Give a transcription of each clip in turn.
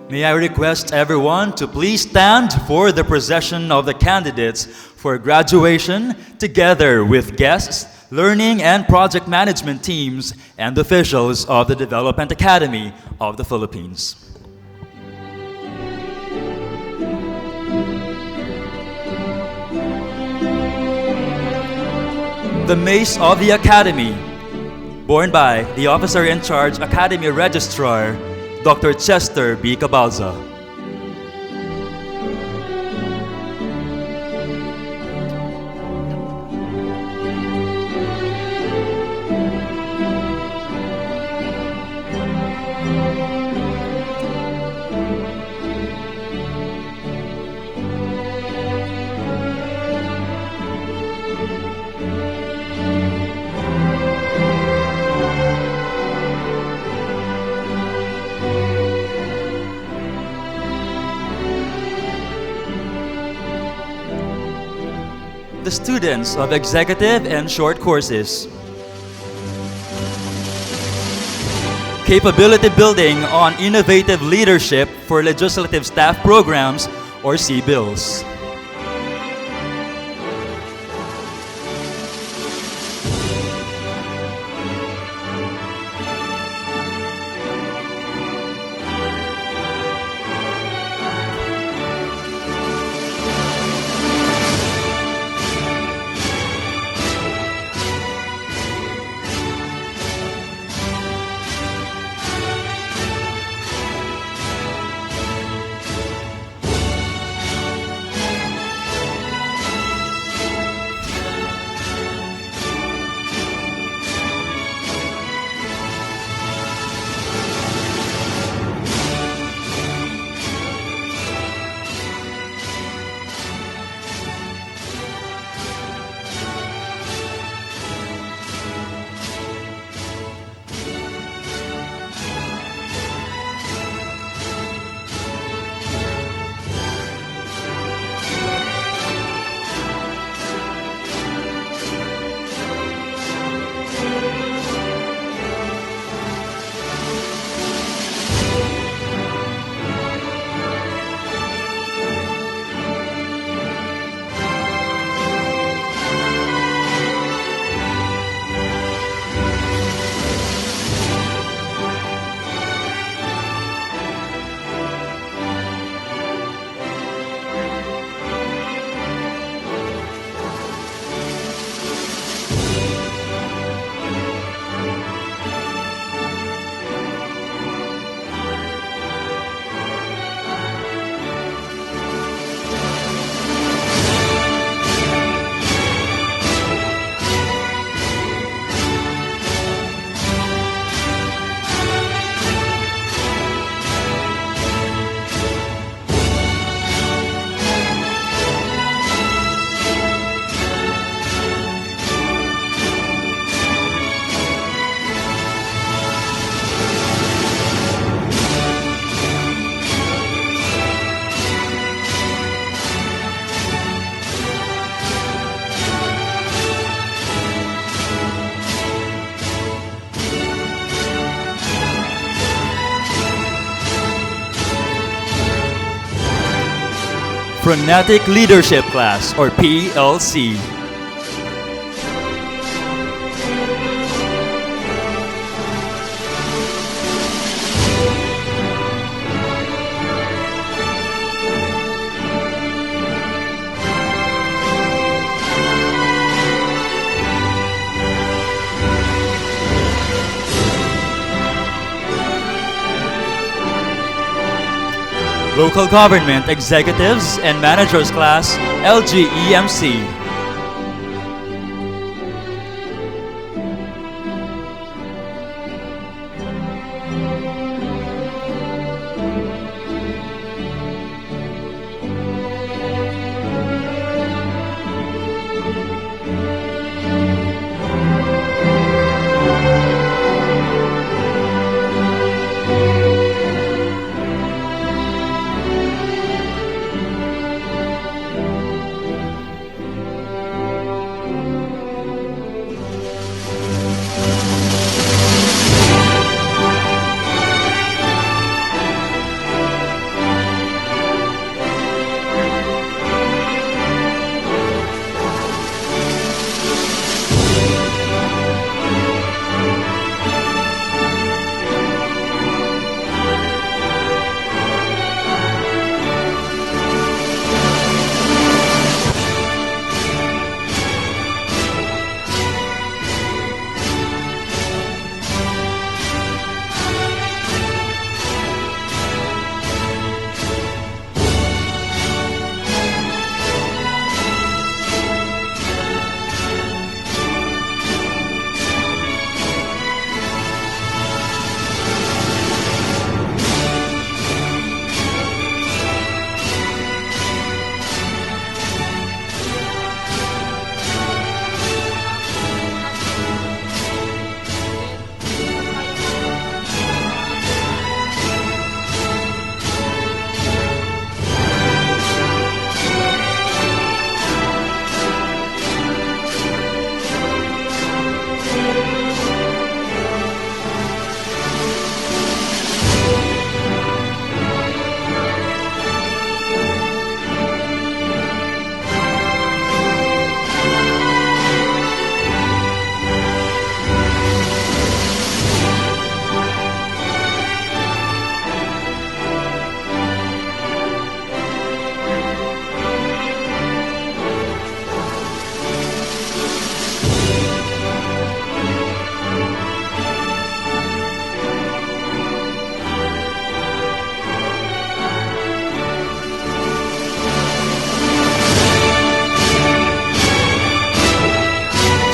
May I request everyone to please stand for the procession of the candidates for graduation, together with guests, learning and project management teams, and officials of the Development Academy of the Philippines. The Mace of the Academy, borne by the Officer in Charge Academy Registrar, Dr. Chester B. Cabalza. The students of executive and short courses. Capability building on innovative leadership for legislative staff programs, or CBILS. Frenetic Leadership Class, or PLC. Local Government Executives and Managers Class, LGEMC.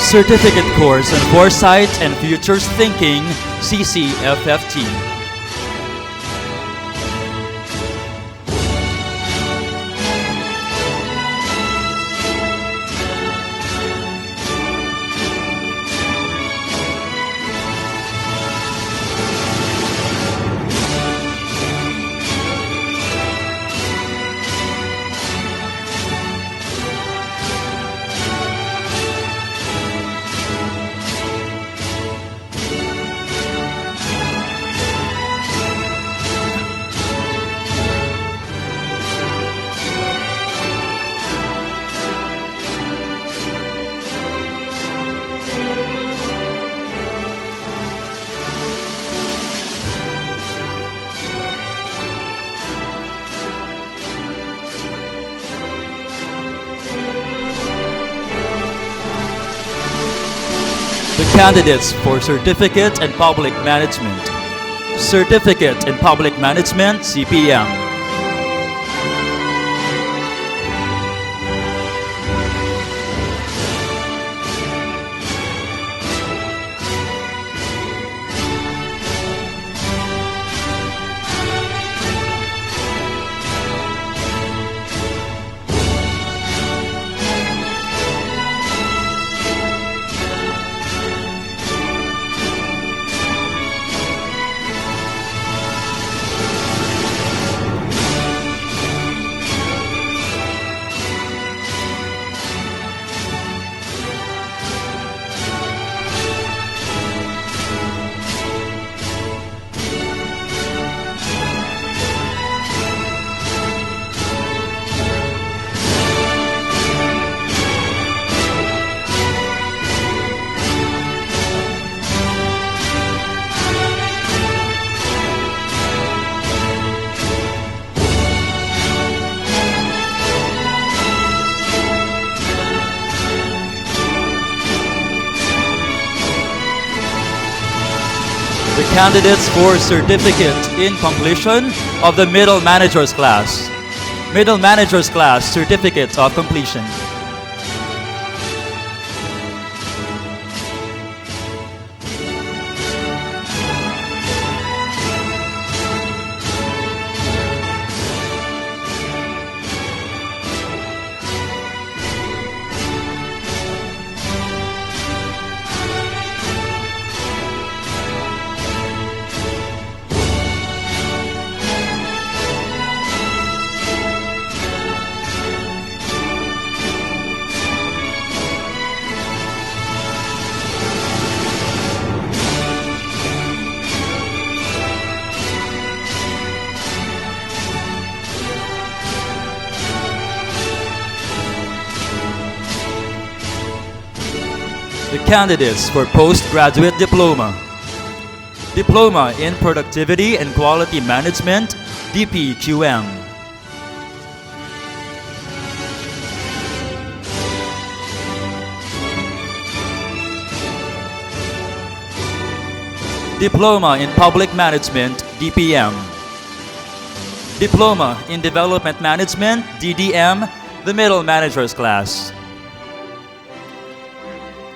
Certificate Course on Foresight and Futures Thinking, CCFFT. The candidates for Certificate in Public Management. Certificate in Public Management, CPM. The candidates for Certificate in Completion of the Middle Managers Class. Middle Managers Class Certificate of Completion. The candidates for Postgraduate Diploma. Diploma in Productivity and Quality Management, DPQM. Diploma in Public Management, DPM. Diploma in Development Management, DDM, the Middle Managers Class.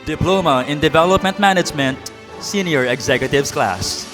Diploma in Development Management, Senior Executives Class.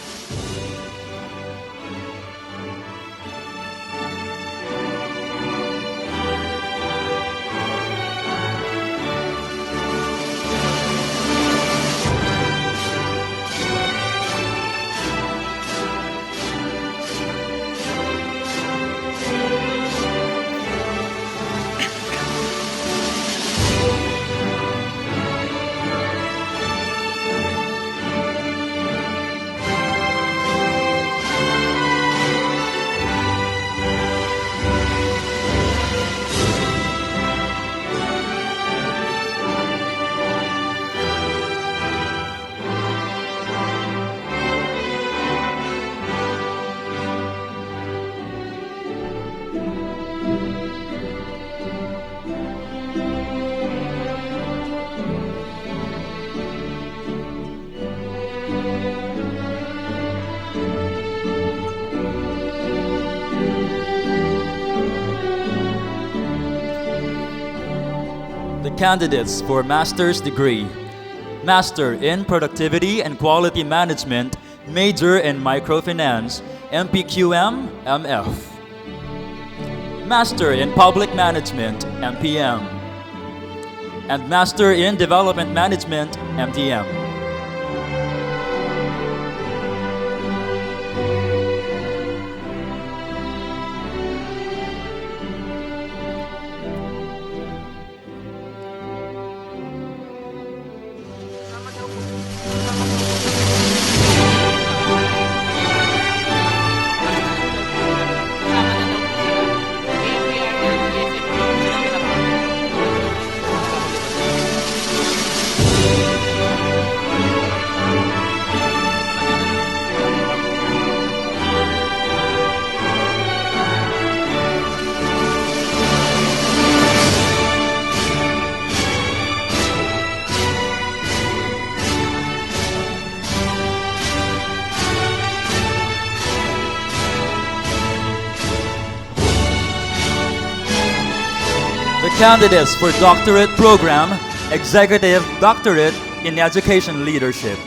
The candidates for Master's Degree. Master in Productivity and Quality Management, major in Microfinance, MPQM, MF. Master in Public Management, MPM. And Master in Development Management, MDM. Candidates for Doctorate Program, Executive Doctorate in Education Leadership.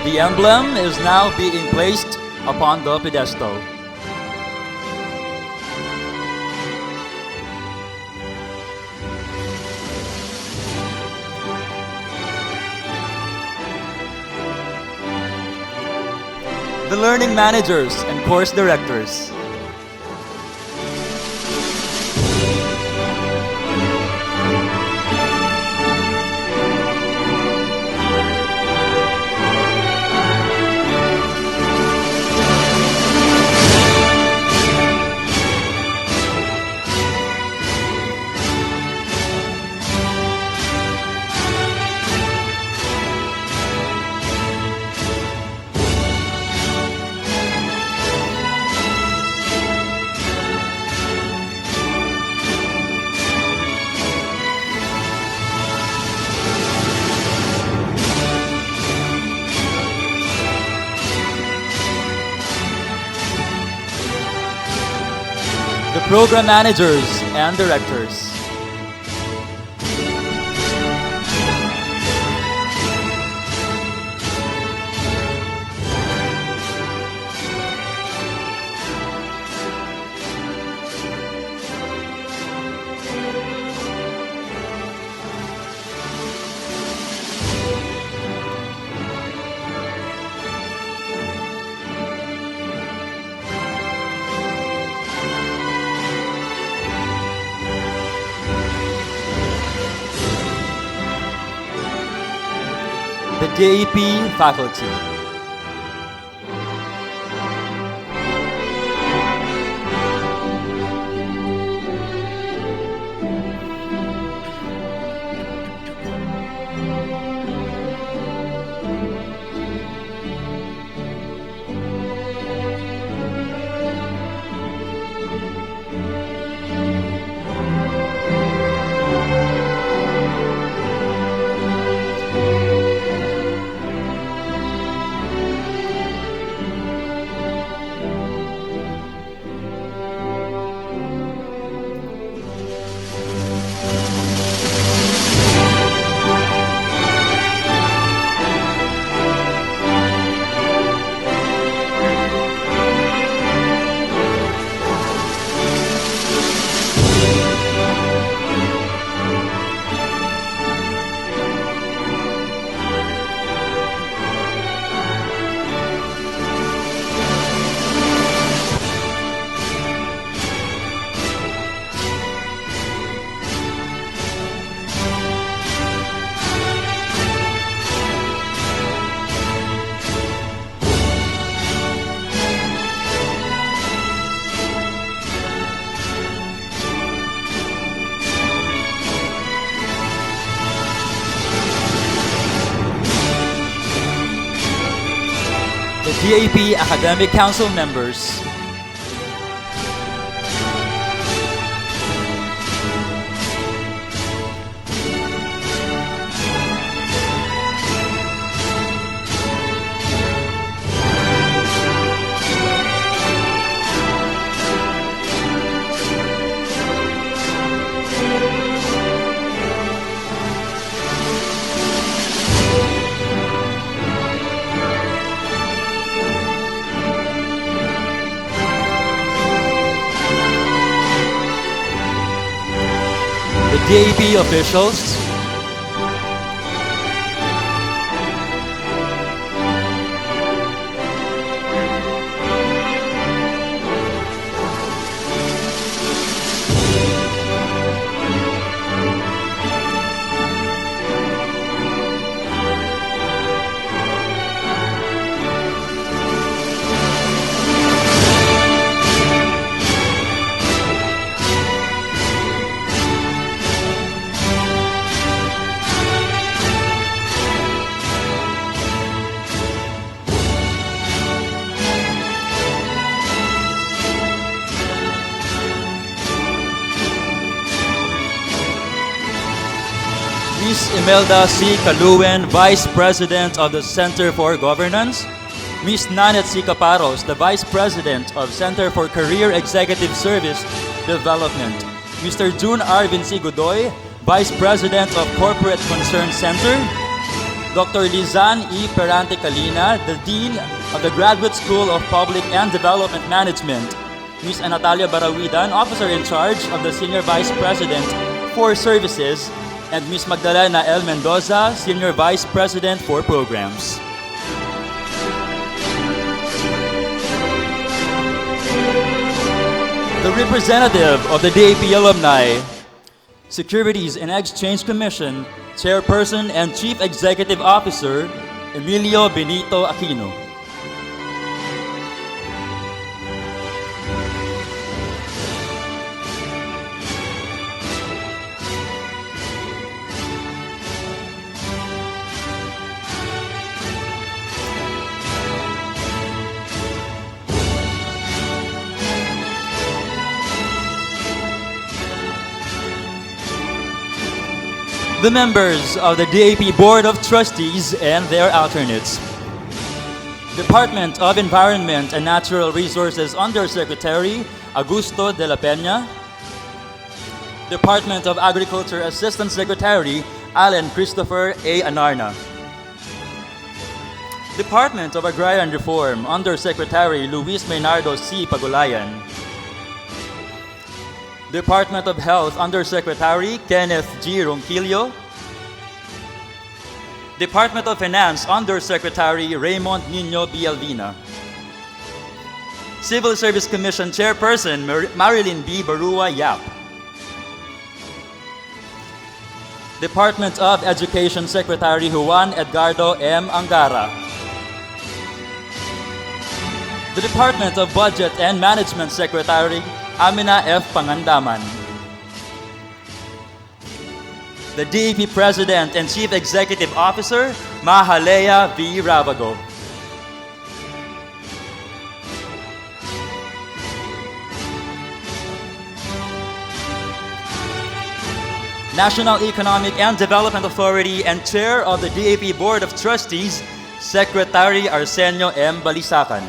The emblem is now being placed upon the pedestal. The learning managers and course directors. The program managers and directors. The DAP faculty. the DAP Academic Council members, the DAP officials, Ms. Imelda C. Caluen, Vice President of the Center for Governance, Ms. Nanet C. Caparos, the Vice President of Center for Career Executive Service Development, Mr. June Arvin C. Godoy, Vice President of Corporate Concern Center, Dr. Lizan E. Perante Calina, the Dean of the Graduate School of Public and Development Management, Ms. Natalia Barawidan, Officer in Charge of the Senior Vice President for Services, and Ms. Magdalena L. Mendoza, Senior Vice President for Programs. The representative of the DAP alumni, Securities and Exchange Commission, Chairperson and Chief Executive Officer, Emilio Benito Aquino. The members of the DAP Board of Trustees and their alternates. Department of Environment and Natural Resources Undersecretary Augusto de la Peña. Department of Agriculture Assistant Secretary Alan Christopher A. Anarna. Department of Agrarian Reform Undersecretary Luis Maynardo C. Pagulayan. Department of Health Undersecretary Kenneth G. Ronquillo. Department of Finance Undersecretary Raymond Nino Bialvina. Civil Service Commission Chairperson Marilyn B. Barua Yap. Department of Education Secretary Juan Edgardo M. Angara. The Department of Budget and Management Secretary Amina F. Pangandaman. The DAP President and Chief Executive Officer, Mahalea V. Ravago. National Economic and Development Authority and Chair of the DAP Board of Trustees, Secretary Arsenio M. Balisacan.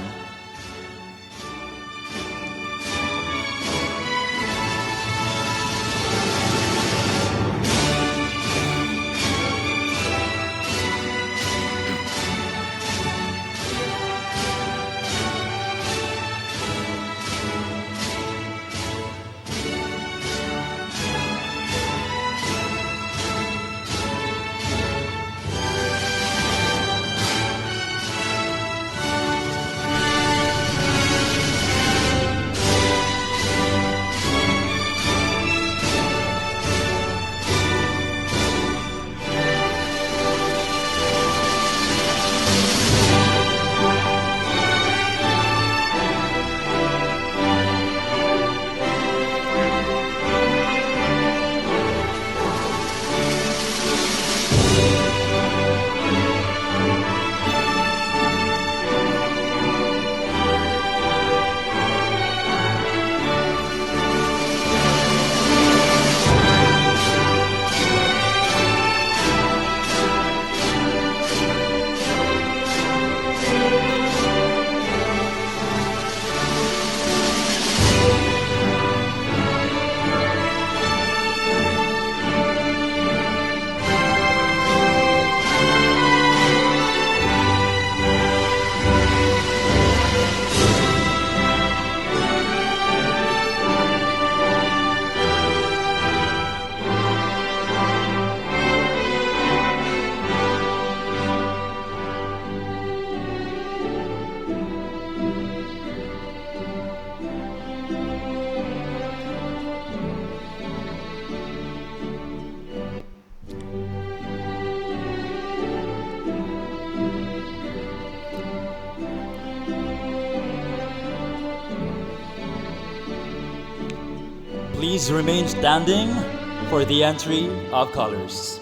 Please remain standing for the entry of colors.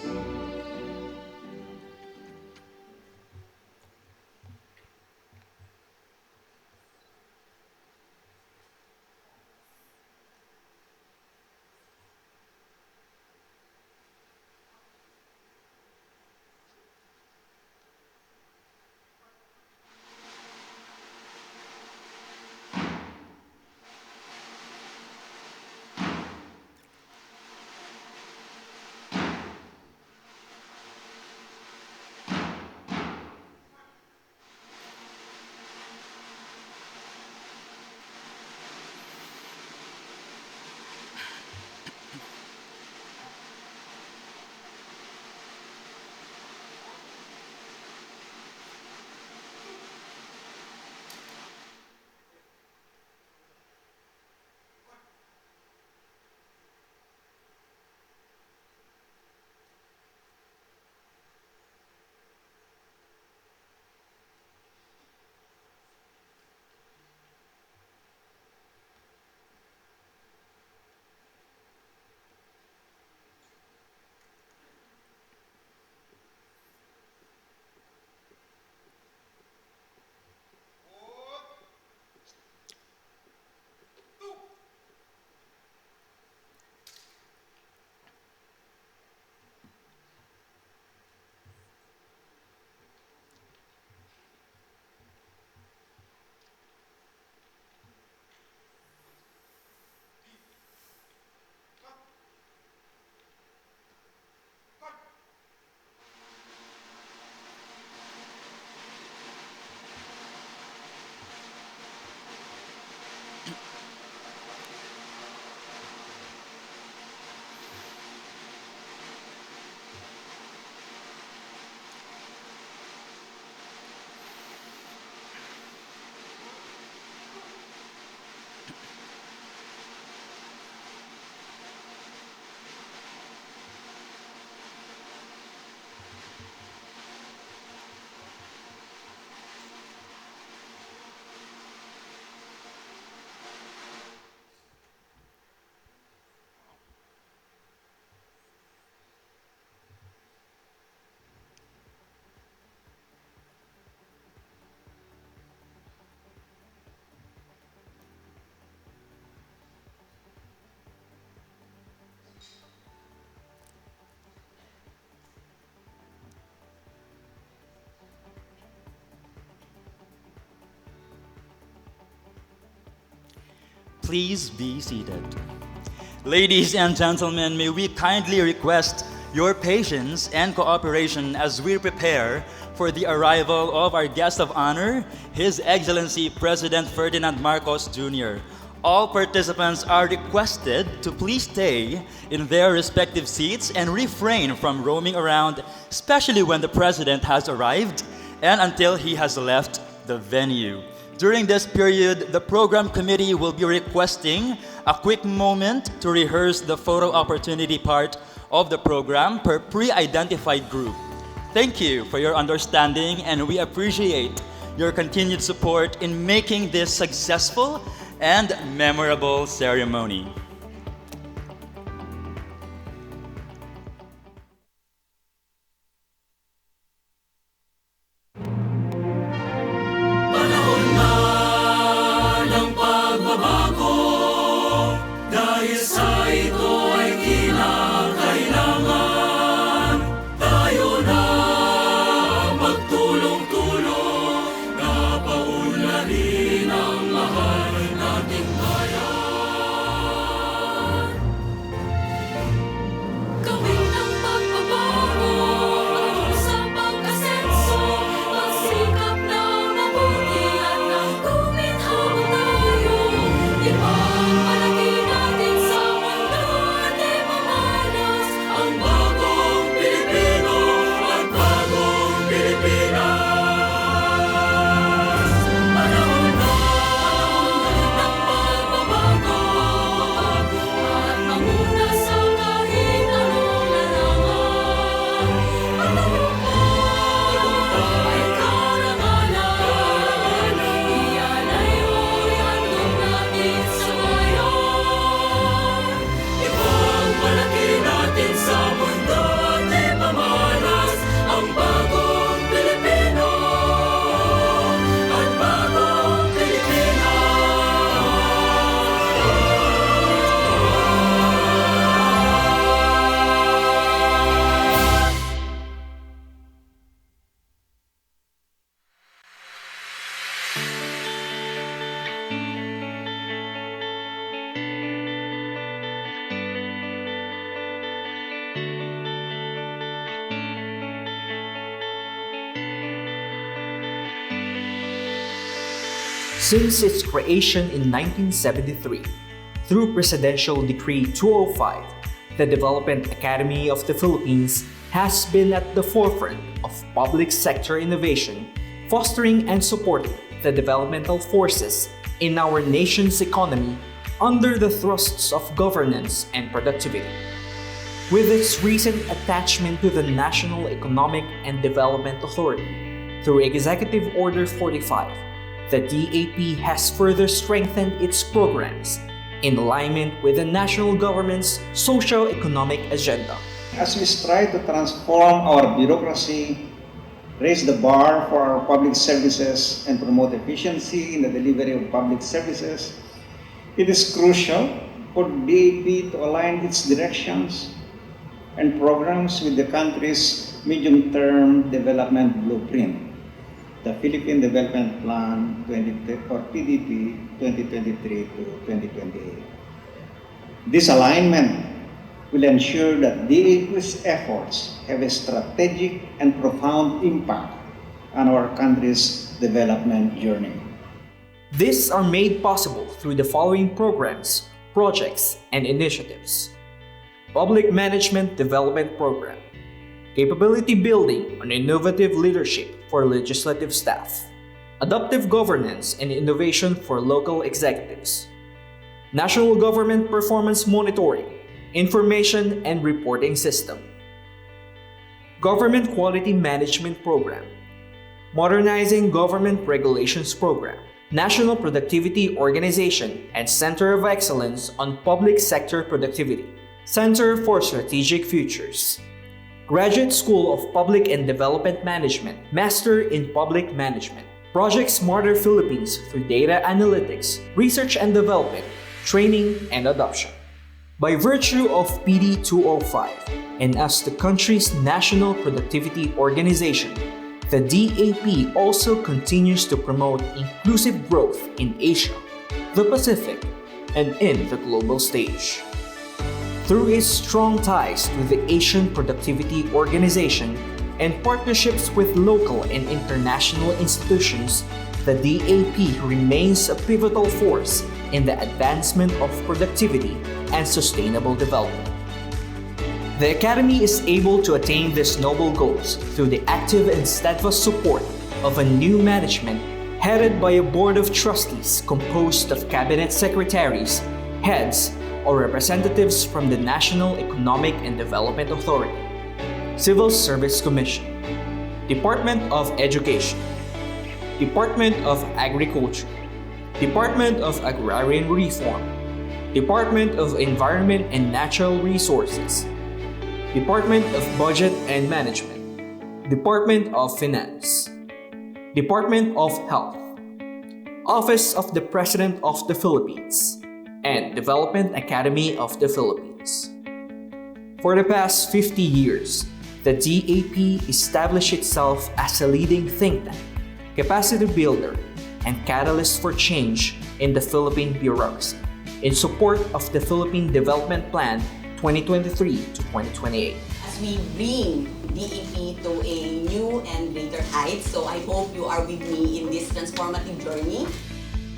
Please be seated. Ladies and gentlemen, may we kindly request your patience and cooperation as we prepare for the arrival of our guest of honor, His Excellency President Ferdinand Marcos Jr. All participants are requested to please stay in their respective seats and refrain from roaming around, especially when the President has arrived and until he has left the venue. During this period, the program committee will be requesting a quick moment to rehearse the photo opportunity part of the program per pre-identified group. Thank you for your understanding, and we appreciate your continued support in making this successful and memorable ceremony. Since its creation in 1973, through Presidential Decree 205, the Development Academy of the Philippines has been at the forefront of public sector innovation, fostering and supporting the developmental forces in our nation's economy under the thrusts of governance and productivity. With its recent attachment to the National Economic and Development Authority through Executive Order 45, the DAP has further strengthened its programs in alignment with the national government's socio-economic agenda. As we strive to transform our bureaucracy, raise the bar for our public services, and promote efficiency in the delivery of public services, it is crucial for DAP to align its directions and programs with the country's medium-term development blueprint, the Philippine Development Plan or PDP 2023 to 2028. This alignment will ensure that DAP's efforts have a strategic and profound impact on our country's development journey. These are made possible through the following programs, projects, and initiatives. Public Management Development Program, Capability Building on Innovative Leadership for Legislative Staff, Adaptive Governance and Innovation for Local Executives, National Government Performance Monitoring, Information and Reporting System, Government Quality Management Program, Modernizing Government Regulations Program, National Productivity Organization and Center of Excellence on Public Sector Productivity, Center for Strategic Futures, Graduate School of Public and Development Management, Master in Public Management, Project Smarter Philippines through data analytics, research and development, training, and adoption. By virtue of PD 205 and as the country's national productivity organization, the DAP also continues to promote inclusive growth in Asia, the Pacific, and in the global stage. Through its strong ties to the Asian Productivity Organization and partnerships with local and international institutions, the DAP remains a pivotal force in the advancement of productivity and sustainable development. The Academy is able to attain these noble goals through the active and steadfast support of a new management headed by a board of trustees composed of cabinet secretaries, heads, or representatives from the National Economic and Development Authority, Civil Service Commission, Department of Education, Department of Agriculture, Department of Agrarian Reform, Department of Environment and Natural Resources, Department of Budget and Management, Department of Finance, Department of Health, Office of the President of the Philippines, and Development Academy of the Philippines. For the past 50 years, the DAP established itself as a leading think tank, capacity builder, and catalyst for change in the Philippine bureaucracy in support of the Philippine Development Plan 2023 to 2028. As we bring DAP to a new and greater heights, so I hope you are with me in this transformative journey.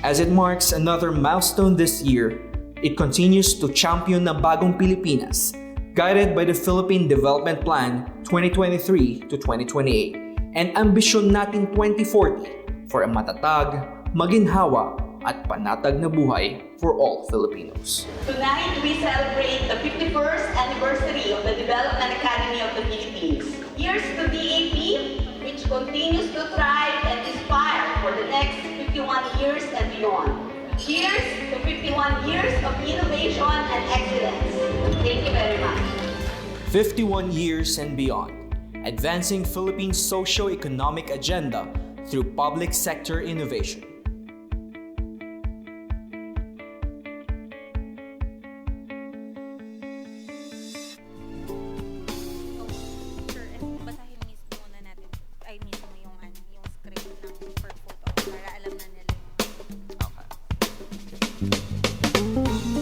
As it marks another milestone this year, it continues to champion na bagong Pilipinas, guided by the Philippine Development Plan 2023 to 2028 and Ambisyon Natin 2040 for a matatag, maginhawa, at panatag na buhay for all Filipinos. Tonight, we celebrate the 51st anniversary of the Development Academy of the Philippines. Here's to DAP, which continues to thrive and inspire for the next 51 years and beyond. Cheers to 51 years of innovation and excellence. Thank you very much. 51 years and beyond, advancing Philippines' socio-economic agenda through public sector innovation.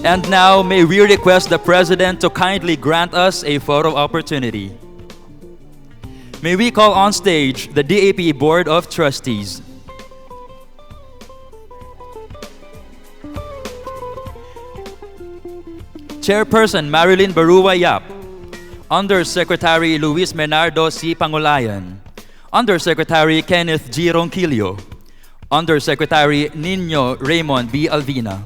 And now, may we request the President to kindly grant us a photo opportunity. May we call on stage the DAP Board of Trustees. Chairperson Marilyn Barua Yap. Undersecretary Luis Menardo C. Pangulayan. Undersecretary Kenneth G. Ronquillo. Undersecretary Nino Raymond B. Alvina.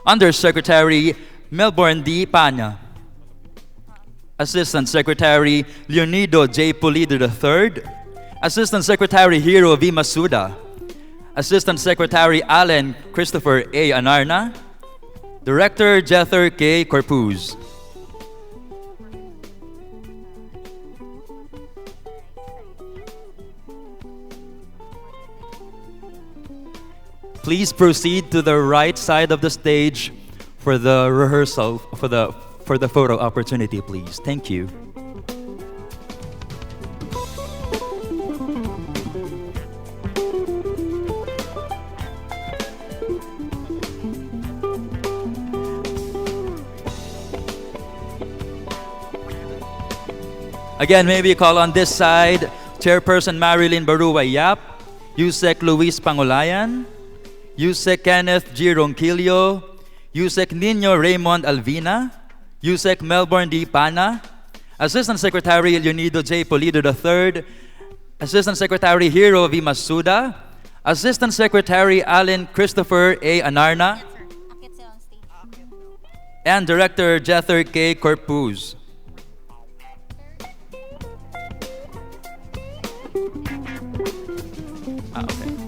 Undersecretary Melbourne D. Panya. Assistant Secretary Leonido J. Pulido III. Assistant Secretary Hiro V. Masuda. Assistant Secretary Allen Christopher A. Anarna. Director Jether K. Corpuz. Please proceed to the right side of the stage for the rehearsal, for the photo opportunity, please. Thank you. Again, maybe call on this side, Chairperson Marilyn Barua Yap, Yusek Luis Pangulayan, Yusek Kenneth G. Ronquillo, Yusek Nino Raymond Alvina, Yusek Melbourne D. Pana, Assistant Secretary Leonido J. Pulido III, Assistant Secretary Hiro V. Masuda, Assistant Secretary Allen Christopher A. Anarna, and Director Jether K. Corpuz. Okay.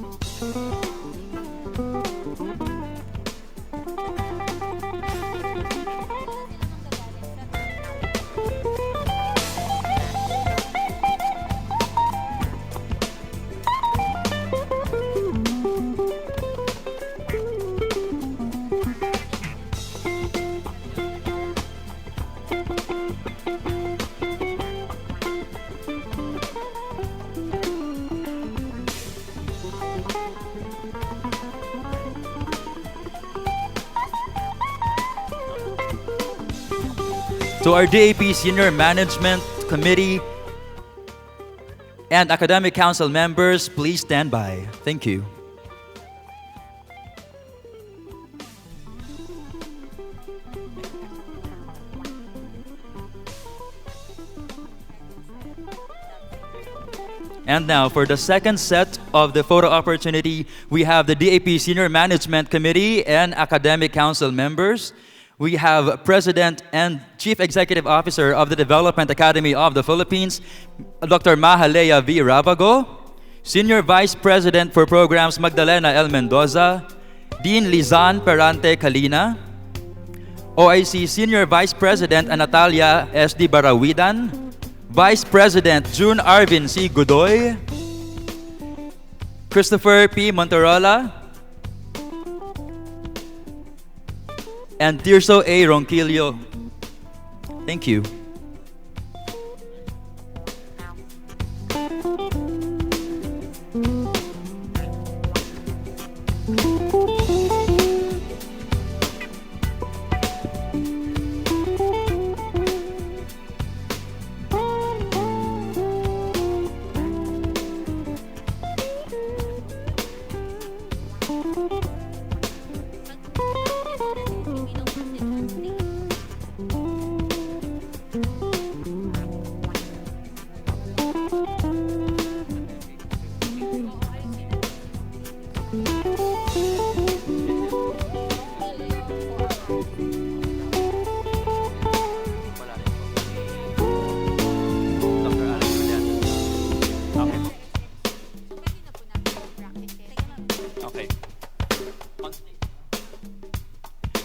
To our DAP Senior Management Committee and Academic Council members, please stand by. Thank you. And now, for the second set of the photo opportunity, we have the DAP Senior Management Committee and Academic Council members. We have President and Chief Executive Officer of the Development Academy of the Philippines, Dr. Mahalea V. Ravago, Senior Vice President for Programs Magdalena L. Mendoza, Dean Lizan Perante Kalina, OIC Senior Vice President Natalia S. D. Barawidan, Vice President June Arvin C. Godoy, Christopher P. Monterola, and Tirso A. Ronquillo. Thank you.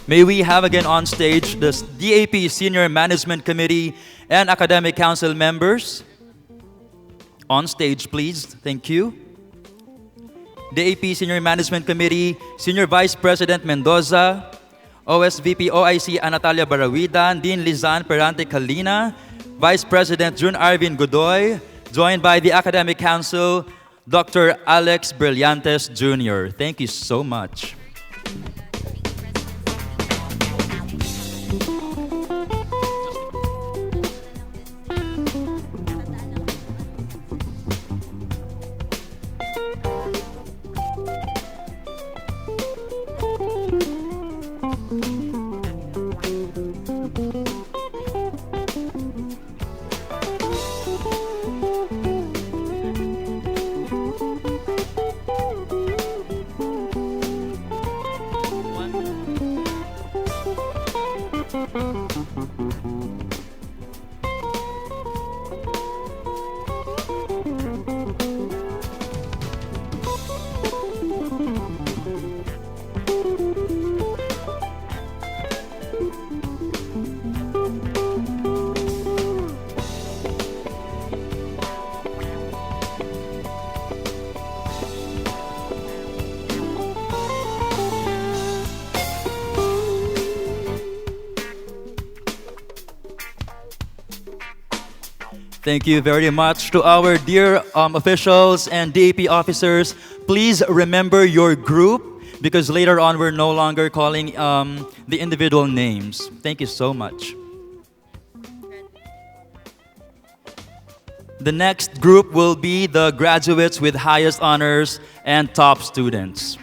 May we have again on stage the DAP Senior Management Committee and Academic Council members. On stage, please. Thank you. DAP Senior Management Committee, Senior Vice President Mendoza, OSVP OIC Natalia Barawidan, Dean Lizan Perante Kalina, Vice President June Arvin Godoy, joined by the Academic Council, Dr. Alex Brillantes Jr. Thank you so much. Thank you very much to our dear officials and DAP officers. Please remember your group because later on we're no longer calling the individual names. Thank you so much. The next group will be the graduates with highest honors and top students.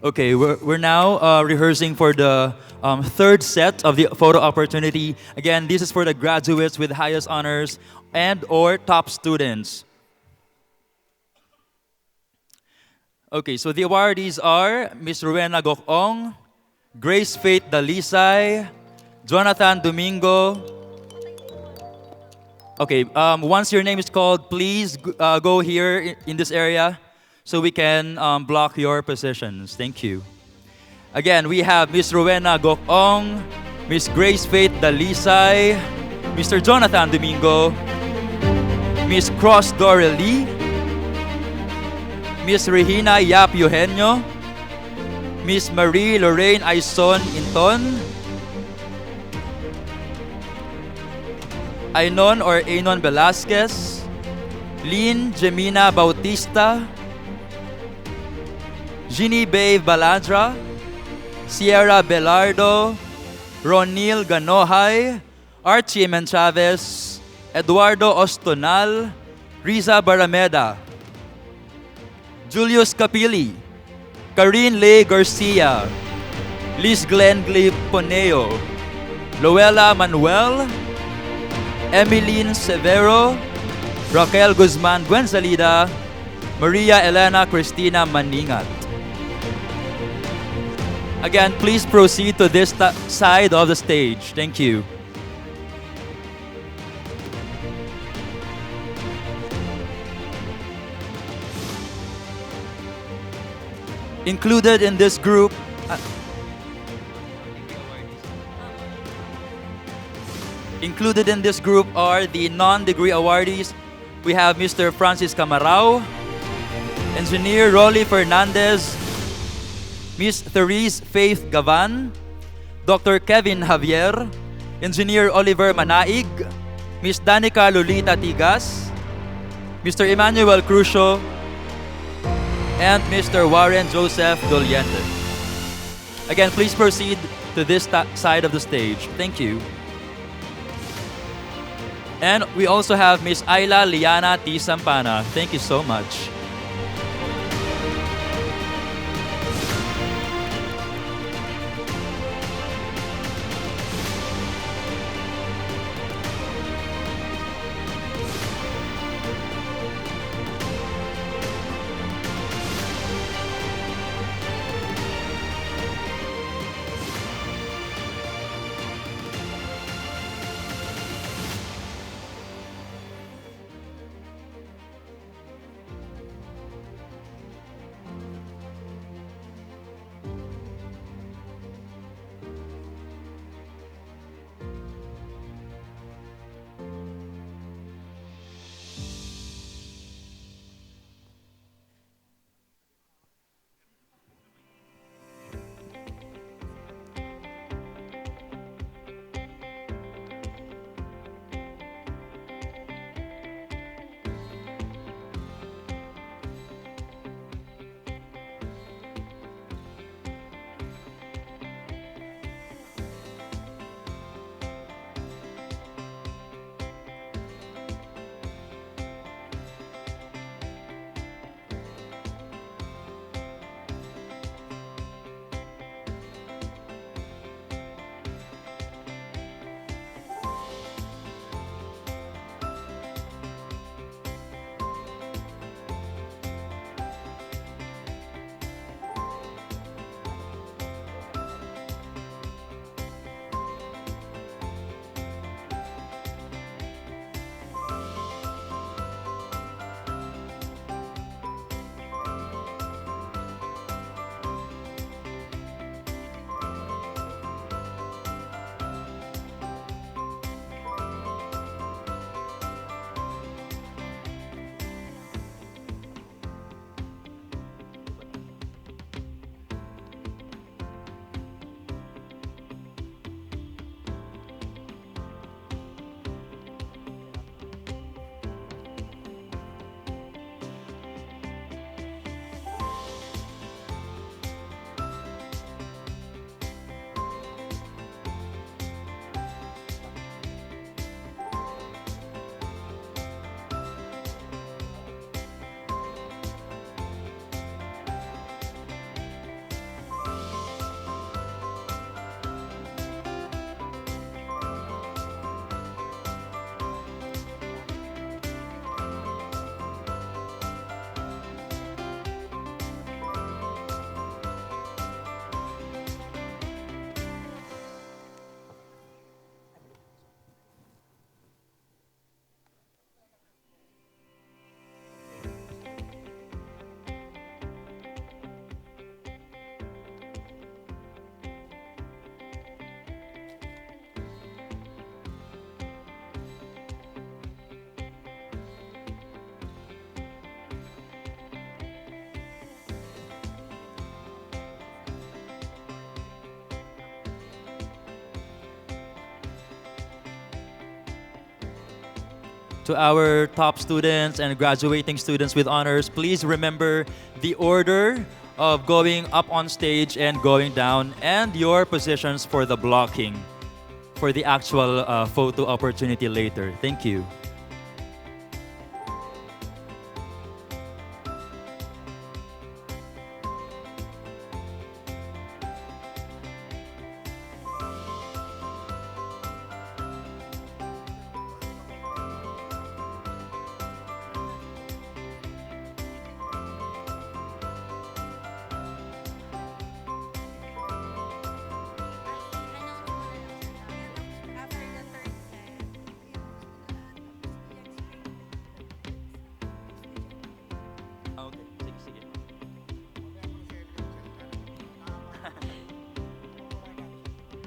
Okay, we're now rehearsing for the third set of the photo opportunity. Again, this is for the graduates with highest honors and or top students. Okay, so the awardees are Miss Rowena Gokong, Grace Faith Dalisay, Jonathan Domingo. Okay, once your name is called, please go here in this area so we can block your positions. Thank you. Again, we have Miss Rowena Gokong, Miss Grace Faith Dalisay, Mr. Jonathan Domingo, Miss Cross Dorely, Miss Regina Yap Eugenio, Miss Marie Lorraine Aison Inton, Ainon or Ainon Velasquez, Lynn Gemina Bautista, Ginny Bay Baladra, Sierra Belardo, Ronil Ganohay, Archie Menchavez, Eduardo Ostonal, Riza Barameda, Julius Capili, Karine Lay Garcia, Liz Glenn Poneo, Luella Manuel, Emeline Severo, Raquel Guzman Buenzalida, Maria Elena Cristina Maningat. Again, please proceed to this side of the stage. Thank you. Included in this group are the non-degree awardees. We have Mr. Francis Camarao, Engineer Rolly Fernandez, Miss Therese Faith Gavan, Dr. Kevin Javier, Engineer Oliver Manaig, Miss Danica Lolita Tigas, Mr. Emmanuel Crucio, and Mr. Warren Joseph Doliente. Again, please proceed to this side of the stage. Thank you. And we also have Miss Ayla Liana T. Sampana. Thank you so much. To our top students and graduating students with honors, please remember the order of going up on stage and going down and your positions for the blocking for the actual photo opportunity later. Thank you. Okay, sige.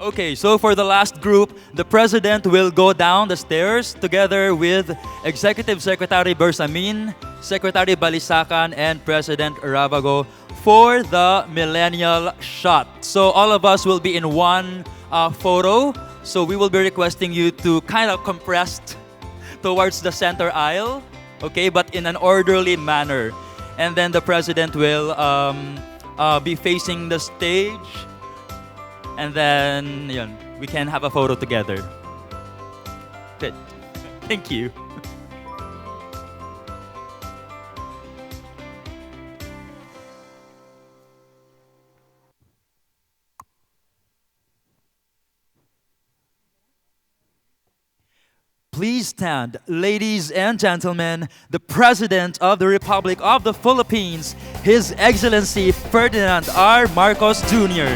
Okay, so for the last group, the president will go down the stairs together with Executive Secretary Bersamin, Secretary Balisacan, and President Ravago for the millennial shot. So all of us will be in one photo. So we will be requesting you to kind of compressed towards the center aisle, okay, but in an orderly manner. And then the president will be facing the stage. And then, yun, we can have a photo together. Good. Thank you. Please stand, ladies and gentlemen, the President of the Republic of the Philippines, His Excellency Ferdinand R. Marcos Jr.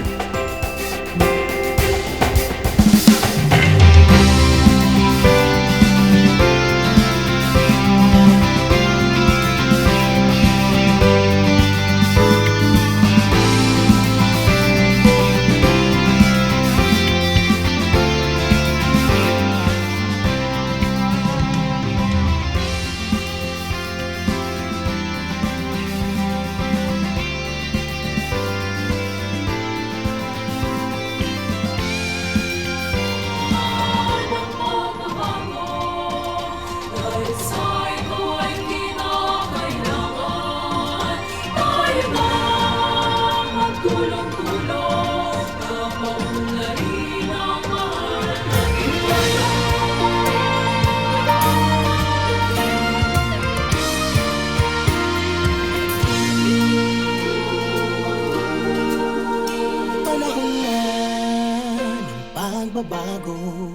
Bago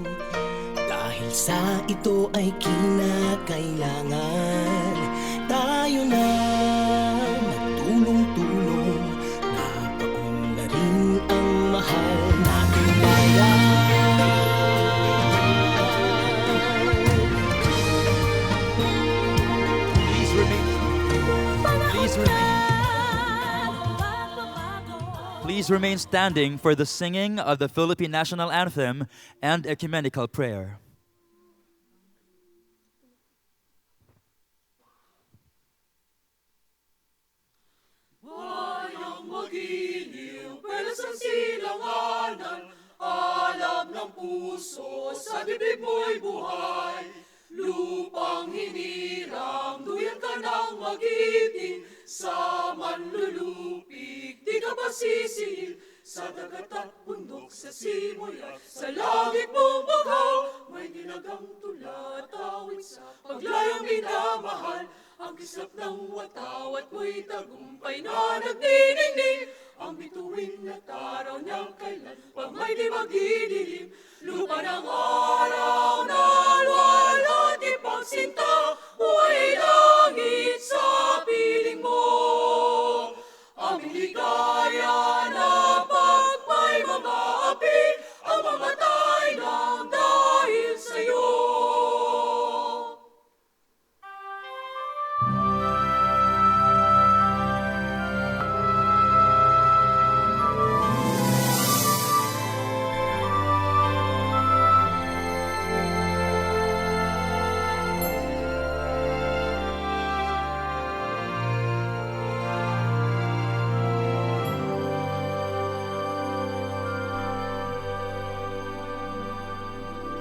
dahil sa ito ay kinakailangan tayo na magtulong-tulong na paunlarin ang mahal nating bayan. Please remain standing for the singing of the Philippine National Anthem and ecumenical prayer. Wayang magiliw, pelas ang silanganan, alam ng puso, sa dibdib mo'y buhay. Lupang hinirang, duyan ka ng magiting, sa manlulupig, di ka ba sisil? Sa dagat at bundok, sa simoy at sa langit mong bagaw, may nilagang tula at awit sa paglayang minamahal. Ang kislap ng wataw at mo'y tagumpay na nagniningning, ang bituin na taraw niyang kailan pag may di magdidilim. Lupa ng araw na alwal at ipagsinta, buhay langit sa piling mo. Aming ligaya na pag may mga api, ang mamatay ng dahil sa'yo.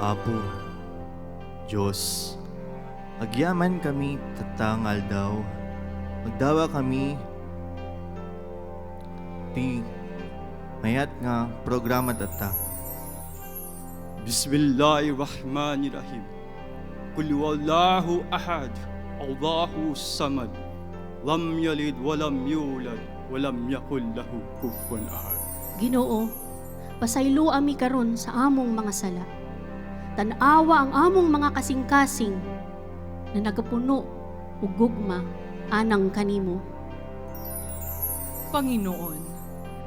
Apo, Diyos, Agyaman kami tatangal daw, magdawa kami ti mayat nga programa tata. Bismillahirrahmanirrahim. Qul huwallahu ahad, Allahu samad. Lam yalid walam yulad, walam yakul lahu kufuwan ahad. Ginoo, pasaylo ami karon sa among mga sala. Tanawa ang among mga kasing-kasing na nagapuno ug gugma anang kanimo. Panginoon,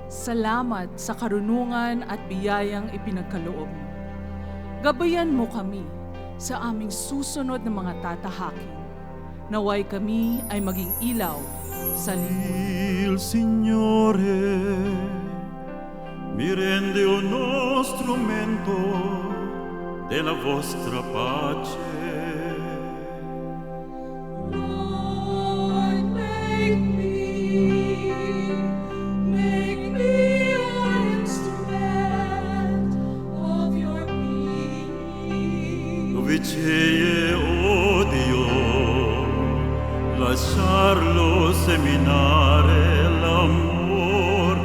salamat sa karunungan at biyayang ipinagkaloob mo. Gabayan mo kami sa aming susunod na mga tatahakin. Naway kami ay maging ilaw sa lingkod. Il Signore mi rende uno strumento della vostra pace. Lord, make me an instrument of your peace. Dovicee, oh Dio, lasciarlo seminare l'amore.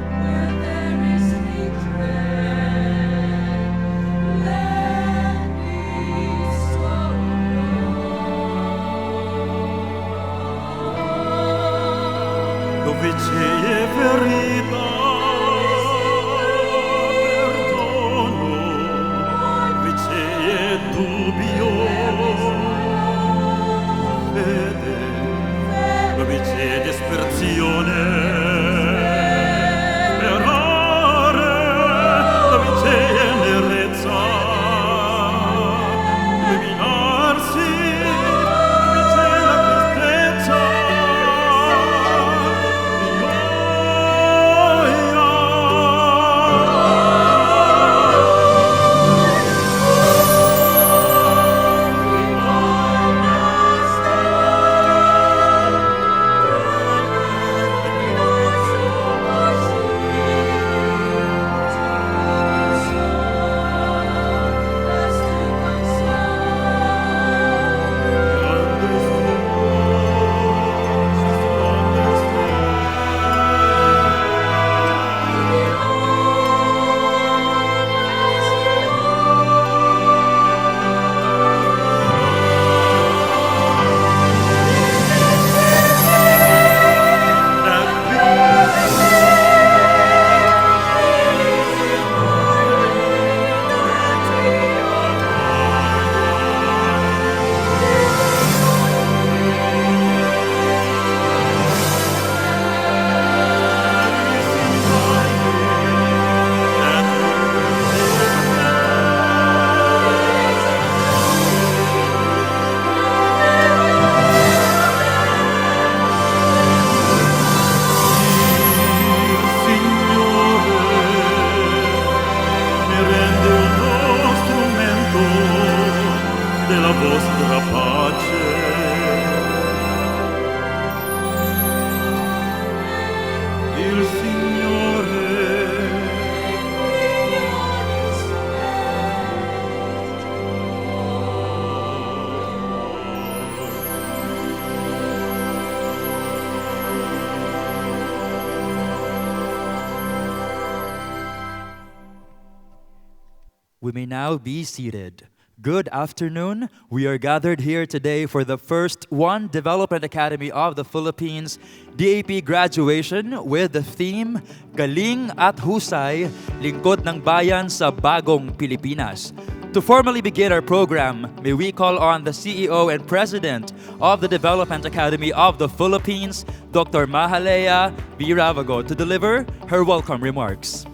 Where there is hatred, let me sow love. Dovicee, verità, perdono, dovicee, dubbio, fede, dovicee, dispersione, errare, dovicee, nerezza, illuminarsi, dovicee, la tristezza, della vostra pace. Il Signore We may now be seated. Good afternoon. We are gathered here today for the first One Development Academy of the Philippines DAP Graduation with the theme Galing at Husay, Lingkod ng Bayan sa Bagong Pilipinas. To formally begin our program, may we call on the CEO and President of the Development Academy of the Philippines, Dr. Mahalea B. Ravago, to deliver her welcome remarks.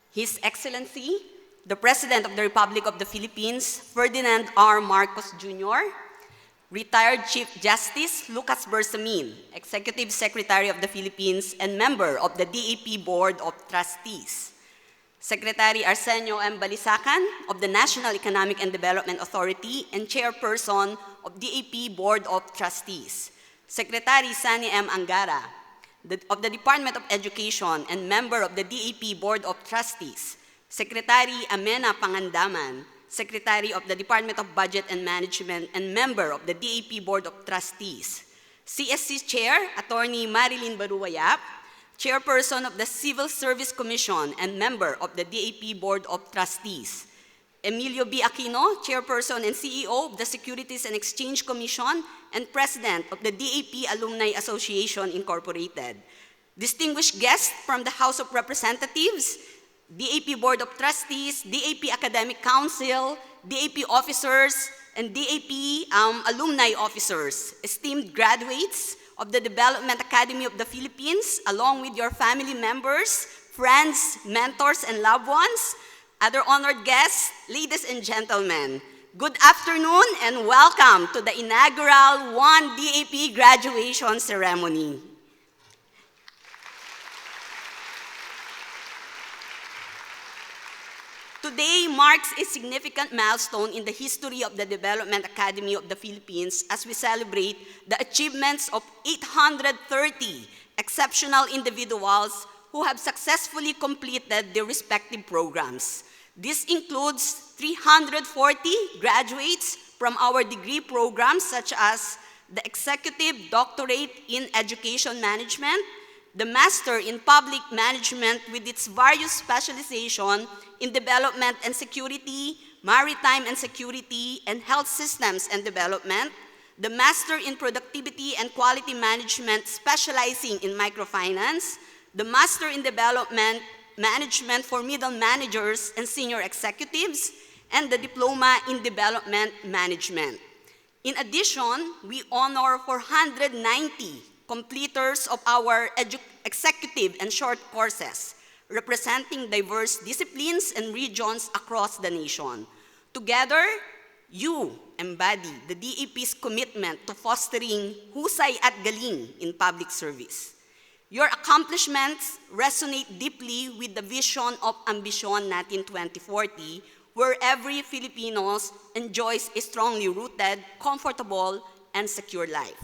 His Excellency, the President of the Republic of the Philippines, Ferdinand R. Marcos Jr., retired Chief Justice Lucas Bersamin, Executive Secretary of the Philippines and member of the DAP Board of Trustees, Secretary Arsenio M. Balisacan of the National Economic and Development Authority and Chairperson of DAP Board of Trustees. Secretary Sani M. Angara of the Department of Education and member of the DAP Board of Trustees. Secretary Amena Pangandaman, Secretary of the Department of Budget and Management and member of the DAP Board of Trustees. CSC Chair, Attorney Marilyn Baruwayap, Chairperson of the Civil Service Commission and member of the DAP Board of Trustees. Emilio B. Aquino, Chairperson and CEO of the Securities and Exchange Commission and President of the DAP Alumni Association Incorporated. Distinguished guests from the House of Representatives, DAP Board of Trustees, DAP Academic Council, DAP officers, and DAP alumni officers, esteemed graduates of the Development Academy of the Philippines, along with your family members, friends, mentors, and loved ones, other honored guests, ladies and gentlemen, good afternoon and welcome to the inaugural 1 DAP graduation ceremony. Today marks a significant milestone in the history of the Development Academy of the Philippines as we celebrate the achievements of 830 exceptional individuals who have successfully completed their respective programs. This includes 340 graduates from our degree programs such as the Executive Doctorate in Education Management, the Master in Public Management with its various specialization in Development and Security, Maritime and Security, and Health Systems and Development, the Master in Productivity and Quality Management specializing in Microfinance, the Master in Development Management for Middle Managers and Senior Executives, and the Diploma in Development Management. In addition, we honor 490 completers of our executive and short courses, representing diverse disciplines and regions across the nation. Together, you embody the DAP's commitment to fostering husay at galing in public service. Your accomplishments resonate deeply with the vision of Ambisyon Natin 2040, where every Filipino enjoys a strongly rooted, comfortable, and secure life.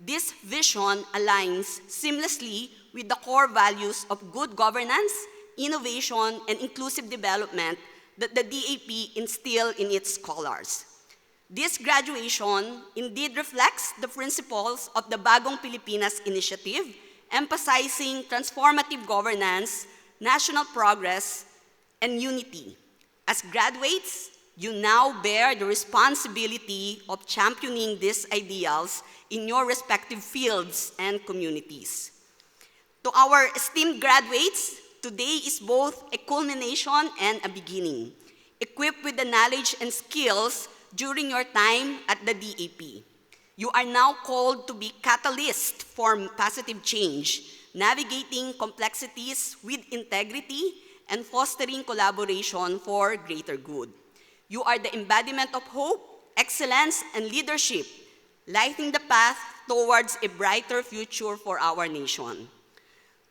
This vision aligns seamlessly with the core values of good governance, innovation, and inclusive development that the DAP instilled in its scholars. This graduation indeed reflects the principles of the Bagong Pilipinas initiative, emphasizing transformative governance, national progress, and unity. As graduates, you now bear the responsibility of championing these ideals in your respective fields and communities. To our esteemed graduates, today is both a culmination and a beginning, equipped with the knowledge and skills during your time at the DAP. You are now called to be catalysts for positive change, navigating complexities with integrity and fostering collaboration for greater good. You are the embodiment of hope, excellence, and leadership, lighting the path towards a brighter future for our nation.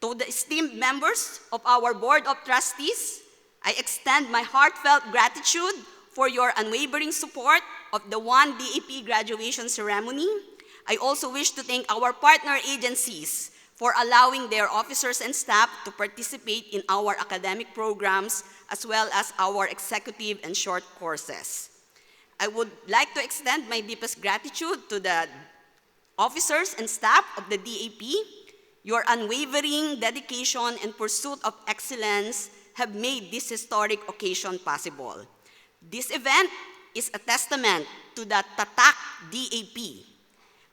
To the esteemed members of our Board of Trustees, I extend my heartfelt gratitude for your unwavering support of the 1 DAP graduation ceremony. I also wish to thank our partner agencies for allowing their officers and staff to participate in our academic programs as well as our executive and short courses. I would like to extend my deepest gratitude to the officers and staff of the DAP. Your unwavering dedication and pursuit of excellence have made this historic occasion possible. This event is a testament to the Tatak DAP,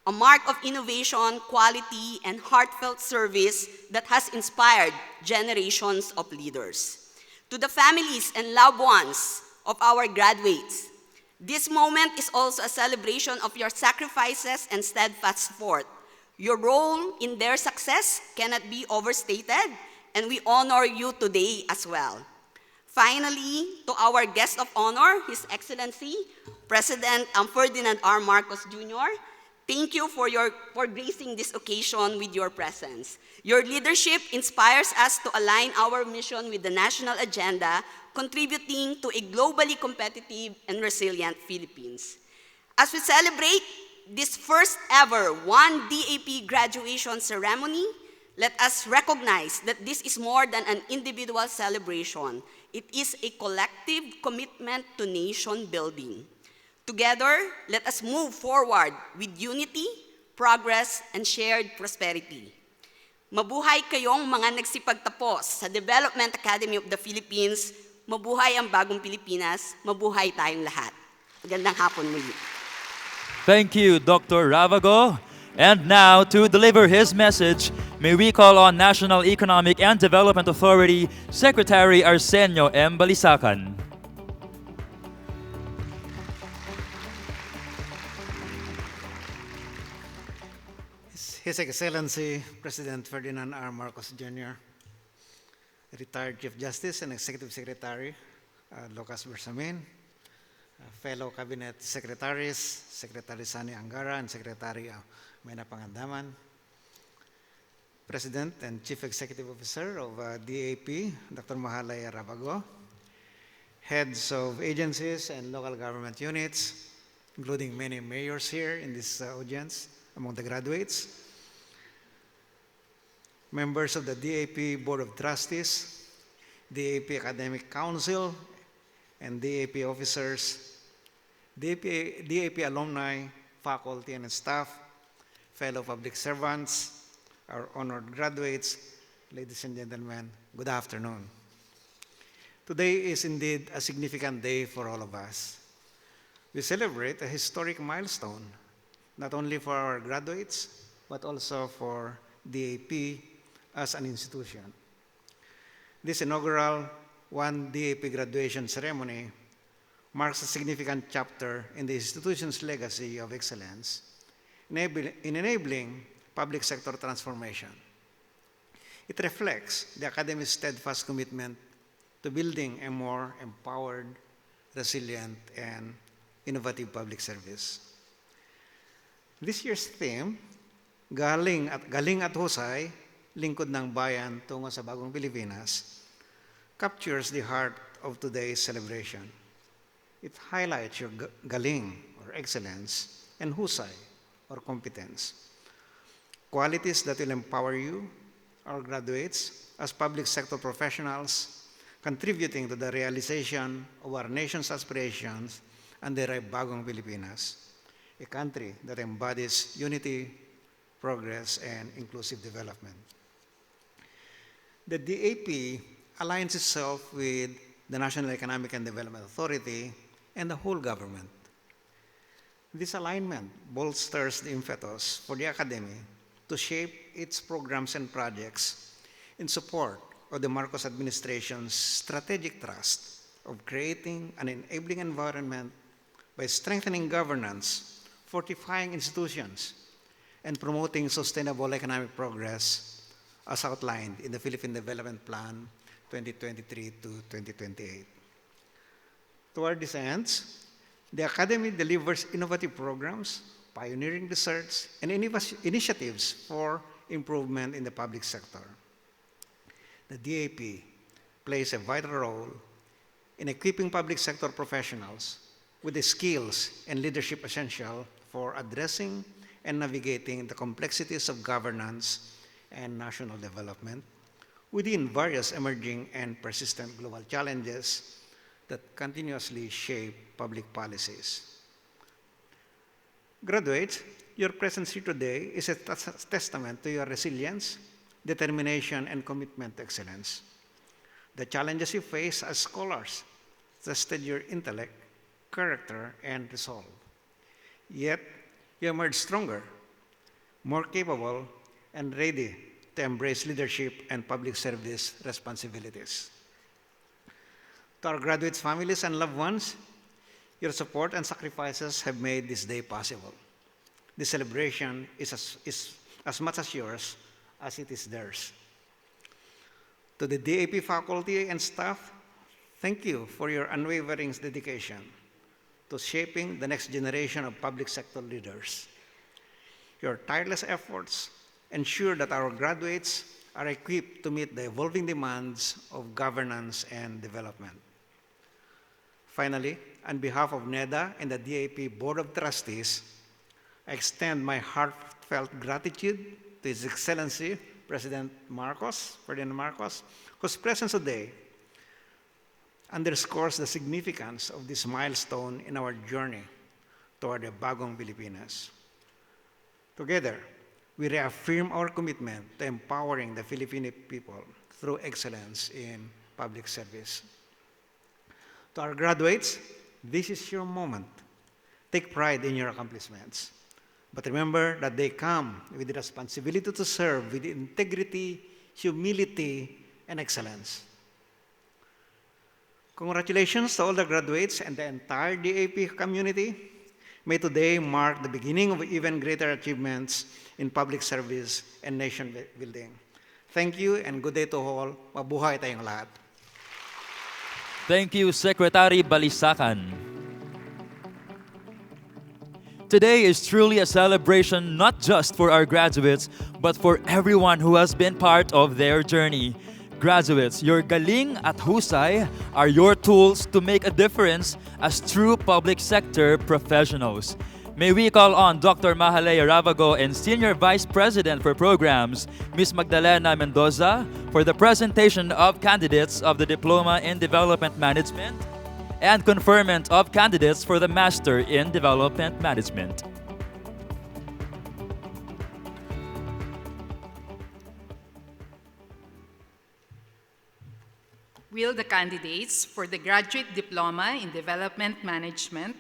a mark of innovation, quality, and heartfelt service that has inspired generations of leaders. To the families and loved ones of our graduates, this moment is also a celebration of your sacrifices and steadfast support. Your role in their success cannot be overstated, and we honor you today as well. Finally, to our guest of honor, His Excellency, President Ferdinand R. Marcos Jr., Thank you for gracing this occasion with your presence. Your leadership inspires us to align our mission with the national agenda, contributing to a globally competitive and resilient Philippines. As we celebrate this first ever one DAP graduation ceremony, let us recognize that this is more than an individual celebration. It is a collective commitment to nation building. Together, let us move forward with unity, progress, and shared prosperity. Mabuhay kayong mga nagsipagtapos sa Development Academy of the Philippines. Mabuhay ang bagong Pilipinas. Mabuhay tayong lahat. Magandang hapon muli. Thank you, Dr. Ravago. And now, to deliver his message, may we call on National Economic and Development Authority Secretary Arsenio M. Balisacan. His Excellency President Ferdinand R. Marcos Jr., retired Chief Justice and Executive Secretary Lucas Bersamin, fellow Cabinet Secretaries, Secretary Sani Angara and Secretary Mena Pangandaman, President and Chief Executive Officer of DAP, Dr. Mahalay Ravago, heads of agencies and local government units, including many mayors here in this audience among the graduates, members of the DAP Board of Trustees, DAP Academic Council, and DAP officers, DAP alumni, faculty, and staff, fellow public servants, our honored graduates, ladies and gentlemen, good afternoon. Today is indeed a significant day for all of us. We celebrate a historic milestone, not only for our graduates, but also for DAP as an institution. This inaugural one DAP graduation ceremony marks a significant chapter in the institution's legacy of excellence in enabling public sector transformation. It reflects the Academy's steadfast commitment to building a more empowered, resilient, and innovative public service. This year's theme, Galing at Husay, Lingkod ng Bayan tungo sa Bagong Pilipinas, captures the heart of today's celebration. It highlights your galing, or excellence, and husay, or competence, qualities that will empower you, our graduates, as public sector professionals, contributing to the realization of our nation's aspirations under a Bagong Pilipinas, a country that embodies unity, progress, and inclusive development. The DAP aligns itself with the National Economic and Development Authority and the whole government. This alignment bolsters the impetus for the Academy to shape its programs and projects in support of the Marcos administration's strategic thrust of creating an enabling environment by strengthening governance, fortifying institutions, and promoting sustainable economic progress as outlined in the Philippine Development Plan 2023 to 2028. Toward these ends, the Academy delivers innovative programs, pioneering research, and initiatives for improvement in the public sector. The DAP plays a vital role in equipping public sector professionals with the skills and leadership essential for addressing and navigating the complexities of governance and national development within various emerging and persistent global challenges that continuously shape public policies. Graduates, your presence here today is a testament to your resilience, determination, and commitment to excellence. The challenges you face as scholars tested your intellect, character, and resolve. Yet, you emerge stronger, more capable, and ready to embrace leadership and public service responsibilities. To our graduates' families and loved ones, your support and sacrifices have made this day possible. This celebration is as much as yours as it is theirs. To the DAP faculty and staff, thank you for your unwavering dedication to shaping the next generation of public sector leaders. Your tireless efforts ensure that our graduates are equipped to meet the evolving demands of governance and development. Finally, on behalf of NEDA and the DAP Board of Trustees, I extend my heartfelt gratitude to His Excellency President Ferdinand Marcos, whose presence today underscores the significance of this milestone in our journey toward a bagong Pilipinas. Together, we reaffirm our commitment to empowering the Filipino people through excellence in public service. To our graduates, this is your moment. Take pride in your accomplishments. But remember that they come with the responsibility to serve with integrity, humility, and excellence. Congratulations to all the graduates and the entire DAP community. May today mark the beginning of even greater achievements in public service and nation building. Thank you and good day to all. Mabuhay tayong lahat. Thank you, Secretary Balisacan. Today is truly a celebration not just for our graduates, but for everyone who has been part of their journey. Graduates, your galing at husay are your tools to make a difference as true public sector professionals. May we call on Dr. Mahalea Ravago and Senior Vice President for Programs, Ms. Magdalena Mendoza, for the presentation of candidates of the Diploma in Development Management and conferment of candidates for the Master in Development Management. Will the candidates for the Graduate Diploma in Development Management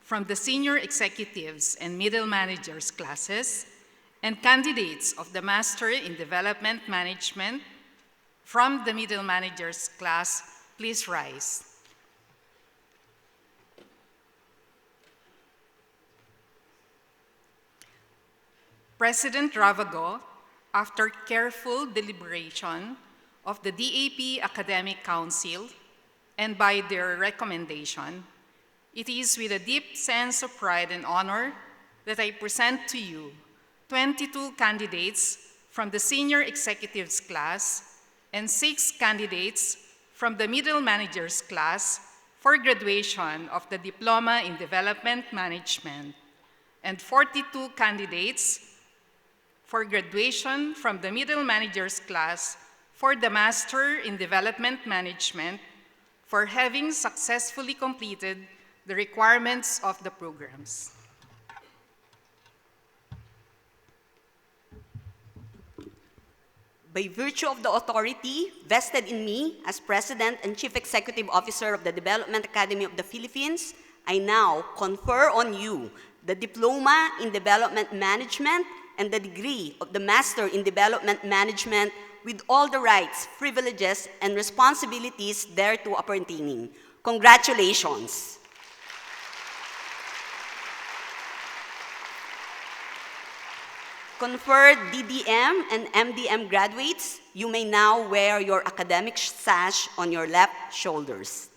from the Senior Executives and Middle Managers classes and candidates of the Master in Development Management from the Middle Managers class please rise? President Ravago, after careful deliberation of the DAP Academic Council and by their recommendation, it is with a deep sense of pride and honor that I present to you 22 candidates from the Senior Executives class and 6 candidates from the Middle Managers class for graduation of the Diploma in Development Management, and 42 candidates for graduation from the Middle Managers class for the Master in Development Management for having successfully completed the requirements of the programs. By virtue of the authority vested in me as President and Chief Executive Officer of the Development Academy of the Philippines, I now confer on you the Diploma in Development Management and the degree of the Master in Development Management with all the rights, privileges, and responsibilities thereto appertaining. Congratulations. Conferred DDM and MDM graduates, you may now wear your academic sash on your left shoulders.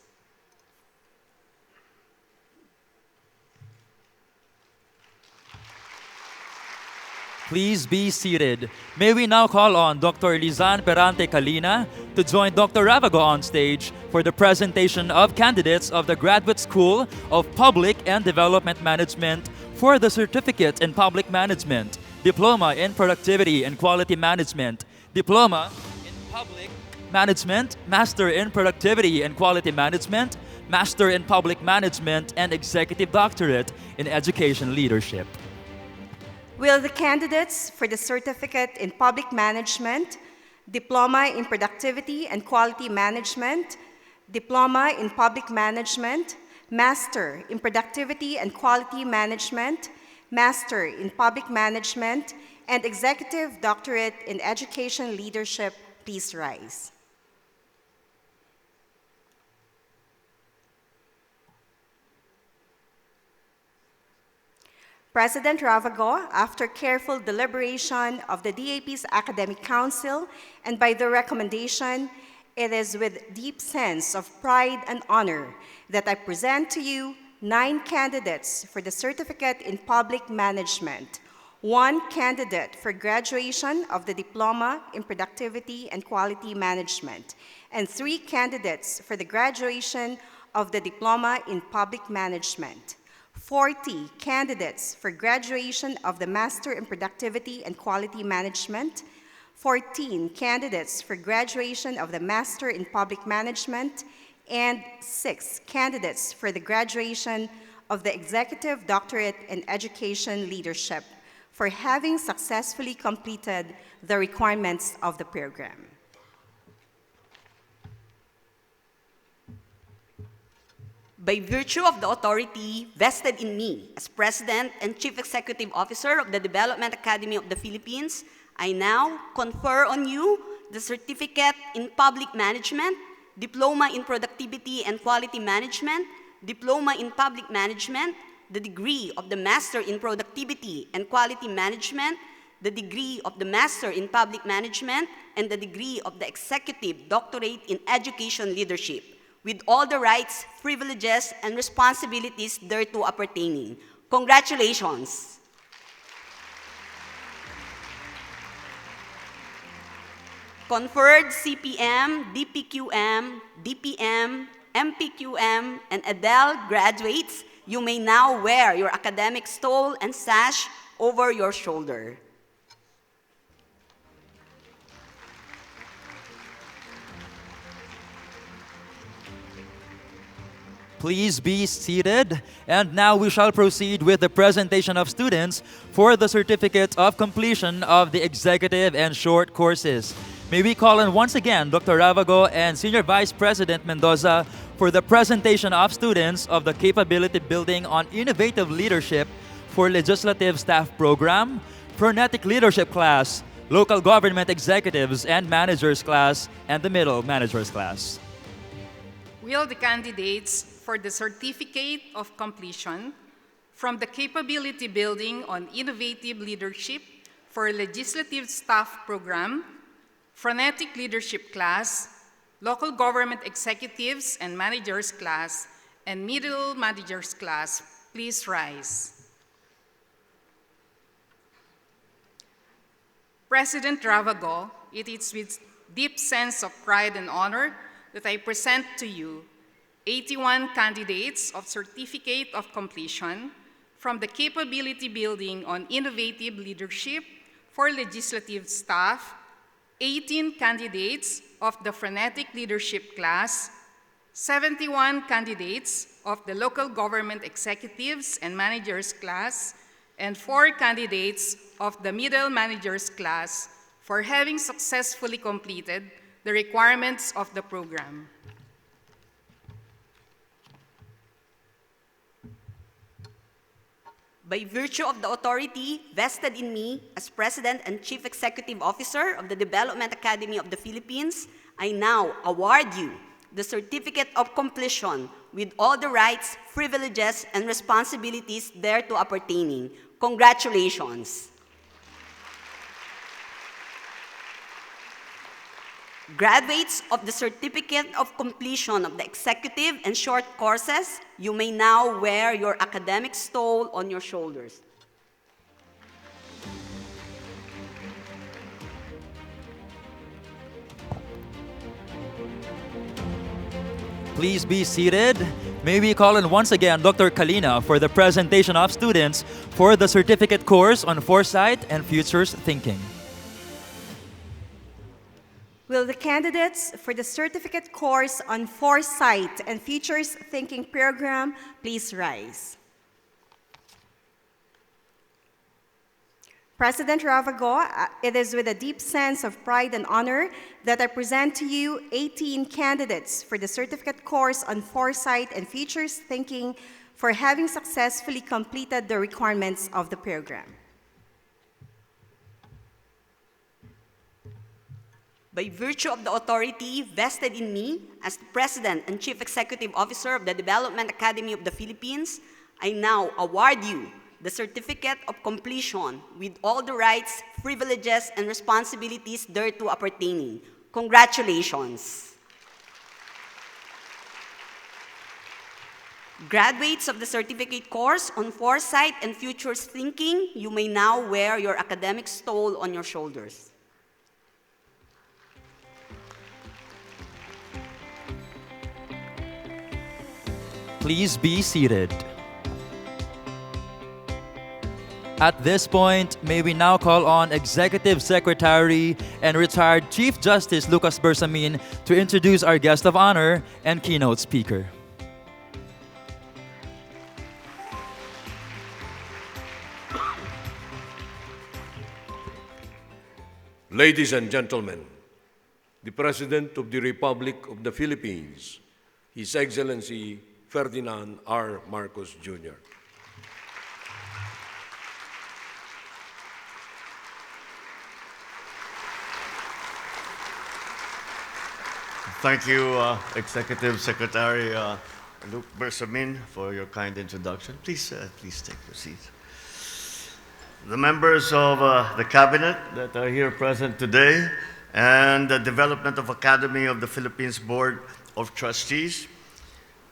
Please be seated. May we now call on Dr. Lizan Perante Calina to join Dr. Ravago on stage for the presentation of candidates of the Graduate School of Public and Development Management for the Certificate in Public Management, Diploma in Productivity and Quality Management, Diploma in Public Management, Master in Productivity and Quality Management, Master in Public Management, and Executive Doctorate in Education Leadership. Will the candidates for the Certificate in Public Management, Diploma in Productivity and Quality Management, Diploma in Public Management, Master in Productivity and Quality Management, Master in Public Management, and Executive Doctorate in Education Leadership please rise? President Ravago, after careful deliberation of the DAP's Academic Council and by their recommendation, it is with deep sense of pride and honor that I present to you 9 candidates for the Certificate in Public Management, 1 candidate for graduation of the Diploma in Productivity and Quality Management, and 3 candidates for the graduation of the Diploma in Public Management. 40 candidates for graduation of the Master in Productivity and Quality Management, 14 candidates for graduation of the Master in Public Management, and 6 candidates for the graduation of the Executive Doctorate in Education Leadership for having successfully completed the requirements of the program. By virtue of the authority vested in me as President and Chief Executive Officer of the Development Academy of the Philippines, I now confer on you the Certificate in Public Management, Diploma in Productivity and Quality Management, Diploma in Public Management, the degree of the Master in Productivity and Quality Management, the degree of the Master in Public Management, and the degree of the Executive Doctorate in Education Leadership, with all the rights, privileges, and responsibilities thereto appertaining. Congratulations! Conferred CPM, DPQM, DPM, MPQM, and ADEL graduates, you may now wear your academic stole and sash over your shoulder. Please be seated. And now we shall proceed with the presentation of students for the certificate of completion of the executive and short courses. May we call on once again Dr. Ravago and Senior Vice President Mendoza for the presentation of students of the Capability Building on Innovative Leadership for Legislative Staff Program, Frenetic Leadership Class, Local Government Executives and Managers Class, and the Middle Managers Class. Will the candidates for the Certificate of Completion from the Capability Building on Innovative Leadership for Legislative Staff Program, Frenetic Leadership Class, Local Government Executives and Managers Class, and Middle Managers Class, please rise. President Ravago, it is with deep sense of pride and honor that I present to you 81 candidates of Certificate of Completion from the Capability Building on Innovative Leadership for Legislative Staff, 18 candidates of the Frenetic Leadership Class, 71 candidates of the Local Government Executives and Managers Class, and 4 candidates of the Middle Managers Class for having successfully completed the requirements of the program. By virtue of the authority vested in me as President and Chief Executive Officer of the Development Academy of the Philippines, I now award you the Certificate of Completion with all the rights, privileges, and responsibilities thereto appertaining. Congratulations! Graduates of the Certificate of Completion of the Executive and Short Courses, you may now wear your academic stole on your shoulders. Please be seated. May we call in once again Dr. Kalina for the presentation of students for the certificate course on foresight and futures thinking. Will the candidates for the certificate course on foresight and futures thinking program please rise? President Ravago, it is with a deep sense of pride and honor that I present to you 18 candidates for the certificate course on foresight and futures thinking for having successfully completed the requirements of the program. By virtue of the authority vested in me as the President and Chief Executive Officer of the Development Academy of the Philippines, I now award you the Certificate of Completion with all the rights, privileges, and responsibilities thereto appertaining. Congratulations! Graduates of the certificate course on foresight and futures thinking, you may now wear your academic stole on your shoulders. Please be seated. At this point, may we now call on Executive Secretary and retired Chief Justice Lucas Bersamin to introduce our guest of honor and keynote speaker. Ladies and gentlemen, the President of the Republic of the Philippines, His Excellency Ferdinand R. Marcos Jr. Thank you, Executive Secretary Luke Bersamin, for your kind introduction. Please take your seat. The members of the Cabinet that are here present today, and the Development of Academy of the Philippines Board of Trustees,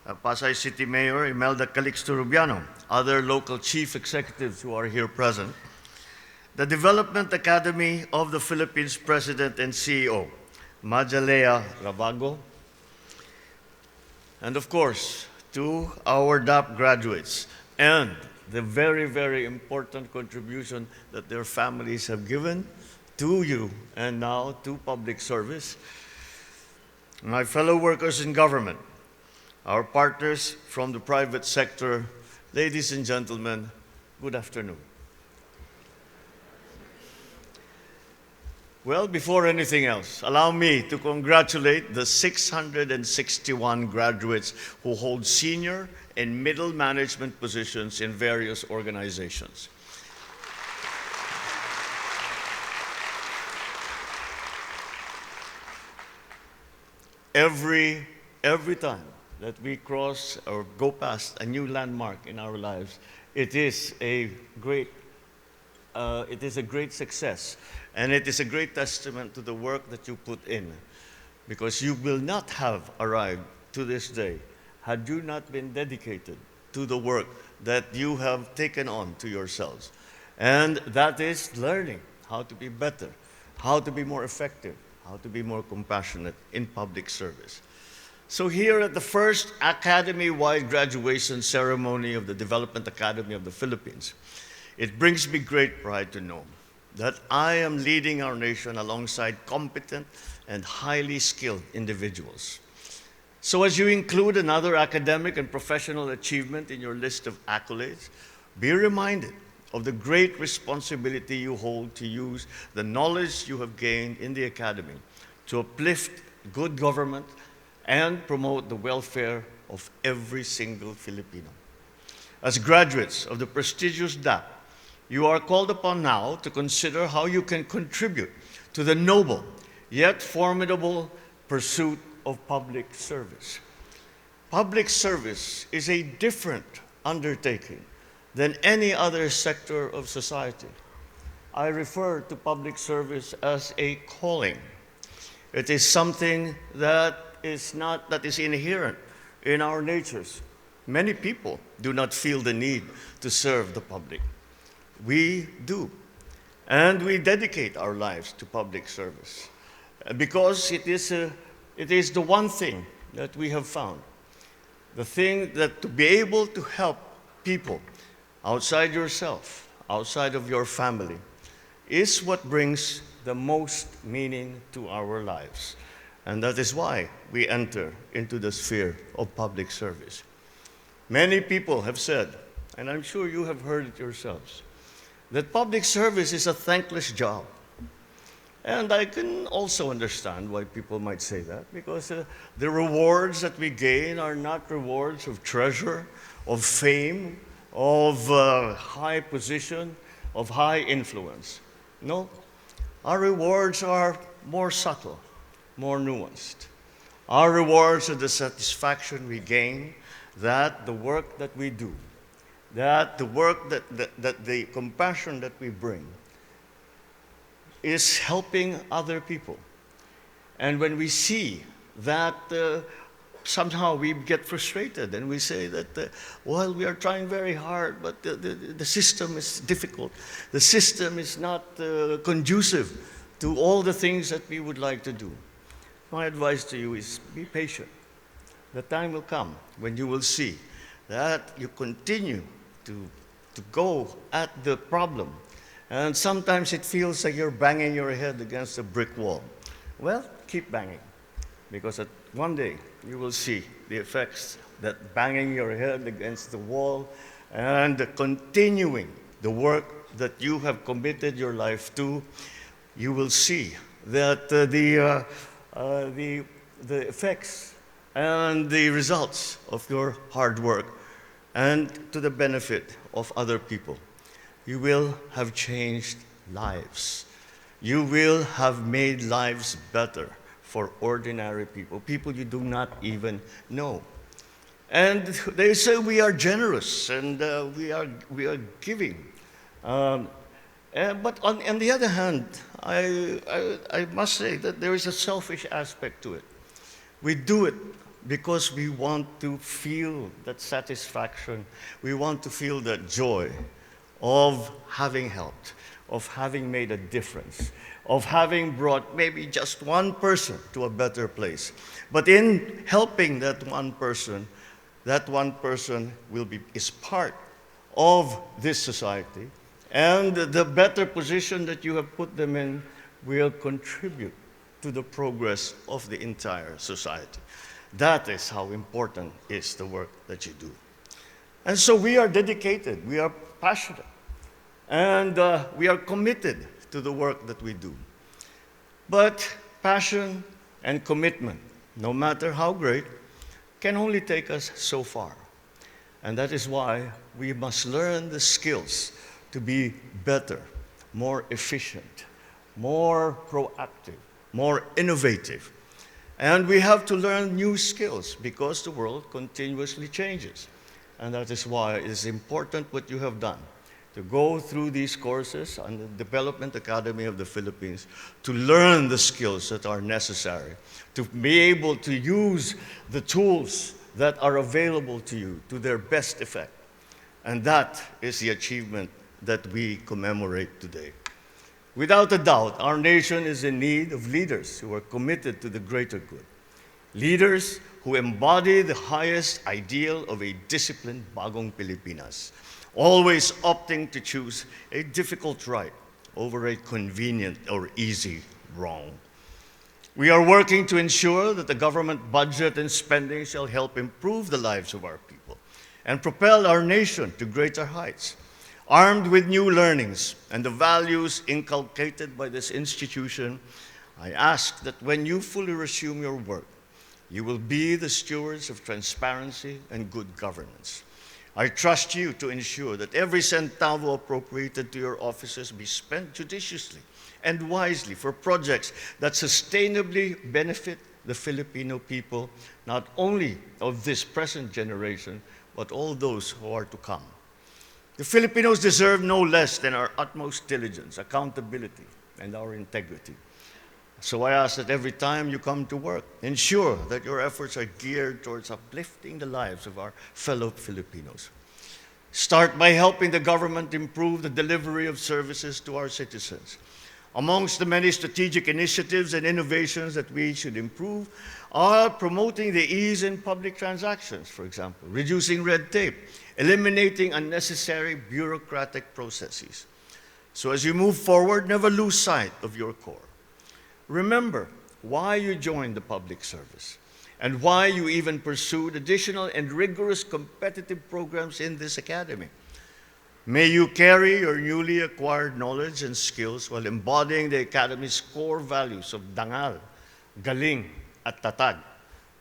Pasay City Mayor Imelda Calixto Rubiano, other local chief executives who are here present, the Development Academy of the Philippines President and CEO, Majalea Ravago, and of course, to our DAP graduates and the very, very important contribution that their families have given to you and now to public service. My fellow workers in government, our partners from the private sector, ladies and gentlemen, good afternoon. Well, before anything else, allow me to congratulate the 661 graduates who hold senior and middle management positions in various organizations. Every time that we cross or go past a new landmark in our lives, it is a great success, and it is a great testament to the work that you put in, because you will not have arrived to this day had you not been dedicated to the work that you have taken on to yourselves. And that is learning how to be better, how to be more effective, how to be more compassionate in public service. So here at the first Academy-wide graduation ceremony of the Development Academy of the Philippines, it brings me great pride to know that I am leading our nation alongside competent and highly skilled individuals. So as you include another academic and professional achievement in your list of accolades, be reminded of the great responsibility you hold to use the knowledge you have gained in the Academy to uplift good government and promote the welfare of every single Filipino. As graduates of the prestigious DAP, you are called upon now to consider how you can contribute to the noble yet formidable pursuit of public service. Public service is a different undertaking than any other sector of society. I refer to public service as a calling. It is something that is inherent in our natures. Many people do not feel the need to serve the public. We do, and we dedicate our lives to public service because it is the one thing that we have found, the thing that to be able to help people outside yourself, outside of your family, is what brings the most meaning to our lives. And that is why we enter into the sphere of public service. Many people have said, and I'm sure you have heard it yourselves, that public service is a thankless job. And I can also understand why people might say that, because the rewards that we gain are not rewards of treasure, of fame, of high position, of high influence. No, our rewards are more subtle, more nuanced. Our rewards are the satisfaction we gain that the work that we do, that the work that the compassion that we bring is helping other people. And when we see that somehow we get frustrated and we say that, well, we are trying very hard, but the system is difficult. The system is not conducive to all the things that we would like to do. My advice to you is be patient. The time will come when you will see that you continue to go at the problem. And sometimes it feels like you're banging your head against a brick wall. Well, keep banging, because one day you will see the effects that banging your head against the wall and continuing the work that you have committed your life to, you will see that the effects and the results of your hard work and to the benefit of other people. You will have changed lives. You will have made lives better for ordinary people, people you do not even know. And they say we are generous and we are giving. But on the other hand, I must say that there is a selfish aspect to it. We do it because we want to feel that satisfaction. We want to feel that joy of having helped, of having made a difference, of having brought maybe just one person to a better place. But in helping that one person is part of this society, and the better position that you have put them in will contribute to the progress of the entire society. That is how important is the work that you do. And so we are dedicated, we are passionate, and we are committed to the work that we do. But passion and commitment, no matter how great, can only take us so far. And that is why we must learn the skills to be better, more efficient, more proactive, more innovative. And we have to learn new skills because the world continuously changes. And that is why it is important what you have done, to go through these courses on the Development Academy of the Philippines, to learn the skills that are necessary, to be able to use the tools that are available to you to their best effect. And that is the achievement that we commemorate today. Without a doubt, our nation is in need of leaders who are committed to the greater good. Leaders who embody the highest ideal of a disciplined bagong Pilipinas, always opting to choose a difficult right over a convenient or easy wrong. We are working to ensure that the government budget and spending shall help improve the lives of our people and propel our nation to greater heights. Armed with new learnings and the values inculcated by this institution, I ask that when you fully resume your work, you will be the stewards of transparency and good governance. I trust you to ensure that every centavo appropriated to your offices be spent judiciously and wisely for projects that sustainably benefit the Filipino people, not only of this present generation, but all those who are to come. The Filipinos deserve no less than our utmost diligence, accountability, and our integrity. So I ask that every time you come to work, ensure that your efforts are geared towards uplifting the lives of our fellow Filipinos. Start by helping the government improve the delivery of services to our citizens. Amongst the many strategic initiatives and innovations that we should improve are promoting the ease in public transactions, for example, reducing red tape, eliminating unnecessary bureaucratic processes. So as you move forward, never lose sight of your core. Remember why you joined the public service and why you even pursued additional and rigorous competitive programs in this academy. May you carry your newly acquired knowledge and skills while embodying the Academy's core values of dangal, galing, at tatag,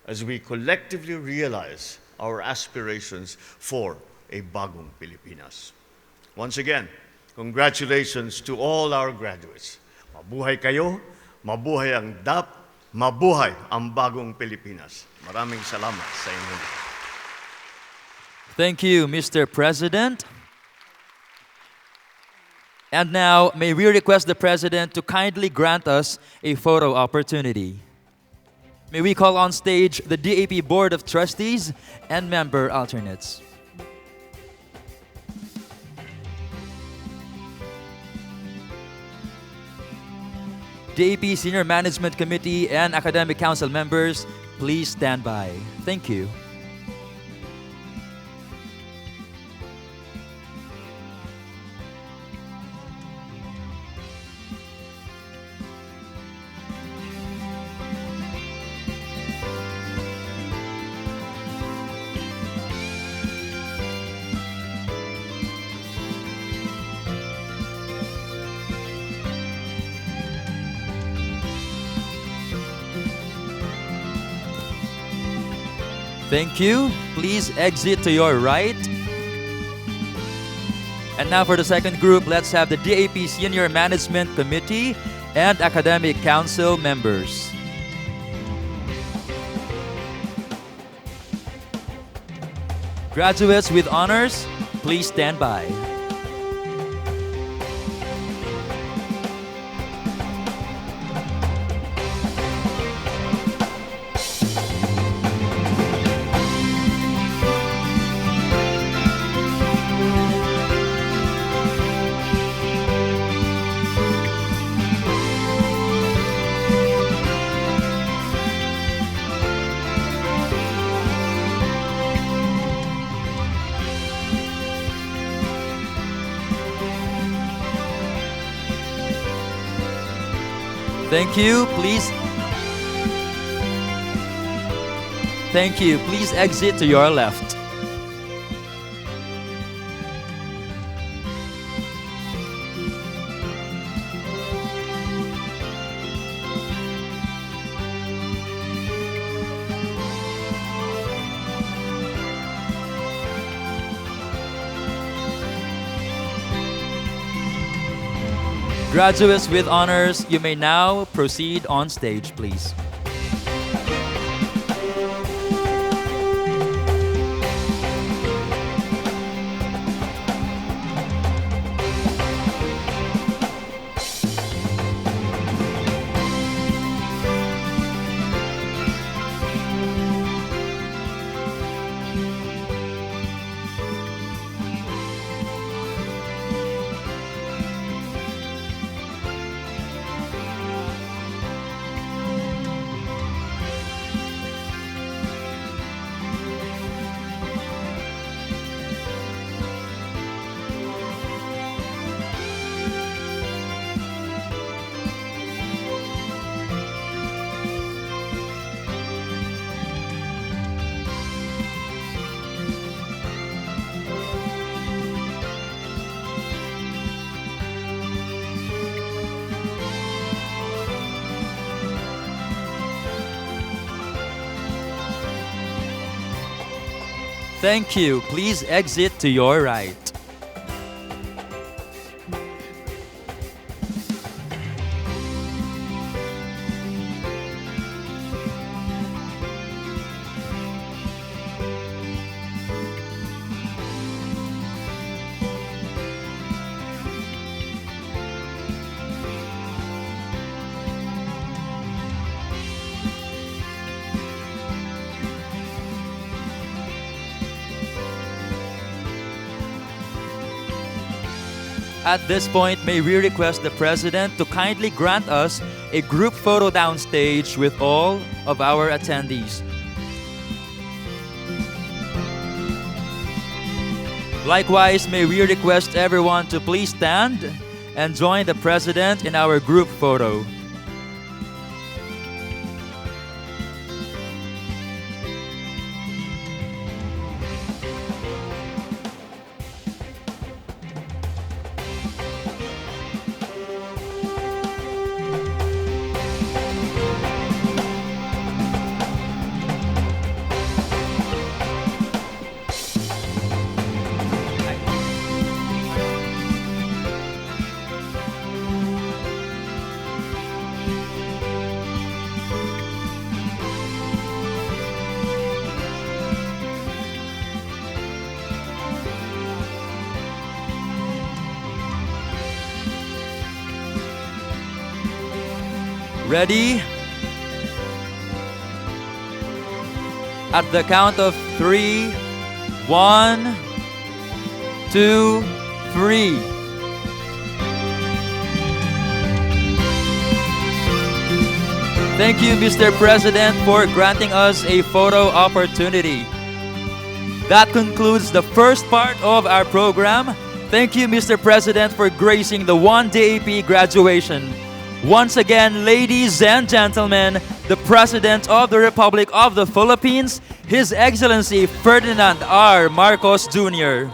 as we collectively realize our aspirations for a bagong Pilipinas. Once again, congratulations to all our graduates. Mabuhay kayo, mabuhay ang DAP, mabuhay ang bagong Pilipinas. Maraming salamat sa inyo. Thank you, Mr. President. And now, may we request the President to kindly grant us a photo opportunity. May we call on stage the DAP Board of Trustees and member alternates. DAP Senior Management Committee and Academic Council members, please stand by. Thank you. Thank you. Please exit to your right. And now for the second group, let's have the DAP Senior Management Committee and Academic Council members. Graduates with honors, please stand by. Thank you. Please exit to your left. Graduates with honors, you may now proceed on stage, please. Thank you. Please exit to your right. At this point, may we request the President to kindly grant us a group photo downstage with all of our attendees. Likewise, may we request everyone to please stand and join the President in our group photo. Ready? at the count of 3. 1, 2, 3. Thank you, Mr. President, for granting us a photo opportunity. That concludes the first part of our program. Thank you, Mr. President, for gracing the 1 DAP graduation. Once again, ladies and gentlemen, the President of the Republic of the Philippines, His Excellency Ferdinand R. Marcos Jr.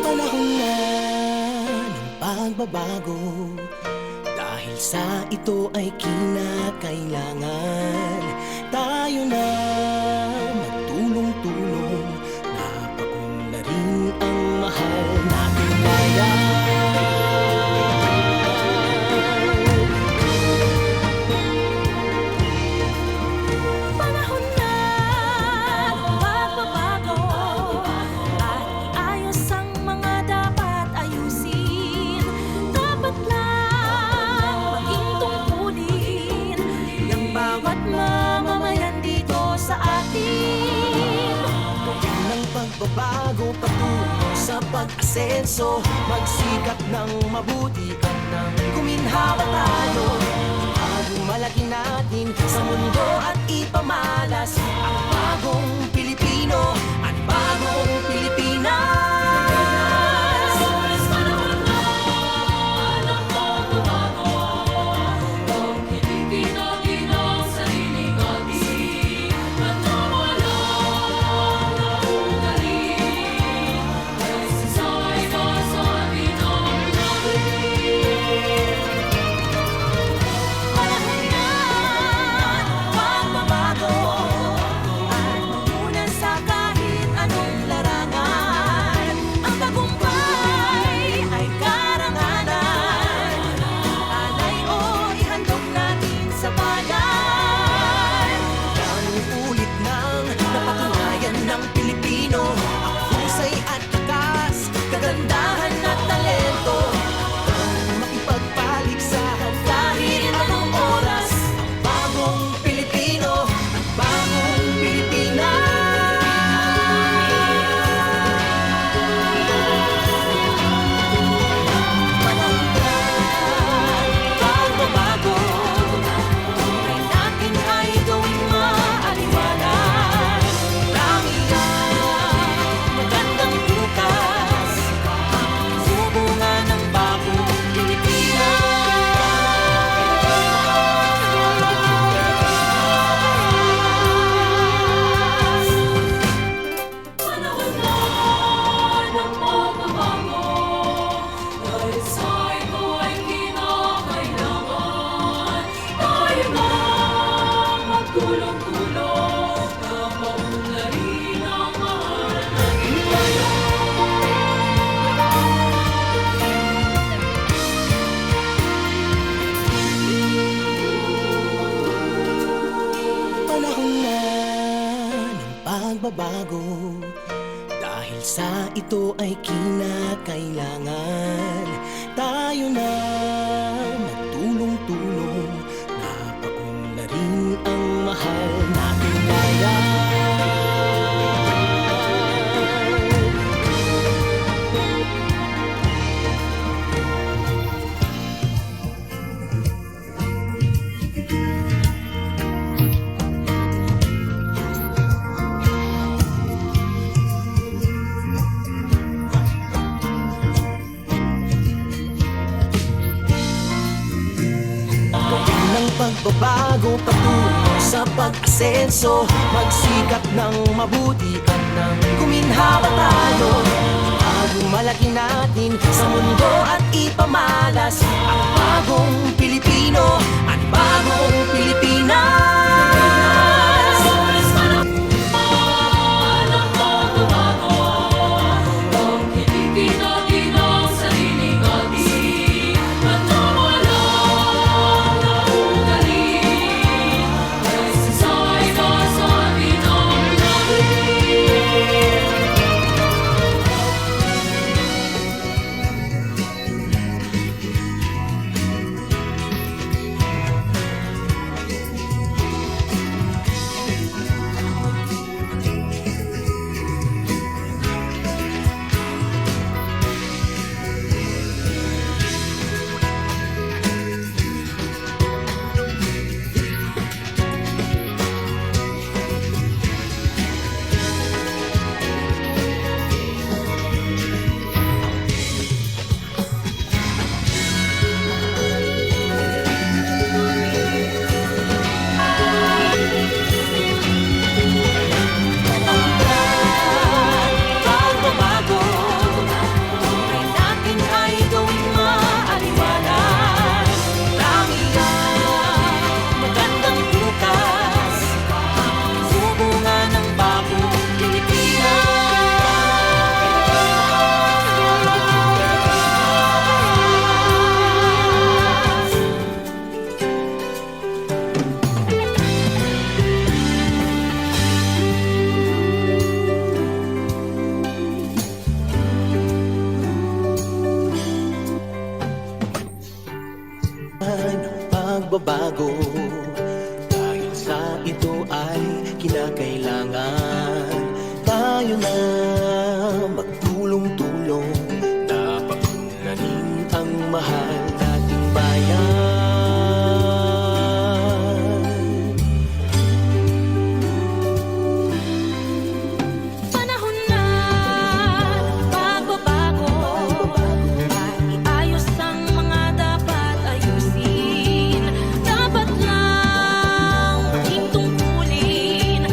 Panahon na ng pagbabago, dahil sa ito ay kinakailangan tayo na magtulong-tulong, napaunlarin ang mahal nating bayan. Panahon na ng pagbabago at iayos ang mga dapat ayusin. Dapat lang maging tungkulin ng bawat mamamayan dito sa atin. Gawin ng pagbabago patungo sa pag-asenso, magsikap ng mabuti at nang guminhawa tayo. Itago malaki natin sa mundo at ipamalas ang bagong Pilipino at bagong Pilipinas. Panahon na ng pagbabago, ang kilipin natin ang sariling atin at nawalan ng ugali ay sasay ka sa atin ang natin. Panahon na ng pagbabago at mamunan sa kahit anong larangan. Ang tagumpay ay karangalan. Alay o ihandog natin sa bayan. Ang ulit ng napatunayan ng Pilipino, ang husay at lakas, kagandahan at talento, ang makipagpaligsahan kahit anong oras. Ang bagong Pilipino at bagong Pilipinas. Panahon na ng pagbabago, buhay natin ay gawing maaliwalas. Marami ang magandang bukas, sumunga ng bagong Pilipinas. Panahon na ng pagbabago, dahil sa ito ay kinakailangan tayo na magtulong-tulong na maunlarin ang mahal nating Panahon na ng pagbabago, dahil sa ito ay kinakailangan tayo na magtulong-tulong, napaunlarin ang mahal nating bayan. Gawin ng pagbabago patungo sa pag-asenso, magsikap ng mabuti at nang guminhawa tayo. Itago malaki natin sa mundo at ipamalas ang bagong Pilipino at bagong Pilipinas. ng pagbabago, ang kilipin natin ang sariling atin pagbabago. Dahil sa ito ay kinakailangan tayo na magtulong-tulong na paunlanin ang mahal nating bayan. Panahon na pagbabago, iayos ang mga dapat ayusin. Dapat lang muling tungkulin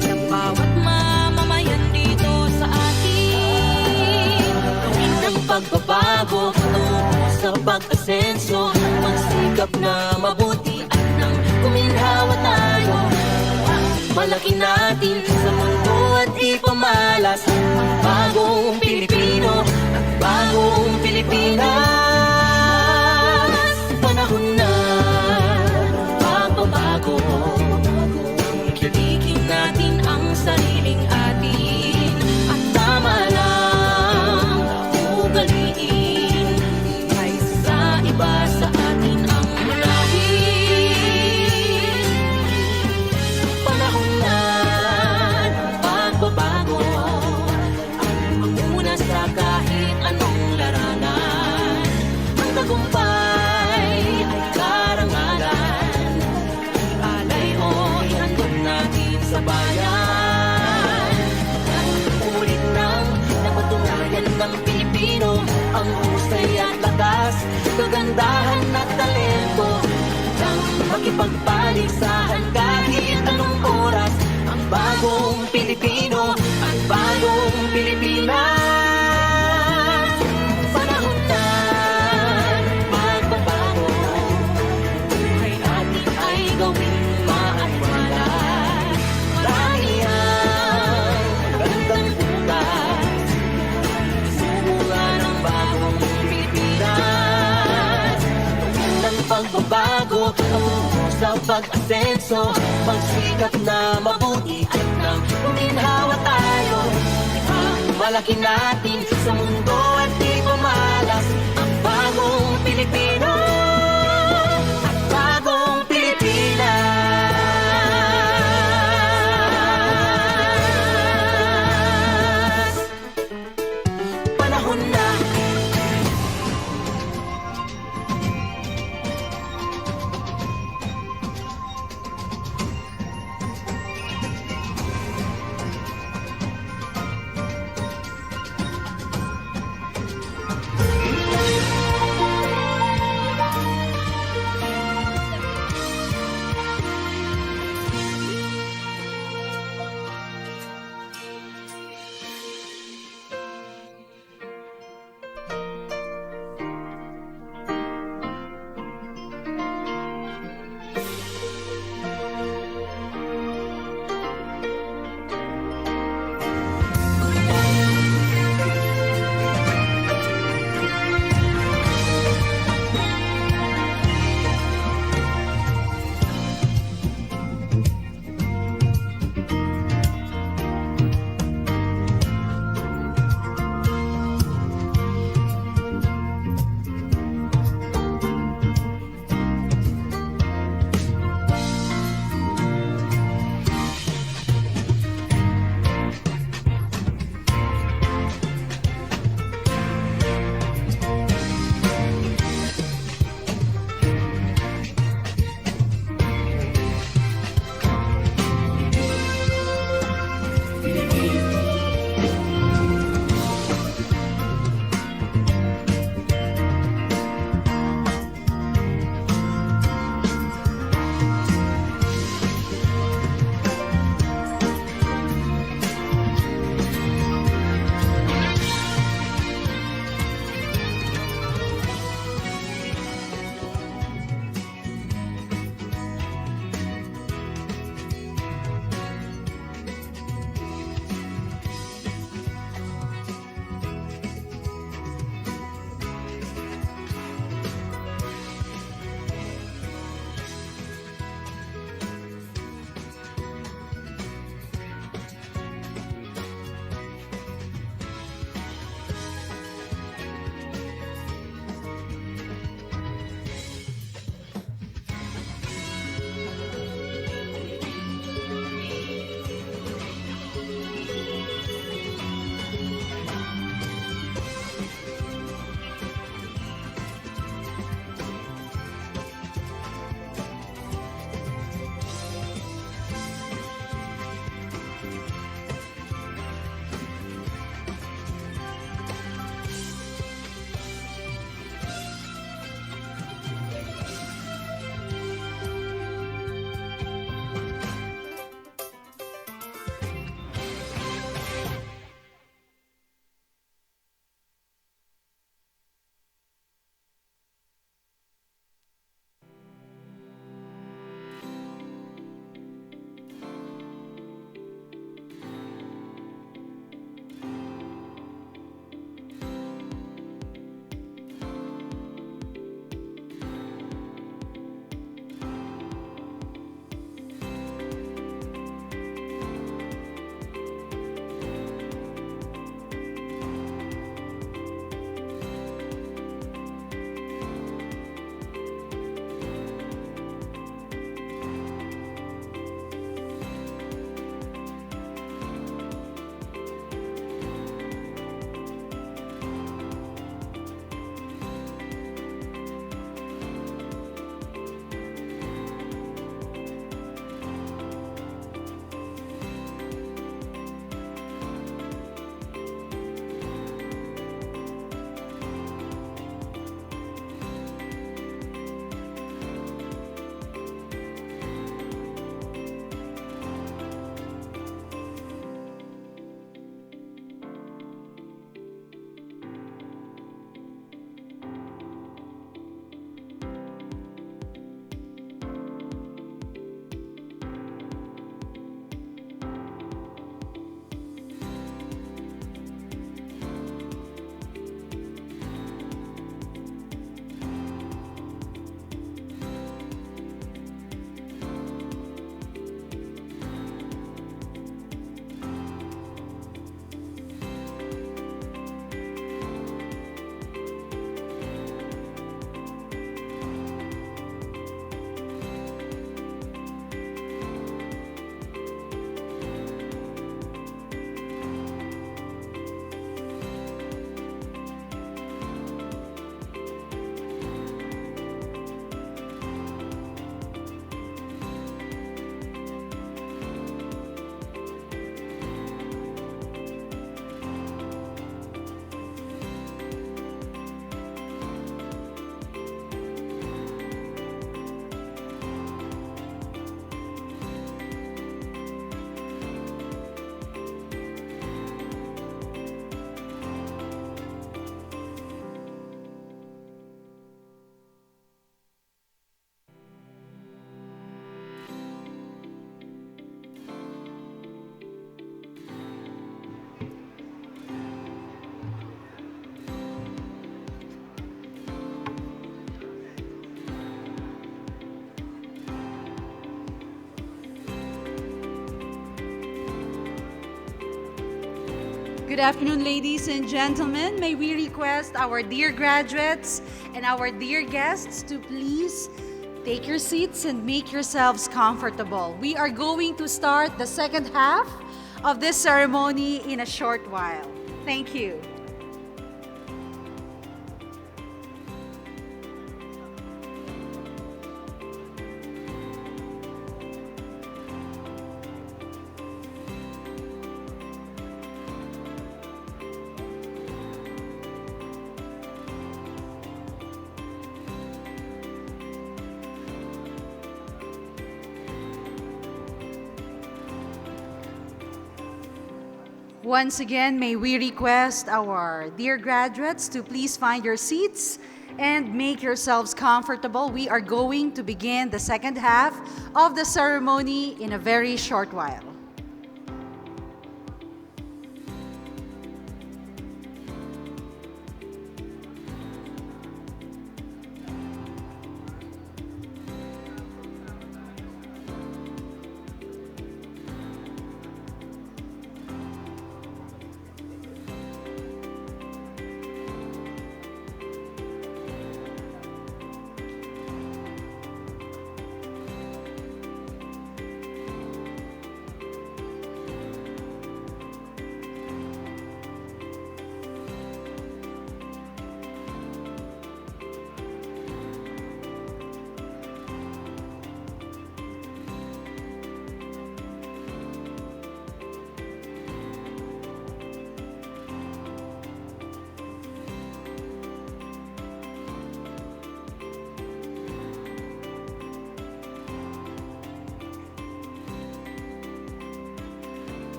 ng bawat mamamayan dito sa atin. Gawin ng pagbabago patungo sa pag-asenso, magsikap na mabuti at nang kuminhawa tayo. Malaki natin sa mundo at ipamalas ang bagong Pilipino, ang bagong Pilipinas. Panahon na pagbabago, kilikin natin ang sariling atin at tama lang ugaliin kaysa sa iba sa atin ang mulahin. Panahon na ng pagbabago, ang magmuna sa kahit anong larangan. Ang tagumpay ay karangalan, ialay o ihandog natin sa bayan. At ulit nang napatunayan ng Pilipino ang husay at lakas, kagandahan at talento nang makipagpaligsahan kahit anong oras. Ang bagong Pilipino at bagong Pilipinas. Panahon na ng pagbabago, buhay natin ay gawing maaliwalas. Marami ang magandang bukas, sumunga ng bagong Pilipinas. Gawin ng pagbabago patungo sa pag-asenso, magsikap na mabuti at nang kuminhawa tayo. Malaki natin sa mundo at ipamalas ang bagong Pilipino at bagong Pilipinas. Panahon na. Good afternoon, ladies and gentlemen. May we request our dear graduates and our dear guests to please take your seats and make yourselves comfortable. We are going to start the second half of this ceremony in a short while. Thank you. Once again, may we request our dear graduates to please find your seats and make yourselves comfortable. We are going to begin the second half of the ceremony in a very short while.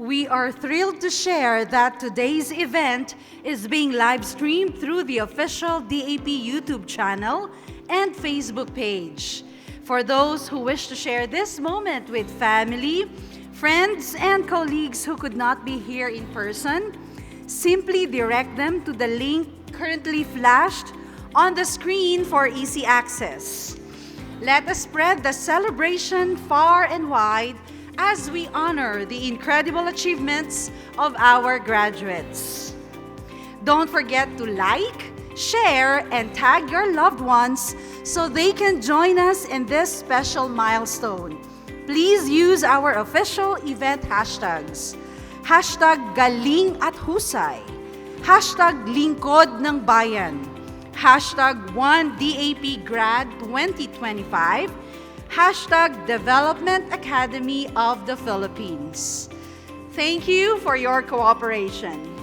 We are thrilled to share that today's event is being live streamed through the official DAP YouTube channel and Facebook page. For those who wish to share this moment with family, friends, and colleagues who could not be here in person, simply direct them to the link currently flashed on the screen for easy access. Let us spread the celebration far and wide as we honor the incredible achievements of our graduates. Don't forget to like, share, and tag your loved ones so they can join us in this special milestone. Please use our official event hashtags. Hashtag Galing at Husay. Hashtag Lingkod ng Bayan. Hashtag 1DAP Grad 2025. Hashtag Development Academy of the Philippines. Thank you for your cooperation.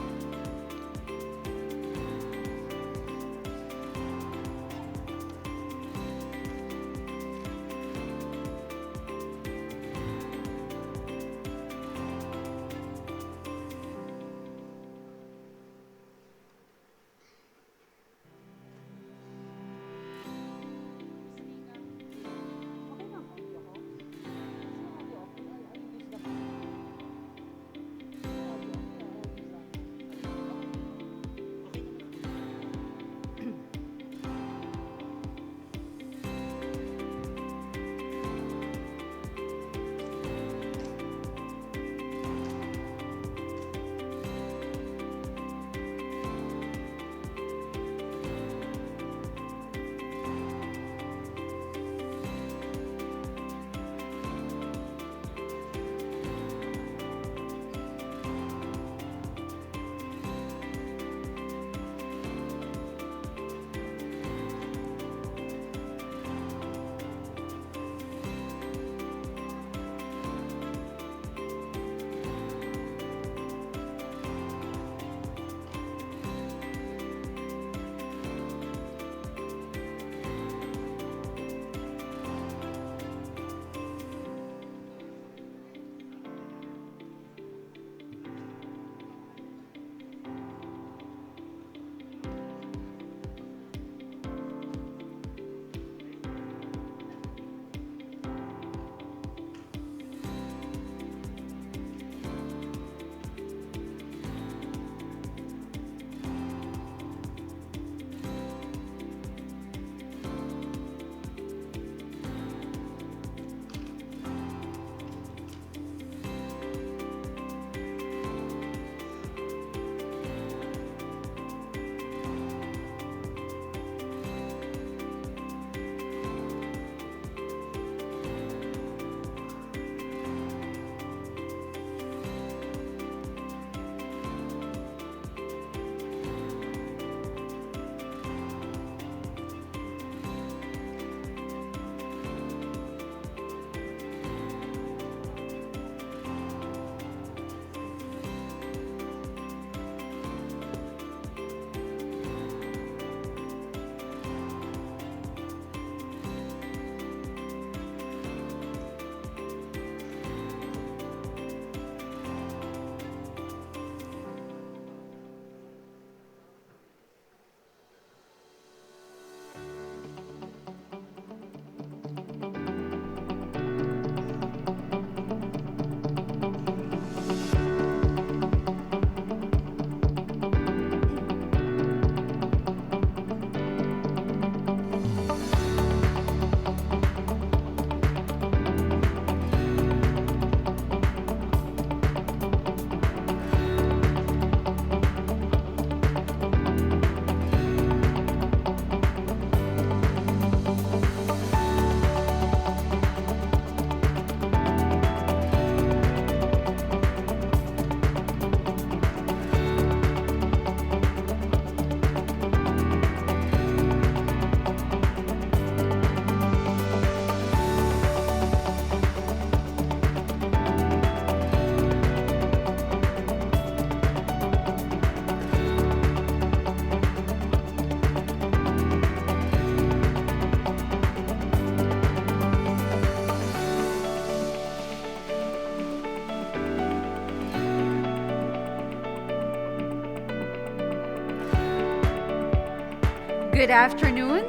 Good afternoon.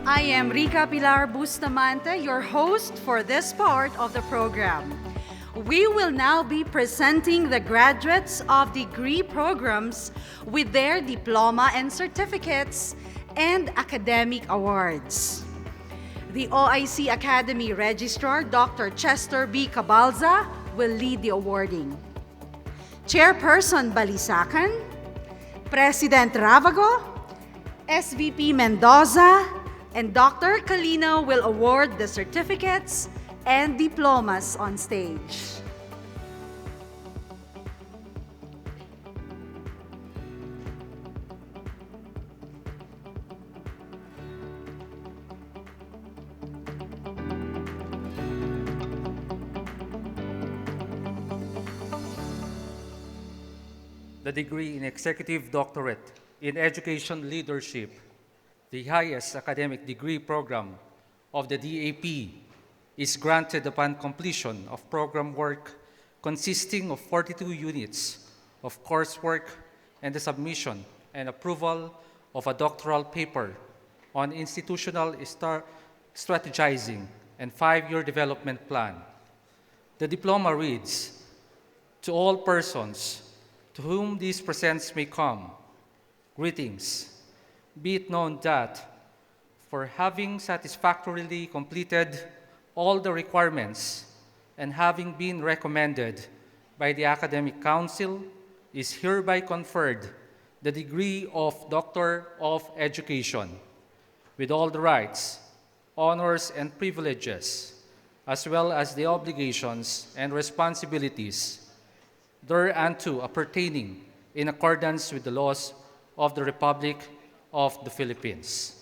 I am Rica Pilar Bustamante, your host for this part of the program. We will now be presenting the graduates of degree programs with their diploma and certificates and academic awards. The OIC Academy Registrar, Dr. Chester B. Cabalza, will lead the awarding. Chairperson Balisacan, President Ravago, SVP Mendoza, and Dr. Calino will award the certificates and diplomas on stage. The degree in Executive Doctorate in Education Leadership, the highest academic degree program of the DAP, is granted upon completion of program work consisting of 42 units of coursework and the submission and approval of a doctoral paper on institutional strategizing and 5-year development plan. The diploma reads, "To all persons to whom these presents may come, greetings. Be it known that for having satisfactorily completed all the requirements and having been recommended by the Academic Council, is hereby conferred the degree of Doctor of Education with all the rights, honors, and privileges, as well as the obligations and responsibilities thereunto appertaining in accordance with the laws of the Republic of the Philippines."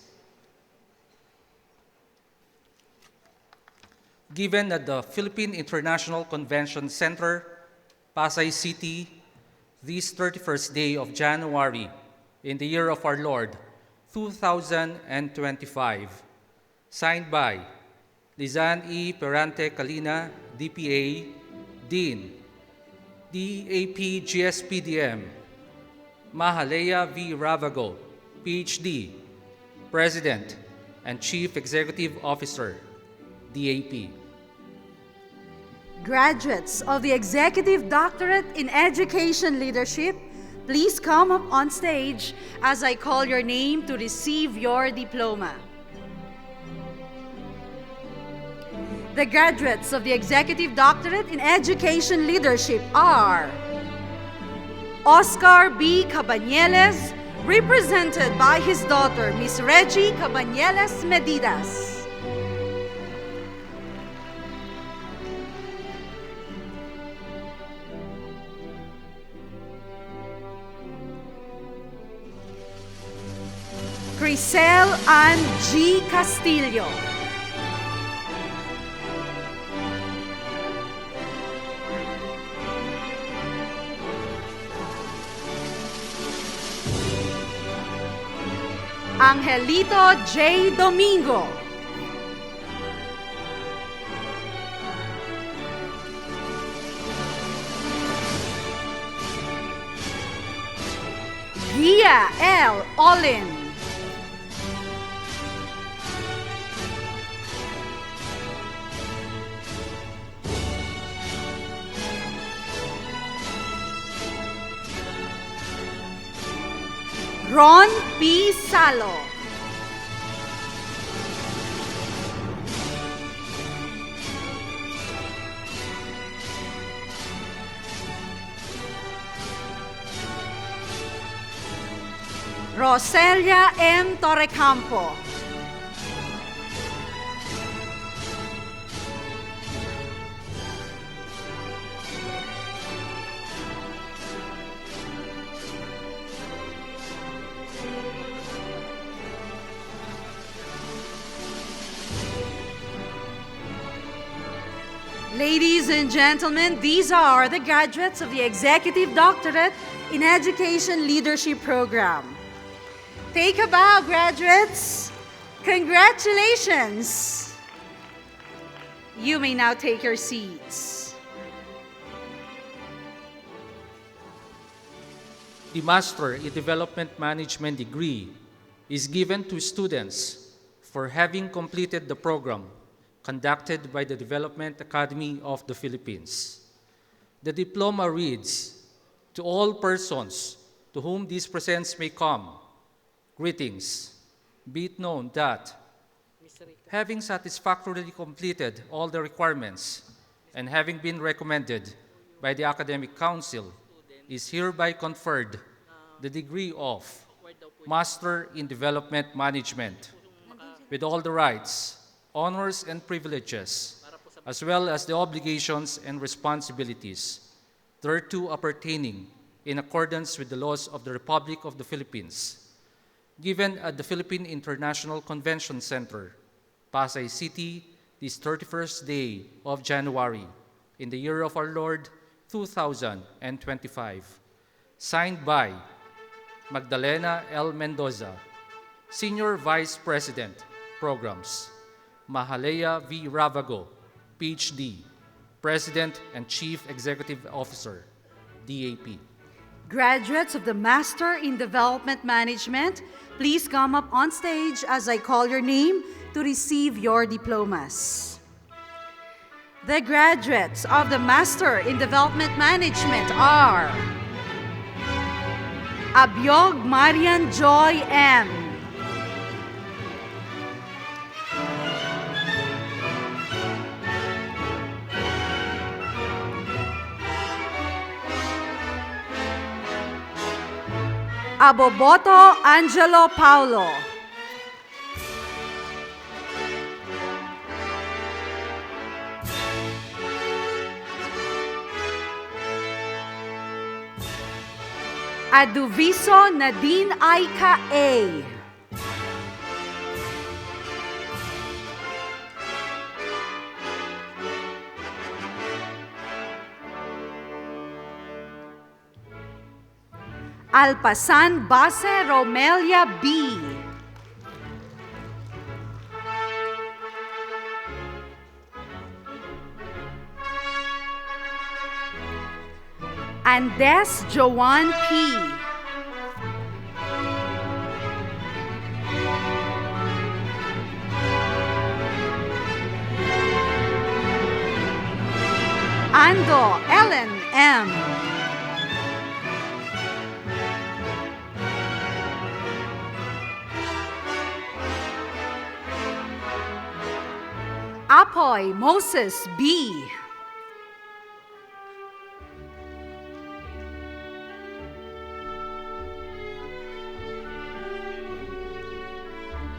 Given at the Philippine International Convention Center, Pasay City, this 31st day of January in the year of our Lord, 2025, signed by Lizan E. Perante Calina, DPA, Dean, DAP GSPDM, Mahalea V. Ravago, PhD, President and Chief Executive Officer, DAP. Graduates of the Executive Doctorate in Education Leadership, please come up on stage as I call your name to receive your diploma. The graduates of the Executive Doctorate in Education Leadership are Oscar B. Cabañeles, represented by his daughter, Miss Reggie Cabañeles Medidas. Crisel Ann G. Castillo. Angelito J. Domingo. Gia L. Olin. Ron P. Salo. Roselia M. Torrecampo. Ladies and gentlemen, these are the graduates of the Executive Doctorate in Education Leadership Program. Take a bow, graduates. Congratulations. You may now take your seats. The Master in Development Management degree is given to students for having completed the program conducted by the Development Academy of the Philippines. The diploma reads, "To all persons to whom these presents may come, greetings. Be it known that, having satisfactorily completed all the requirements and having been recommended by the Academic Council, is hereby conferred the degree of Master in Development Management with all the rights, honors, and privileges, as well as the obligations and responsibilities thereto appertaining in accordance with the laws of the Republic of the Philippines, given at the Philippine International Convention Center, Pasay City, this 31st day of January, in the year of our Lord, 2025. Signed by Magdalena L. Mendoza, Senior Vice President, Programs, Mahalea V. Ravago, PhD, President and Chief Executive Officer, DAP. Graduates of the Master in Development Management, please come up on stage as I call your name to receive your diplomas. The graduates of the Master in Development Management are Abyog Marian Joy M. Aboboto Angelo Paulo. Aduviso Nadine Aika A. Alpasan Base Romelia B. Andes Joan P. Ando Ellen M. Apoy Moses B.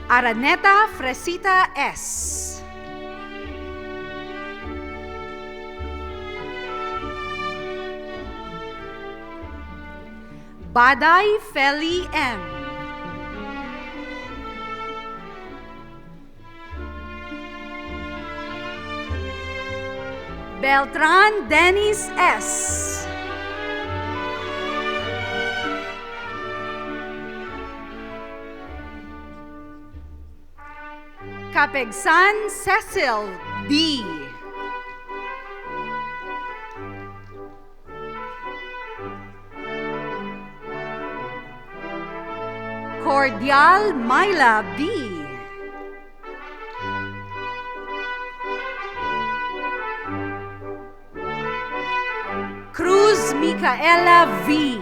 Araneta Fresita S. Baday Feli M. Beltran Dennis S. Kapegsan Cecil D. Cordial Myla B. Cruz Micaela V.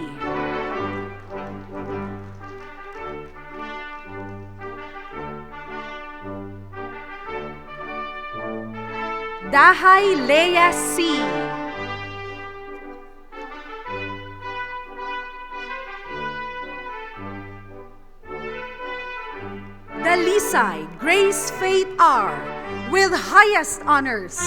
Dahay Leia C. Dalisay Grace Faith R. with highest honors.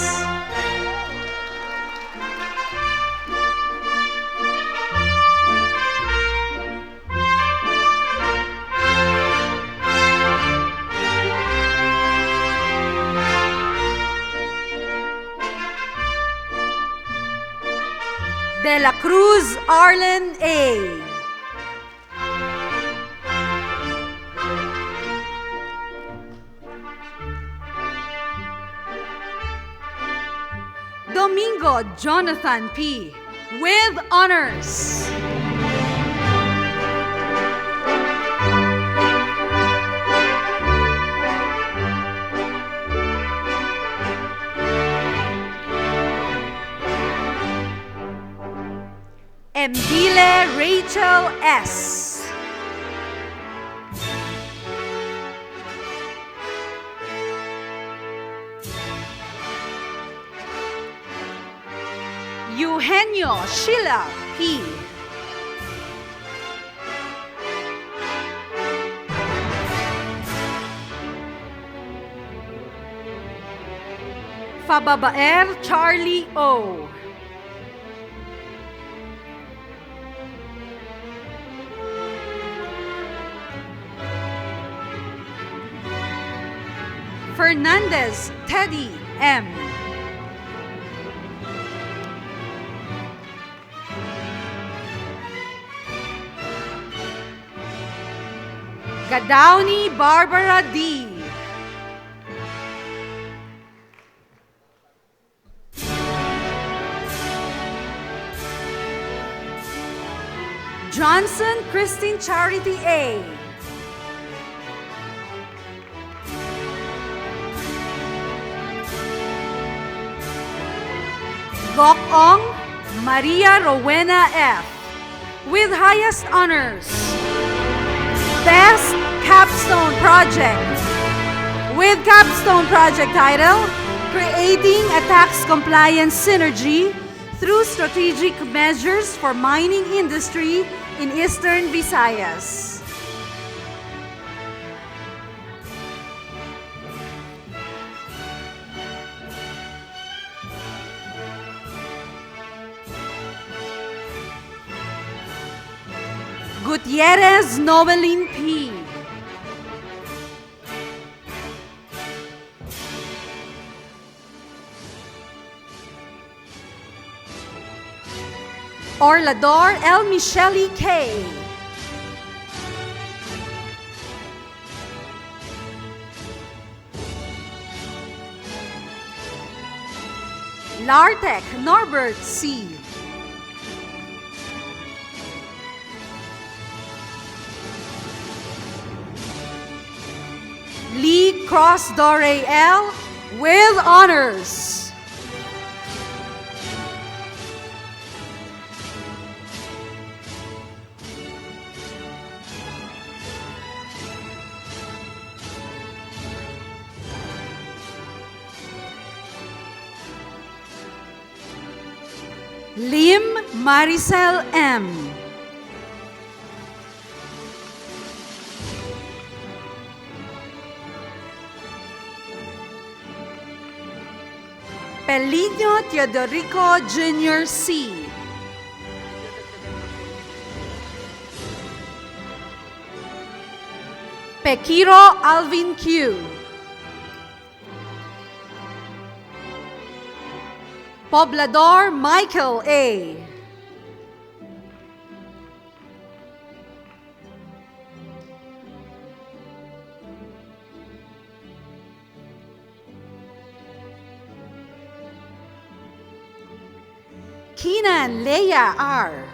De la Cruz Arlen A. Domingo Jonathan P. with honors. Rachel S. Eugenio Sheila P. Fababaer Charlie O. Fernandez Teddy M. Gadauni Barbara D. Johnson Christine Charity A. Gokong Maria Rowena F. with highest honors. Best Capstone Project with Capstone Project title, Creating a Tax Compliance Synergy through Strategic Measures for Mining Industry in Eastern Visayas. Gutierrez Novelin P. Orlador L. Micheli K. Lartec Norbert C. Lee Cross Dore L. with honors. Lim Maricel M. Peligno Teodorico Jr. C. Pequiro Alvin Q. Poblador Michael A. Keenan Leia R.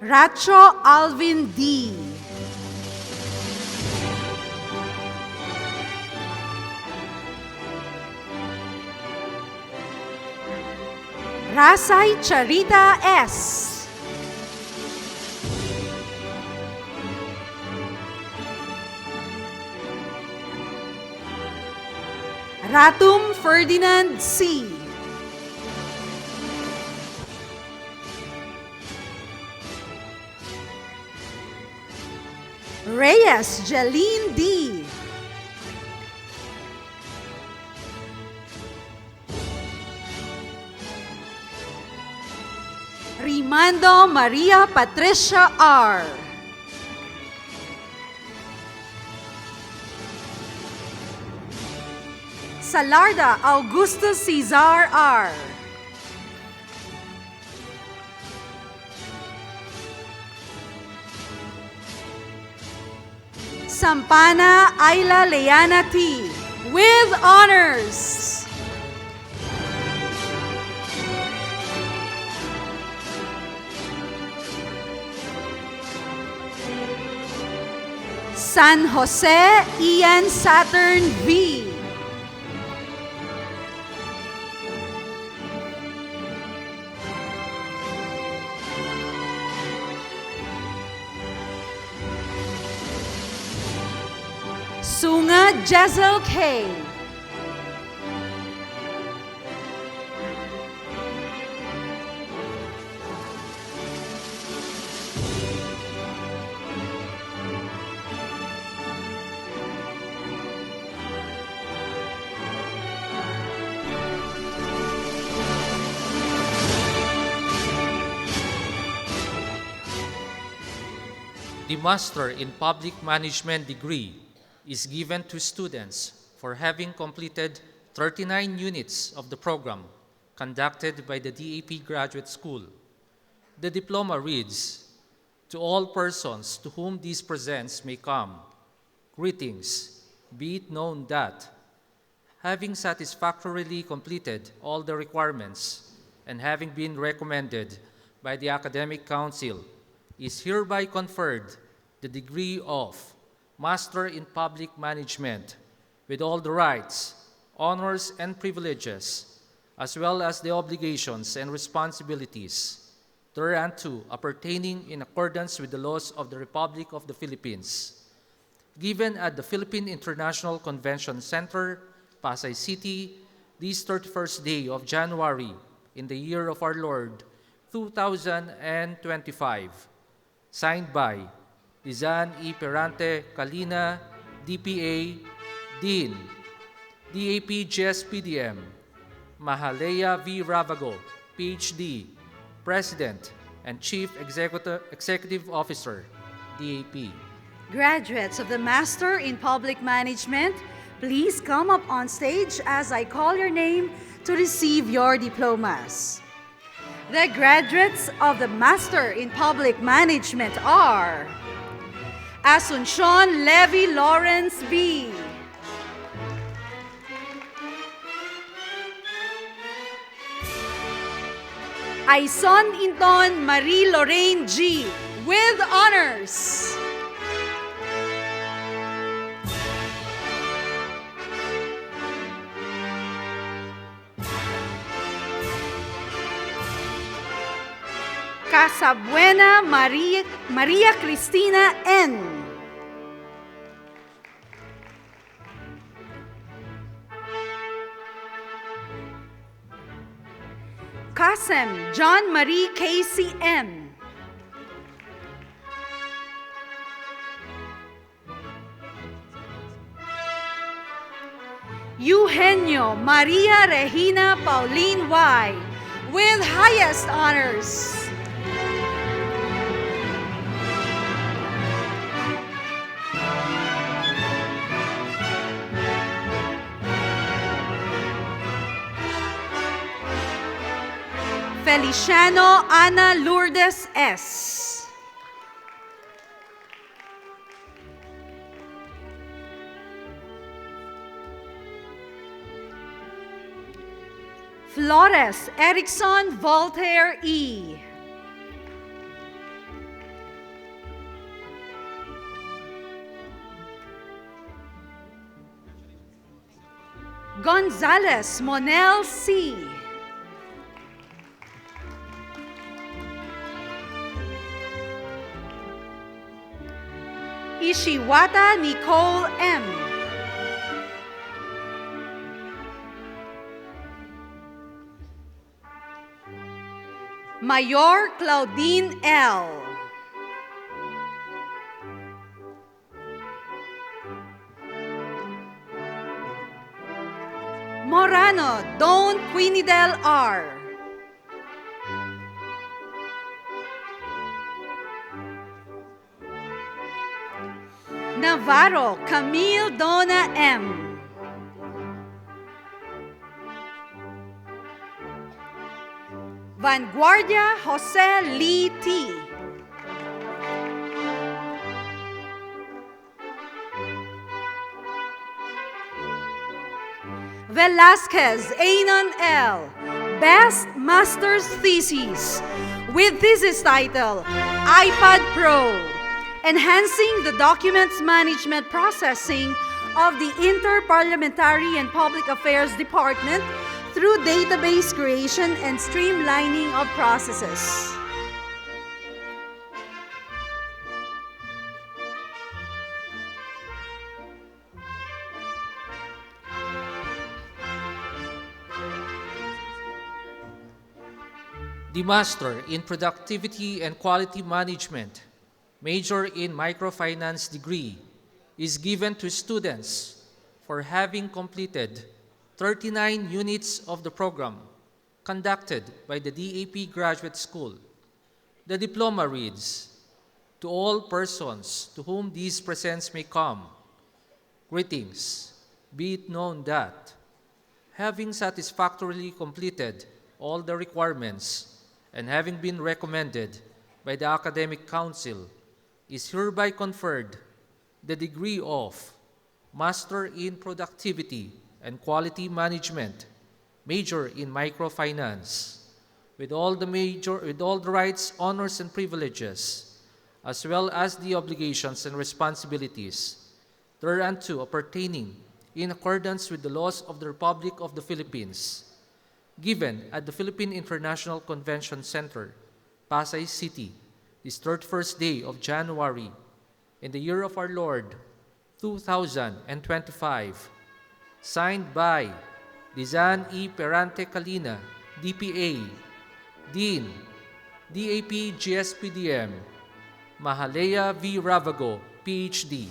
Racho Alvin D. Rasay Charita S. Ratum Ferdinand C. Reyes Jeline D. Rimando Maria Patricia R. Salarda Augusto Cesar R. Sampana Ayla Leana T. with honors. San Jose Ian Saturn V. Sunga Jezel K. The Master in Public Management degree is given to students for having completed 39 units of the program conducted by the DAP Graduate School. The diploma reads, "To all persons to whom these presents may come, greetings, be it known that, having satisfactorily completed all the requirements and having been recommended by the Academic Council, is hereby conferred the degree of Master in Public Management with all the rights, honors, and privileges, as well as the obligations and responsibilities thereunto appertaining in accordance with the laws of the Republic of the Philippines, given at the Philippine International Convention Center, Pasay City, this 31st day of January in the year of our Lord, 2025. Signed by Lizan E. Perante Calina, DPA, Dean, DAP GSPDM, Mahaleya V. Ravago, PhD, President and Chief Executive Officer, DAP. Graduates of the Master in Public Management, please come up on stage as I call your name to receive your diplomas. The graduates of the Master in Public Management are Asuncion Levy Lawrence B. Aison Inton Marie Lorraine G. with honors. Casabuena Maria Cristina N. Kasem John Marie Casey M. Eugenio Maria Regina Pauline Y. with highest honors. Feliciano Ana Lourdes S. Flores Erickson Voltaire E. Gonzalez Monel C. Ishiwata Nicole M. Mayor Claudine L. Morano Don Quinidel R. Navarro Camille Dona M. Vanguardia Jose Lee T. Velasquez Anon L. Best Master's Thesis with thesis title, iPad Pro, enhancing the documents management processing of the Inter-Parliamentary and Public Affairs Department through database creation and streamlining of processes. The Master in Productivity and Quality Management, Major in Microfinance degree is given to students for having completed 39 units of the program conducted by the DAP Graduate School. The diploma reads, "To all persons to whom these presents may come, greetings. Be it known that, having satisfactorily completed all the requirements and having been recommended by the Academic Council, is hereby conferred the degree of Master in Productivity and Quality Management, Major in Microfinance, with all the rights, honors, and privileges, as well as the obligations and responsibilities thereunto appertaining in accordance with the laws of the Republic of the Philippines, given at the Philippine International Convention Center, Pasay City, this 31st day of January, in the year of our Lord, 2025, signed by Dizan E. Perante Calina, DPA, Dean, DAP GSPDM, Mahalea V. Ravago, PhD,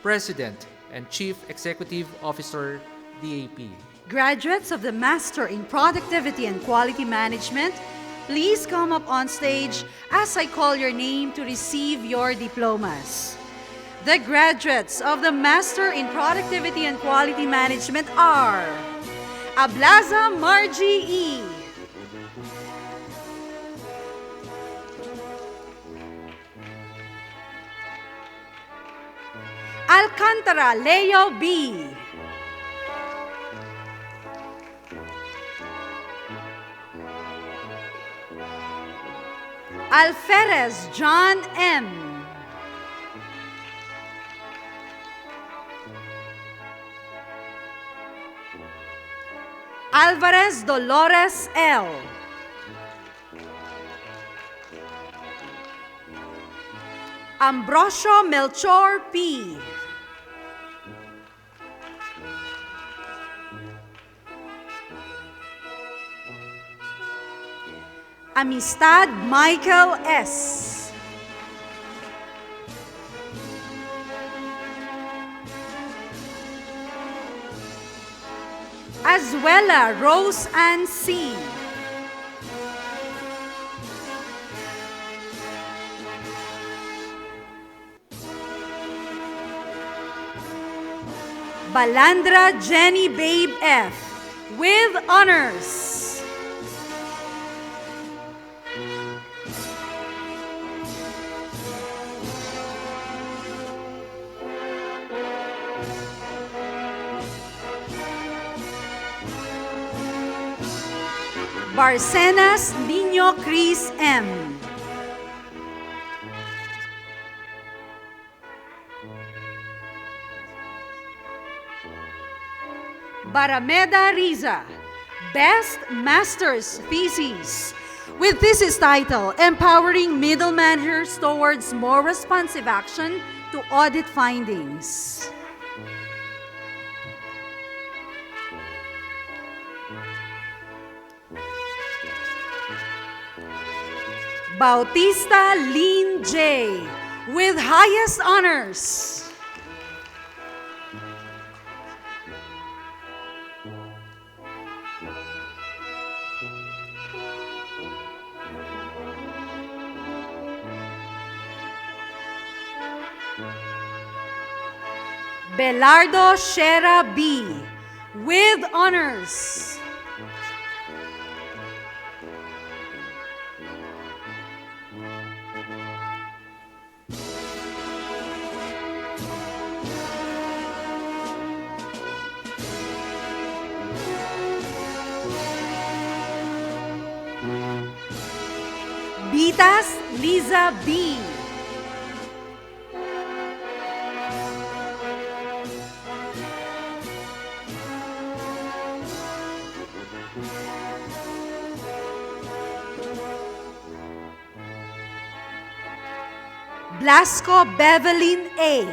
President and Chief Executive Officer, DAP. Graduates of the Master in Productivity and Quality Management, please come up on stage as I call your name to receive your diplomas. The graduates of the Master in Productivity and Quality Management are Ablaza Margie E. Alcantara Leo B. Alferez John M. Alvarez Dolores L. Ambrosio Melchor P. Amistad Michael S. Azuela Rose Ann C. Balandra Jenny Babe F. with honors. Barcenas Niño Cris M. Barameda Riza, Best Master's Thesis, with thesis title, Empowering Middle Managers Towards More Responsive Action to Audit Findings. Bautista Lynn J. with highest honors. Belardo Shera B. with honors. Bitas Liza B. Blasco Bevelyn A.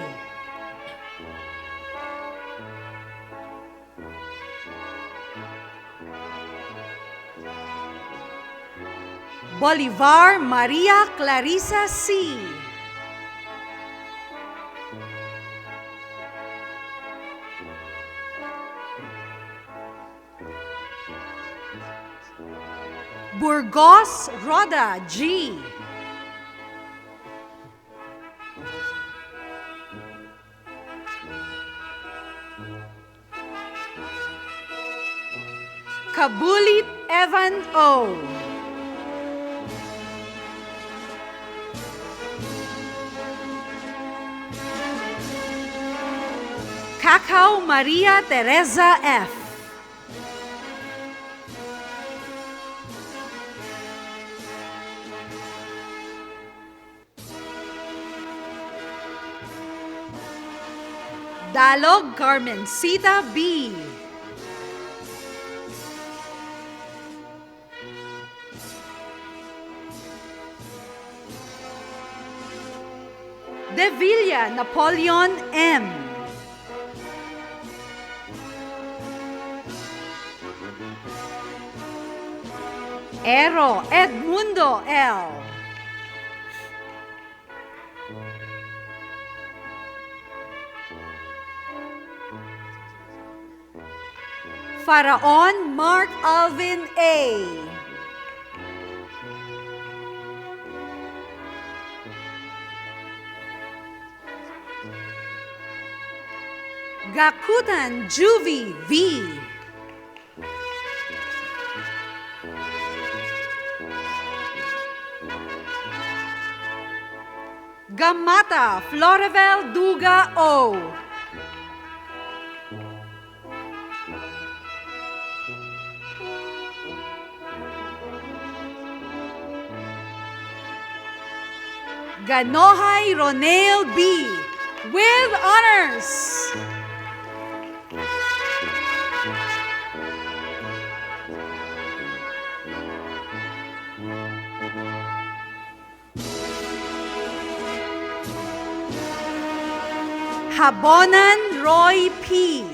Bolivar Maria Clarissa C. Burgos Roda G. Kabulit Evan O. Cacao Maria Teresa F. Dalog Carmencita B. De Villa Napoleon M. Ero Edmundo L. Faraon Mark Alvin A. Gakutan Juvie V. Gamata Florevel Duga O. Ganohay Ronel B. with honors. Habonan Roy P.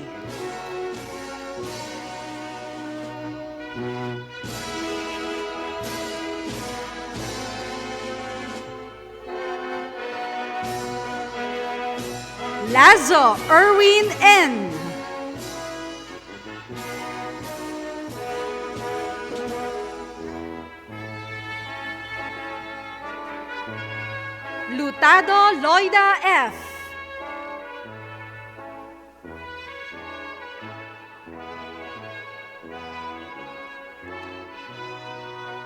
Lazo Erwin N. Lutado Loida F.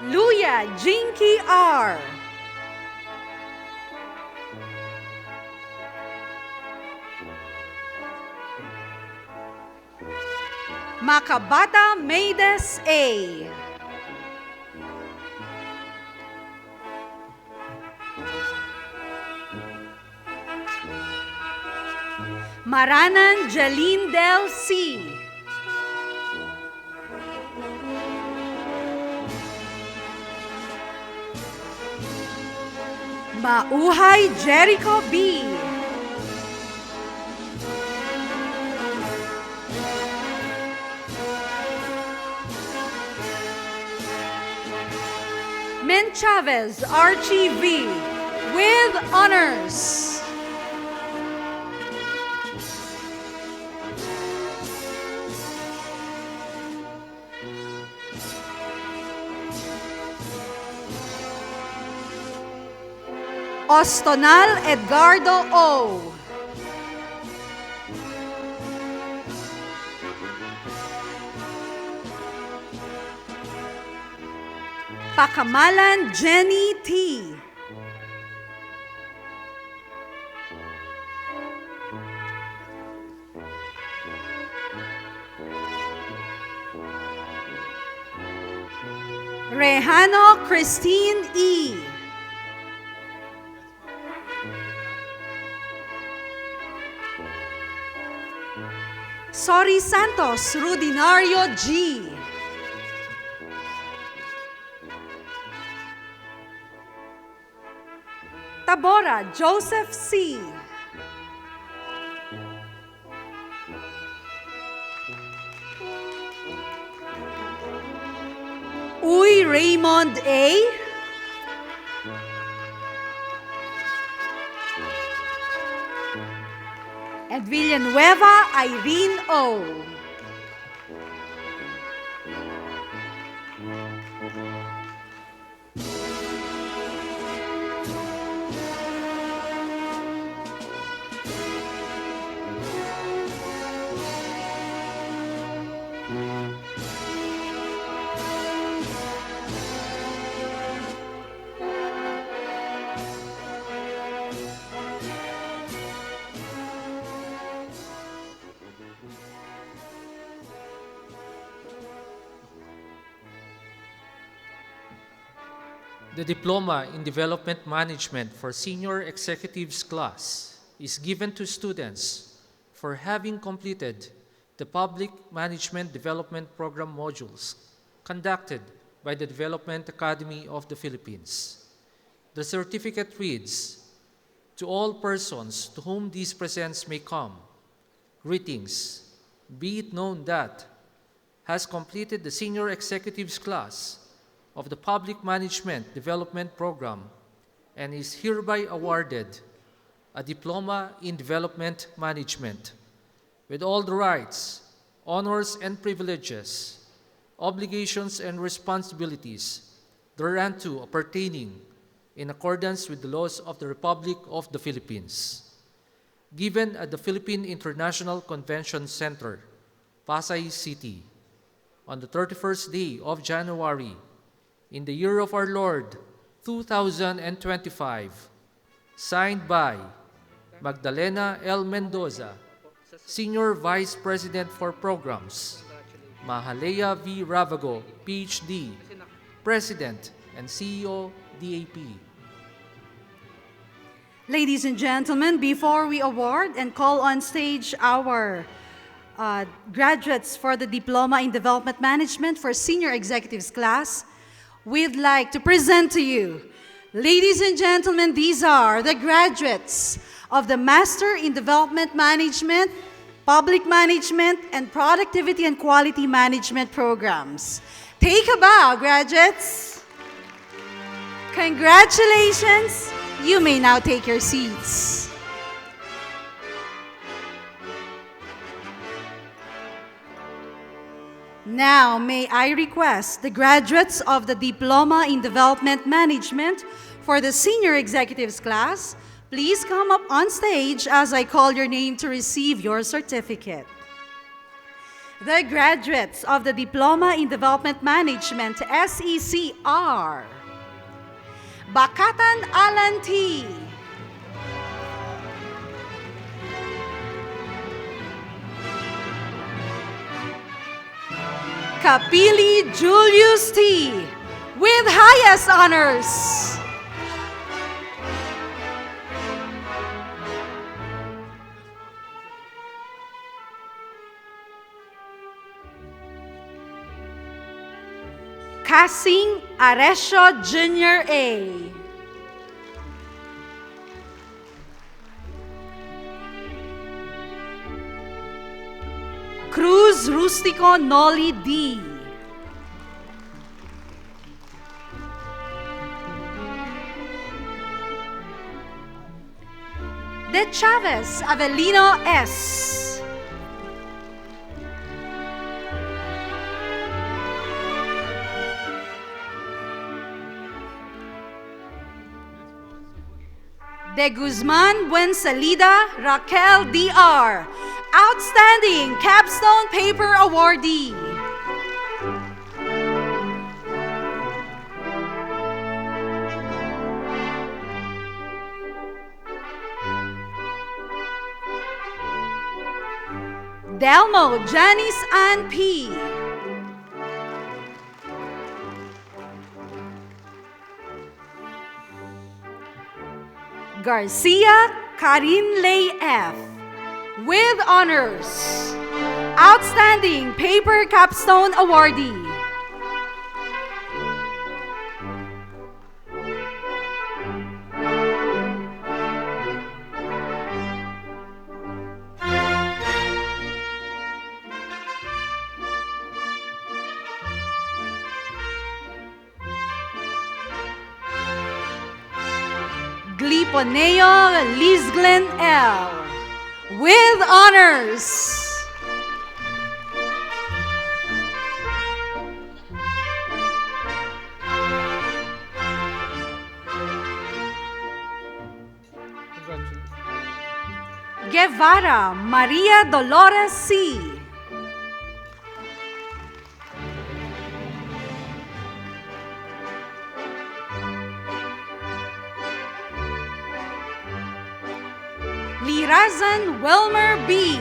Luya Jinky R. Makabata Maides A. Maranan Jeline Del C. Mauhay Jericho B. Men Chavez Archie V. with honors. Ostonal Edgardo O. Pakamalan Jenny T. Rehano Christine E. Sori Santos Rudinario G. Tabora Joseph C. Uy Raymond A. And Villanueva Irene O. The Diploma in Development Management for Senior Executives class is given to students for having completed the Public Management Development Program modules conducted by the Development Academy of the Philippines. The certificate reads, "To all persons to whom these presents may come, greetings. Be it known that has completed the Senior Executives class of the Public Management Development Program and is hereby awarded a Diploma in Development Management with all the rights, honors, and privileges, obligations, and responsibilities thereunto pertaining in accordance with the laws of the Republic of the Philippines. Given at the Philippine International Convention Center, Pasay City, on the 31st day of January, in the year of our Lord, 2025, signed by Magdalena L. Mendoza, Senior Vice President for Programs, Mahalea V. Ravago, PhD, President and CEO, DAP. Ladies and gentlemen, before we award and call on stage our graduates for the Diploma in Development Management for Senior Executives class, we'd like to present to you, ladies and gentlemen, these are the graduates of the Master in Development Management, Public Management, and Productivity and Quality Management programs. Take a bow, graduates. Congratulations. You may now take your seats. Now, may I request the graduates of the Diploma in Development Management for the Senior Executives class, please come up on stage as I call your name to receive your certificate. The graduates of the Diploma in Development Management, SECR, Bakatan Alan T. Kapili Julius T. with highest honors. Kasing Aresio Jr. A. Cruz Rustico Noli D. De Chavez Avelino S. De Guzman Buensalida Raquel D.R. Outstanding Capstone Paper Awardee. Delmo Janice Ann P. Garcia Karin Lay F. with honors. Outstanding Paper Capstone Awardee. Poneo Lizglen L. With honors. Guevara Maria Dolores C. Lirazan Wilmer B.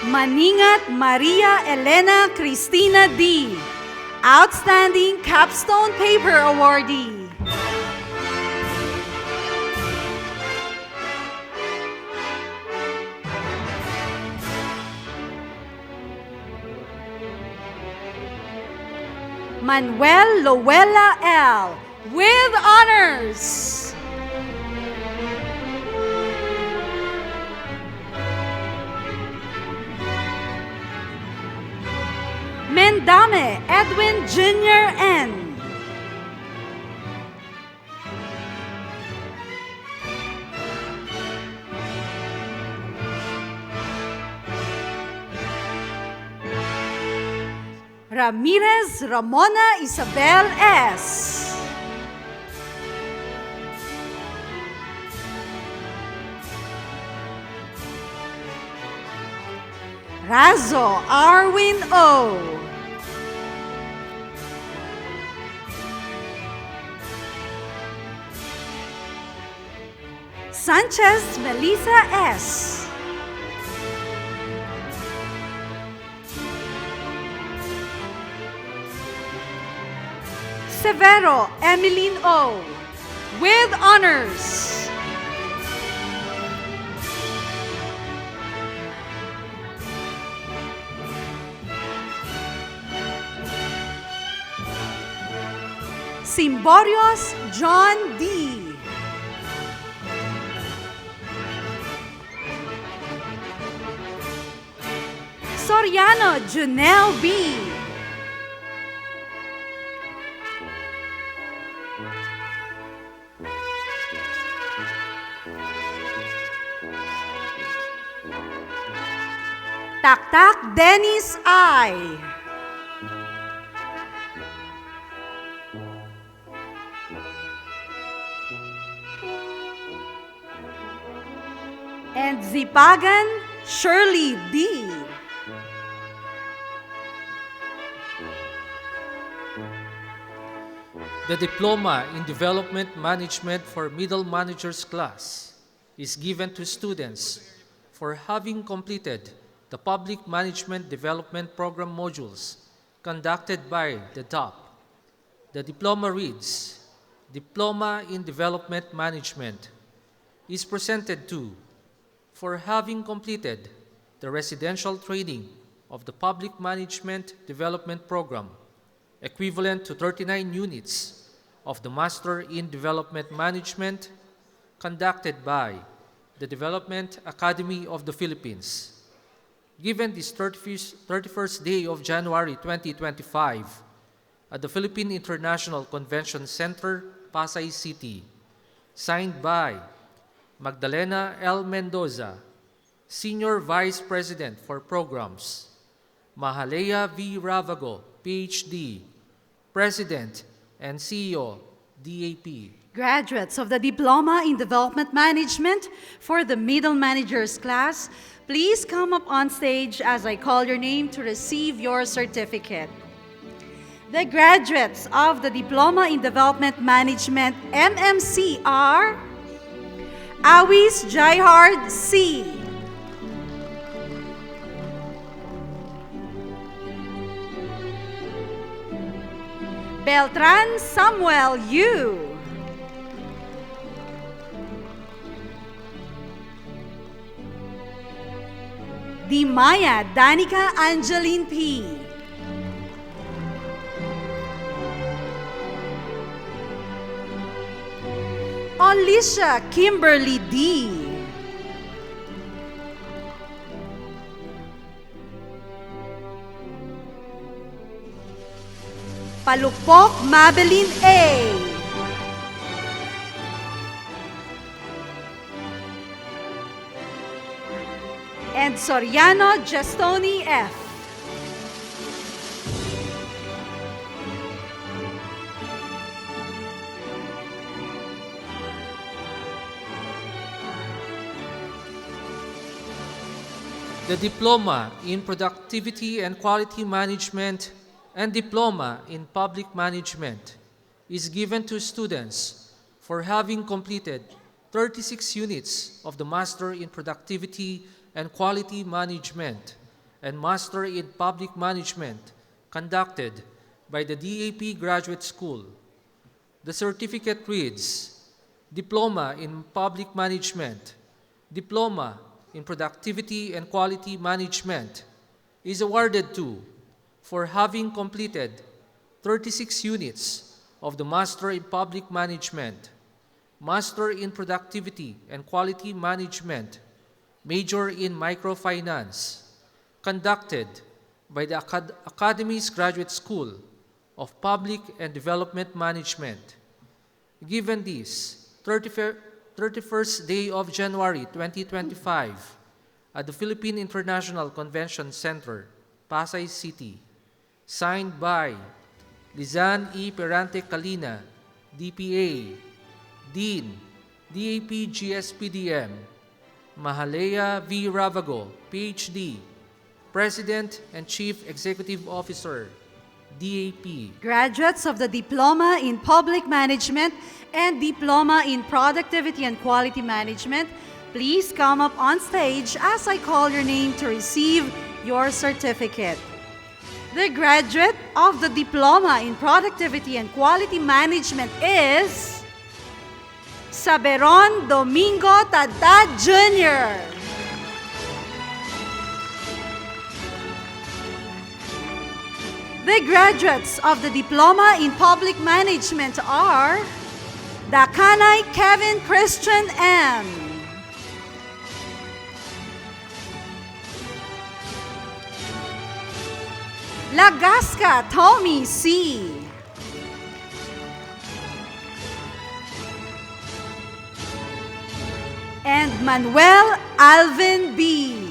Maningat Maria Elena Cristina D. Outstanding Capstone Paper Awardee. Manuel Loela L. With honors. Mendame Edwin Jr. N. Ramirez Ramona Isabel S. Razo Arwin O. Sanchez Melissa S. Severo Emeline O. With honors. Simborios John D. Soriano Junel B. Taktak Dennis I. And Zipagan Shirley D. The Diploma in Development Management for Middle Managers class is given to students for having completed the Public Management Development Program modules conducted by the DAP. The diploma reads, Diploma in Development Management is presented to for having completed the residential training of the Public Management Development Program, equivalent to 39 units of the Master in Development Management conducted by the Development Academy of the Philippines. Given this 31st day of January 2025 at the Philippine International Convention Center, Pasay City, signed by Magdalena L. Mendoza, Senior Vice President for Programs, Mahalea V. Ravago, PhD, President and CEO, DAP. Graduates of the Diploma in Development Management for the Middle Managers class, please come up on stage as I call your name to receive your certificate. The graduates of the Diploma in Development Management MMC are Awis Jaihard C. Beltran Samuel U. Dimaya Danica Angeline P. Alicia Kimberly D. Palukpok Mabeline A. And Soriano Gestoni F. The Diploma in Productivity and Quality Management and Diploma in Public Management is given to students for having completed 36 units of the Master in Productivity and Quality Management and Master in Public Management conducted by the DAP Graduate School. The certificate reads, Diploma in Public Management, Diploma in Productivity and Quality Management is awarded to for having completed 36 units of the Master in Public Management, Master in Productivity and Quality Management, Major in Microfinance, conducted by the Academy's Graduate School of Public and Development Management. Given this 31st day of January 2025 at the Philippine International Convention Center, Pasay City, signed by Lizan E. Perante Calina, DPA, Dean, DAP GSPDM, Mahalea V. Ravago, PhD, President and Chief Executive Officer, DAP. Graduates of the Diploma in Public Management and Diploma in Productivity and Quality Management, please come up on stage as I call your name to receive your certificate. The graduate of the Diploma in Productivity and Quality Management is Saberon Domingo Tadad Jr. The graduates of the Diploma in Public Management are Dakanay Kevin Christian M. Lagasca Tommy C. And Manuel Alvin B.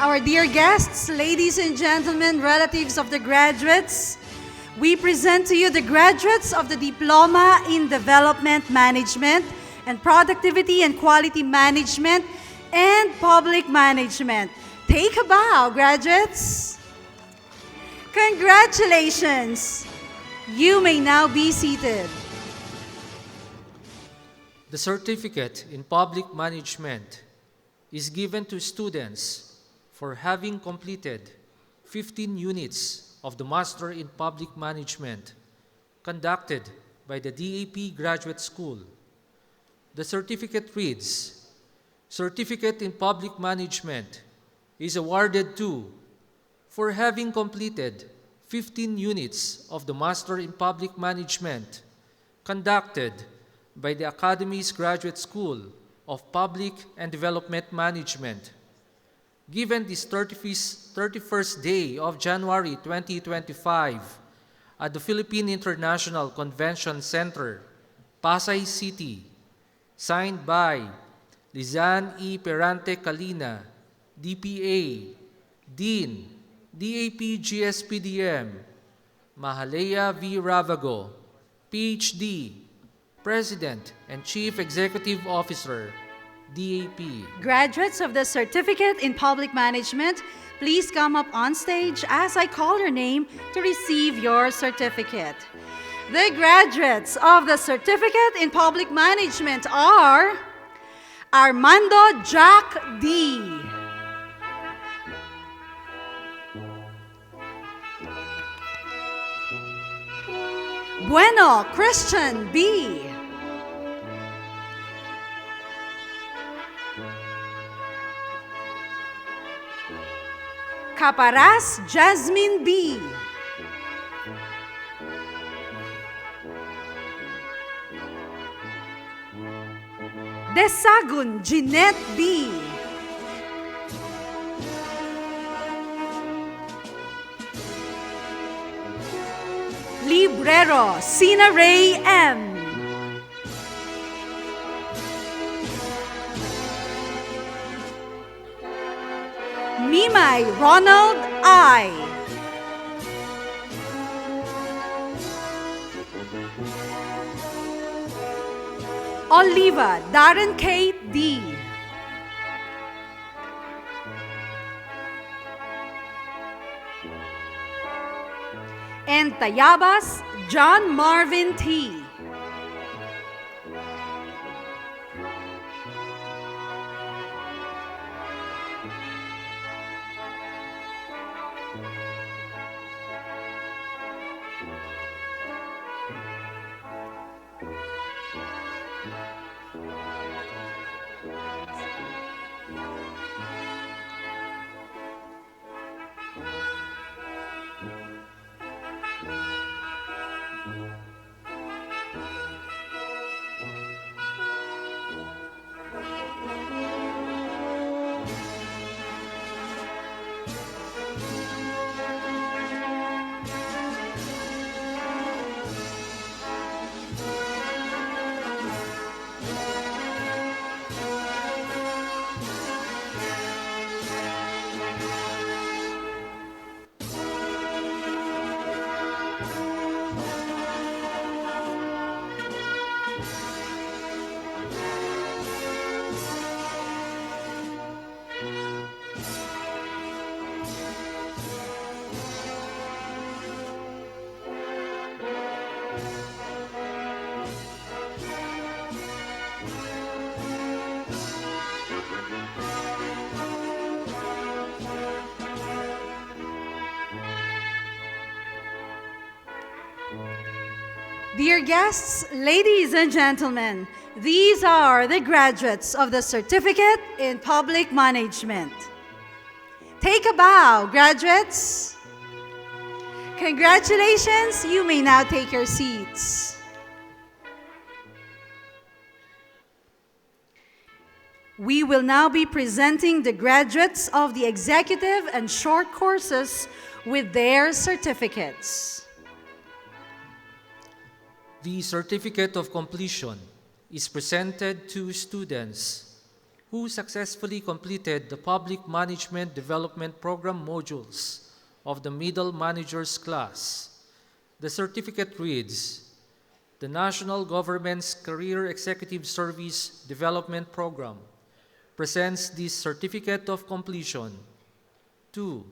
Our dear guests, ladies and gentlemen, relatives of the graduates, we present to you the graduates of the Diploma in Development Management and Productivity and Quality Management and Public Management. Take a bow, graduates. Congratulations. You may now be seated. The certificate in public management is given to students for having completed 15 units of the Master in Public Management conducted by the DAP Graduate School. The certificate reads, Certificate in Public Management is awarded to for having completed 15 units of the Master in Public Management conducted by the Academy's Graduate School of Public and Development Management. Given this 31st day of January 2025 at the Philippine International Convention Center, Pasay City, signed by Lizan E. Perante Calina, DPA, Dean, DAP GSPDM, Mahalea V. Ravago, PhD, President and Chief Executive Officer, DAP. Graduates of the Certificate in Public Management, please come up on stage as I call your name to receive your certificate. The graduates of the Certificate in Public Management are Armando Jack D. Bueno Christian B. Caparaz Jasmine B. Desagun Jeanette B. Librero Sina Ray M. Mimay Ronald I. Oliva Darren Kate D. And Tayabas John Marvin T. Dear guests, ladies and gentlemen, these are the graduates of the Certificate in Public Management. Take a bow, graduates. Congratulations, you may now take your seats. We will now be presenting the graduates of the executive and short courses with their certificates. The Certificate of Completion is presented to students who successfully completed the Public Management Development Program modules of the Middle Managers class. The certificate reads, the National Government's Career Executive Service Development Program presents this Certificate of Completion to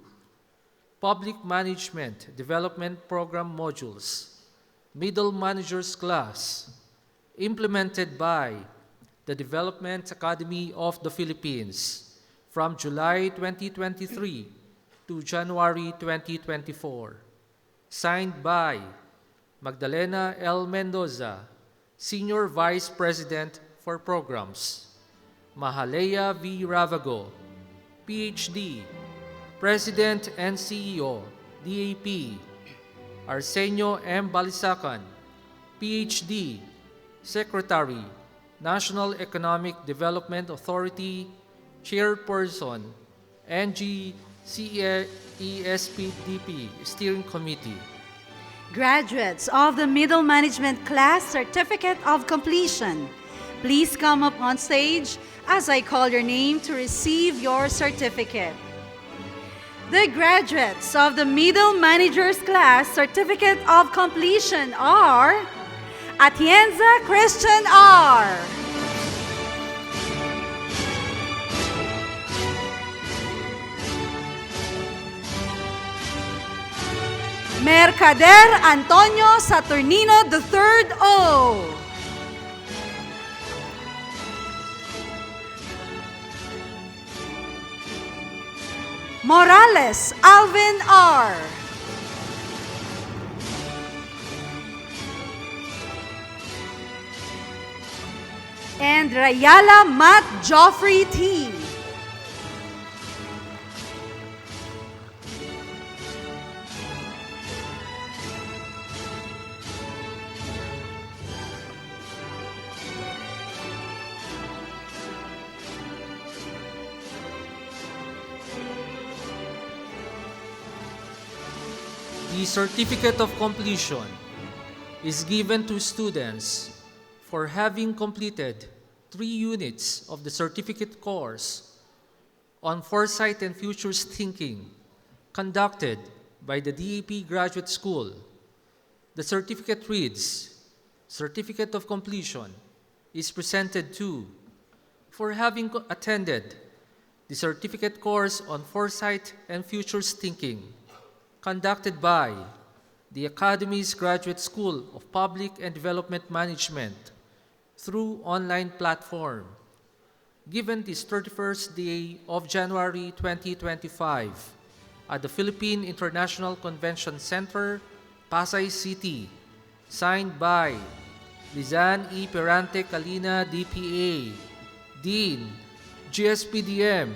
Public Management Development Program modules, Middle Managers class, implemented by the Development Academy of the Philippines from July 2023 to January 2024. Signed by Magdalena L. Mendoza, Senior Vice President for Programs, Mahalea V. Ravago, PhD, President and CEO, DAP, Arsenio M. Balisacan, PhD, Secretary, National Economic Development Authority, Chairperson, NG-CESPDP Steering Committee. Graduates of the Middle Management Class Certificate of Completion, please come up on stage as I call your name to receive your certificate. The graduates of the Middle Managers Class Certificate of Completion are Atienza Christian R. Mercader Antonio Saturnino III O. Morales Alvin R. And Rayala Matt Joffrey T. The Certificate of Completion is given to students for having completed 3 units of the certificate course on Foresight and Futures Thinking conducted by the DAP Graduate School. The certificate reads, Certificate of Completion is presented to for having attended the certificate course on Foresight and Futures Thinking conducted by the Academy's Graduate School of Public and Development Management through online platform, given this 31st day of January 2025 at the Philippine International Convention Center, Pasay City, signed by Lizan E. Perante Calina, DPA, Dean, GSPDM,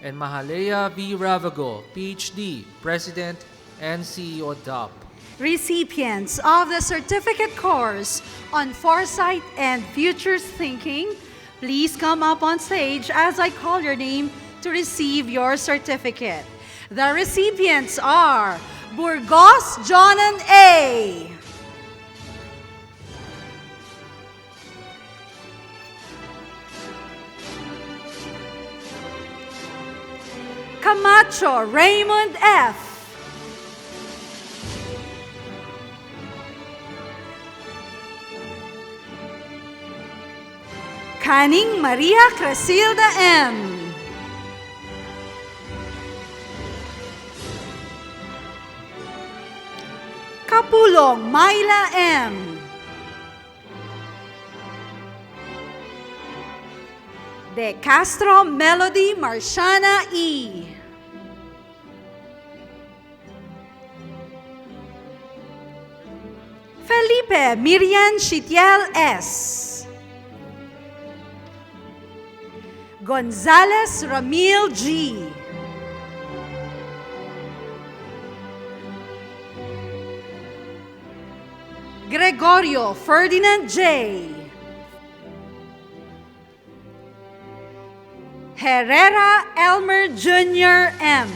and Mahalea V. Ravago, PhD, President and CEO DAP. Recipients of the certificate course on Foresight and Futures Thinking, please come up on stage as I call your name to receive your certificate. The recipients are Burgos Jonan A. Camacho Raymond F. Caning Maria Crasilda M. Capulong Myla M. De Castro Melody Marciana E. Felipe Miriam Shitiel S. Gonzales Ramil G. Gregorio Ferdinand J. Herrera Elmer Jr. M.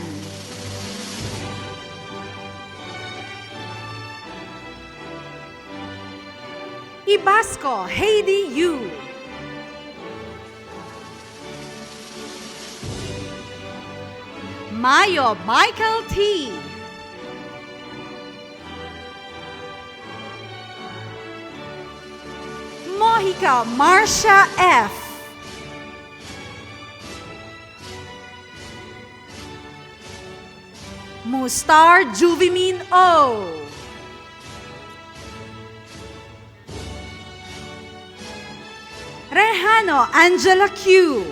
Ibasco Heidi U. Mayo Michael T. Mojica Marcia F. Mustar Juvimin O. Rejano Angela Q.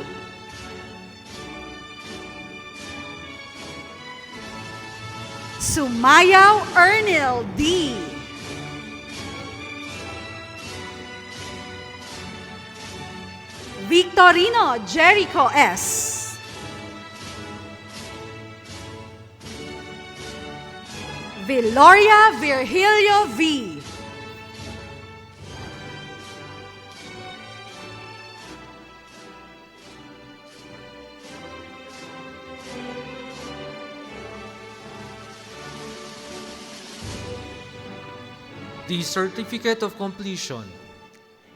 Sumayaw Ernil D. Victorino Jericho S. Viloria Virgilio V. The Certificate of Completion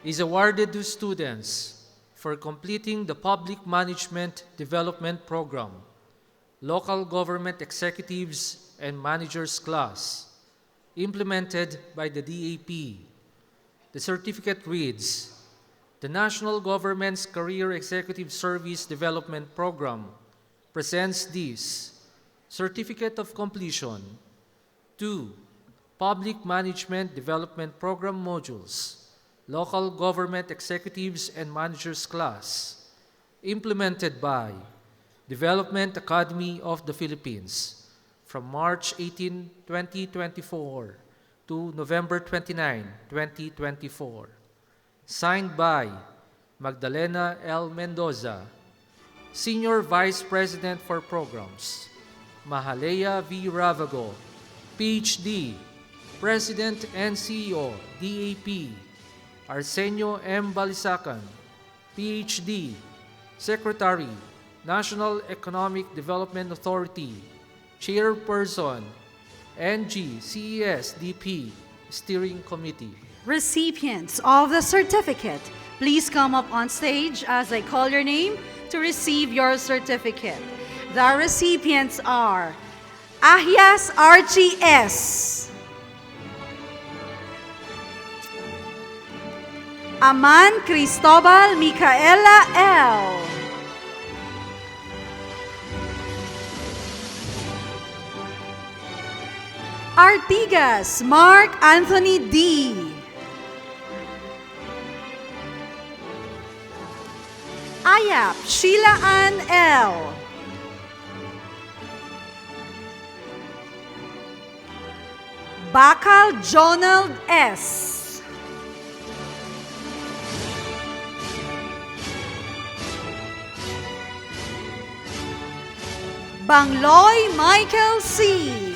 is awarded to students for completing the Public Management Development Program, Local Government Executives and Managers class, implemented by the DAP. The certificate reads, the National Government's Career Executive Service Development Program presents this Certificate of Completion to Public Management Development Program modules, Local Government Executives and Managers class, implemented by Development Academy of the Philippines from March 18, 2024 to November 29, 2024. Signed by Magdalena L. Mendoza, Senior Vice President for Programs, Mahalea V. Ravago, PhD, President and CEO, DAP, Arsenio M. Balisacan, PhD, Secretary, National Economic Development Authority, Chairperson, NG-CES-DP Steering Committee. Recipients of the certificate, please come up on stage as I call your name to receive your certificate. The recipients are Ahias Archie S. Aman Cristobal Micaela L. Artigas Mark Anthony D. Ayap Sheila Ann L. Bakal Jonald S. Bangloy Michael C.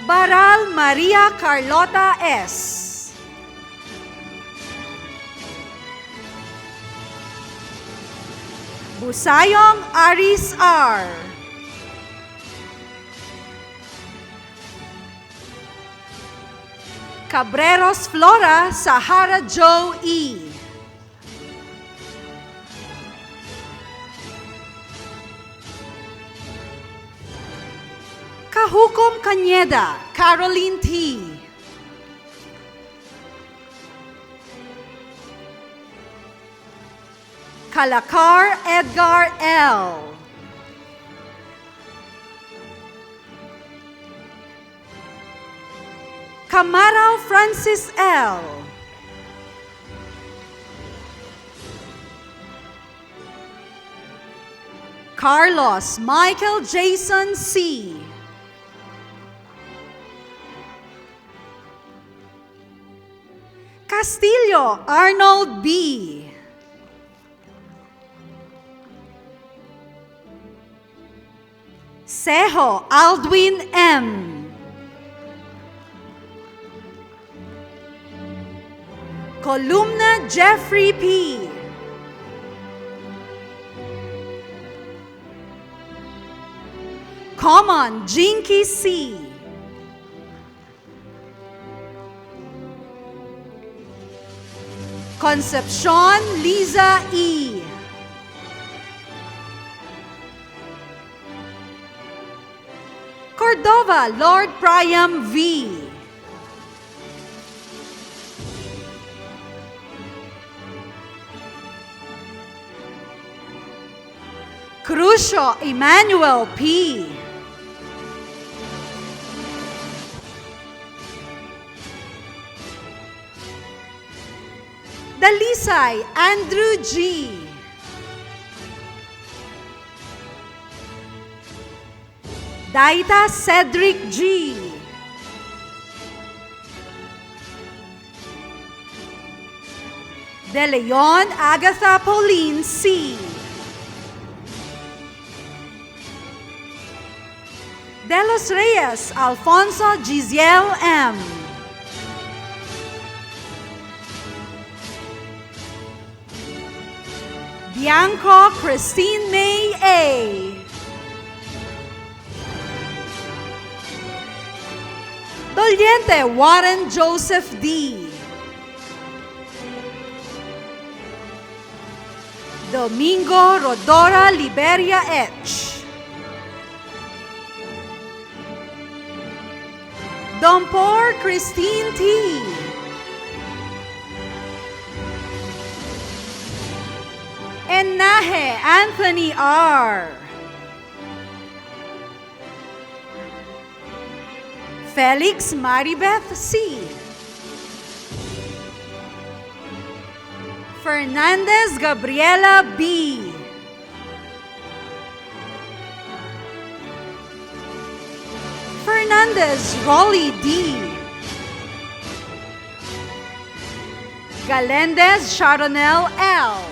Baral Maria Carlota S. Busayong Aris R. Cabreros Flora Sahara Joe E. Kahukom Cañeda, Caroline T. Calacar Edgar L. Camaraw Francis L. Carlos Michael Jason C. Castillo Arnold B. Sejo Aldwin M. Columna Jeffrey P. Common Jinky C. Concepcion Liza E. Cordova Lord Priam V. Crucio Emmanuel P. Dalisay Andrew G. Daita Cedric G. De Leon Agatha Pauline C. De Los Reyes Alfonso Giziel M. Bianco Christine May A. Doliente Warren Joseph D. Domingo Rodora Liberia H. Dompor Christine T. Enaje Anthony R. Felix Maribeth C. Fernandez Gabriela B. Fernandez Rolly D. Galendez Sharonel L.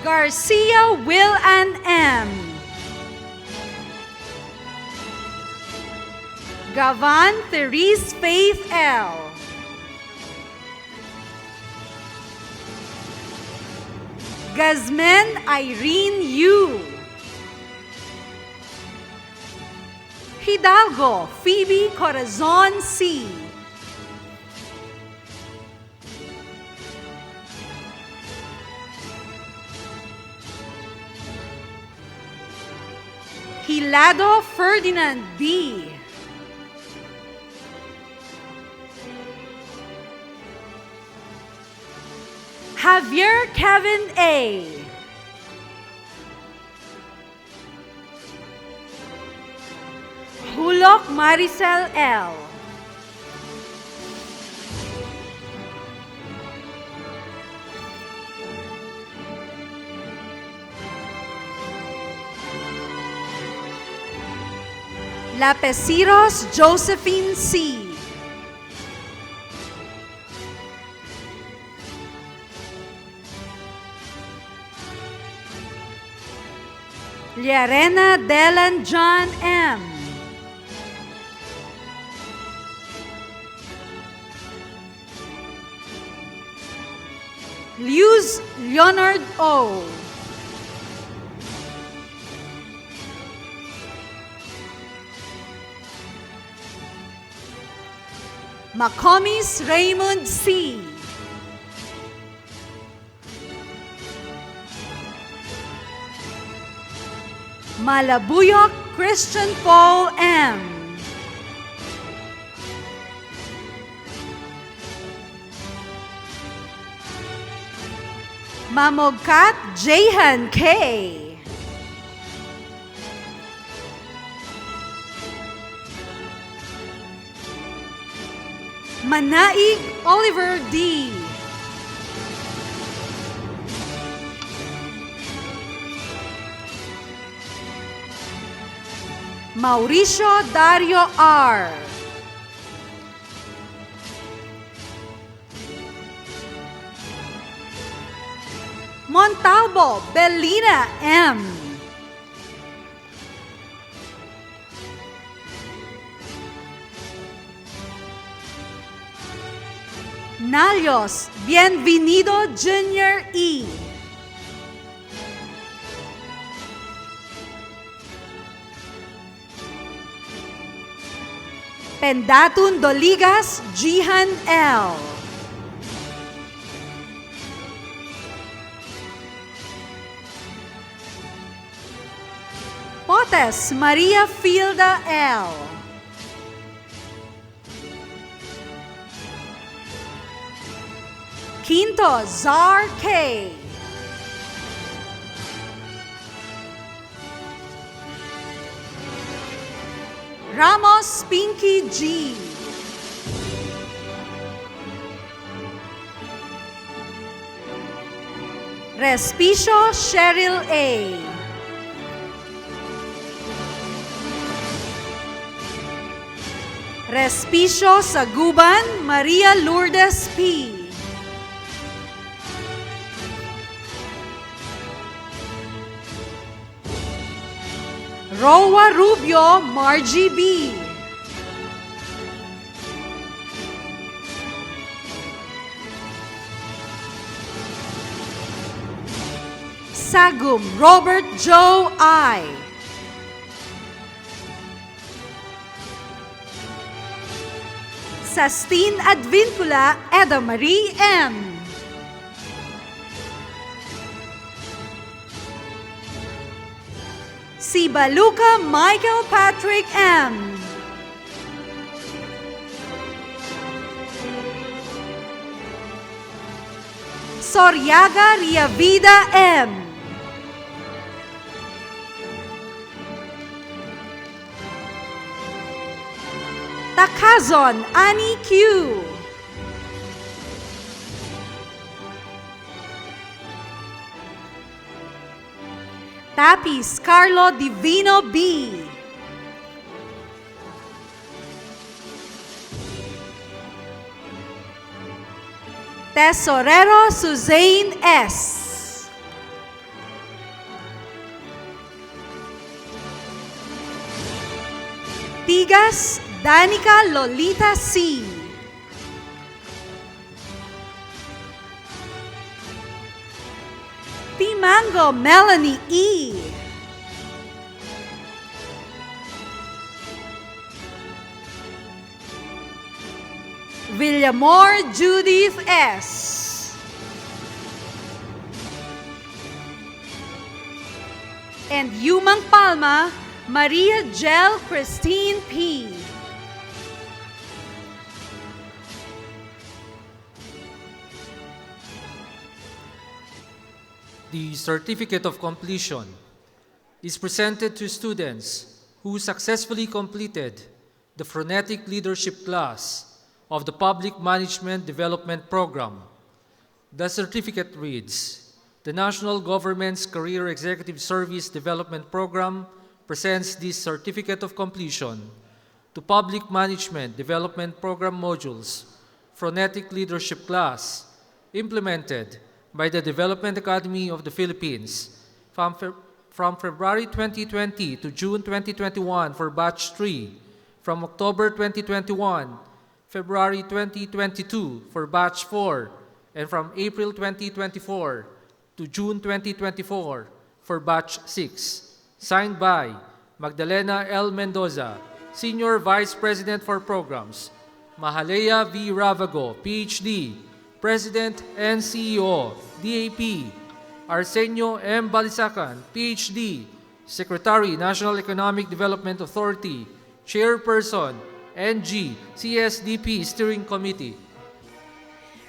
Garcia Will and M. Gavan Therese Faith L. Gazmen Irene U. Hidalgo Phoebe Corazon C. Hilado Ferdinand B. Javier Kevin A. Hulok Maricel L. Lapeciros Josephine C. Liarena Delan John M. Luz Leonard O. Macomis Raymond C. Malabuyok Christian Paul M. Mamogkat Jahan K. Manaig Oliver D. Mauricio Dario R. Montalvo Belina M. Nalios Bienvenido Jr. E. Pendatun Doligas Jihan L. Potes Maria Filda L. Quinto Zar K. Ramos Pinky G. Respicio Cheryl A. Respicio Saguban Maria Lourdes P. Roa Rubio Margie B. Sagum Robert Joe I. Sastin Advincula Eda Marie M. Sibaluka Michael Patrick M. Soryaga Riavida M. Takazon Annie Q. Tapis Carlo Divino B. Tesorero Suzanne S. Tigas Danica Lolita C. Timango Melanie E. Villamor Judith S. And Yumang Palma Maria Jel Christine P. The certificate of completion is presented to students who successfully completed the phonetic leadership class of the Public Management Development Program. The certificate reads, "The National Government's Career Executive Service Development Program presents this certificate of completion to Public Management Development Program modules, phonetic leadership class, implemented by the Development Academy of the Philippines from February 2020 to June 2021 for Batch 3, from October 2021, February 2022 for Batch 4, and from April 2024 to June 2024 for Batch 6. Signed by Magdalena L. Mendoza, Senior Vice President for Programs, Mahalea V. Ravago, PhD, President and CEO, DAP, Arsenio M. Balisacan, PhD, Secretary, National Economic Development Authority, Chairperson, NG, CSDP Steering Committee.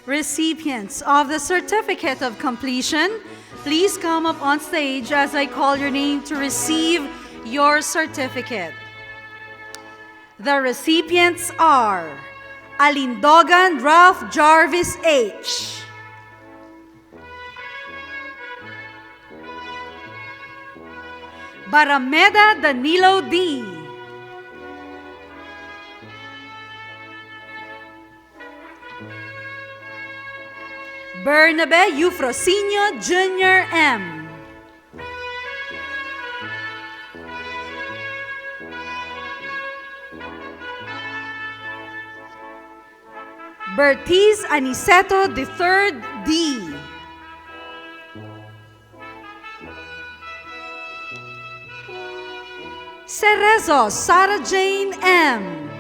Recipients of the Certificate of Completion, please come up on stage as I call your name to receive your certificate. The recipients are Alindogan Ralph Jarvis H. Barameda Danilo D. Bernabe Eufrosinio Jr. M. Bertiz Aniceto III D. Cerezo Sarah Jane M.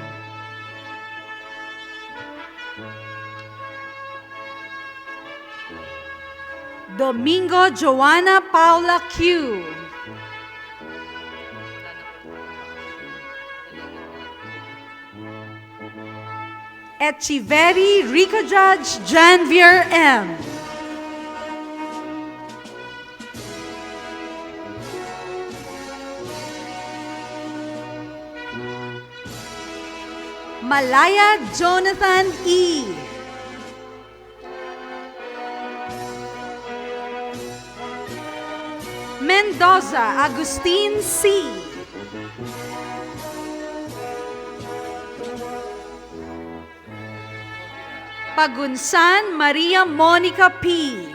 Domingo Joanna Paula Q. Echiveri Rico Judge Janvier M. Malaya Jonathan E. Mendoza Agustin C. Pagunsan Maria Monica P.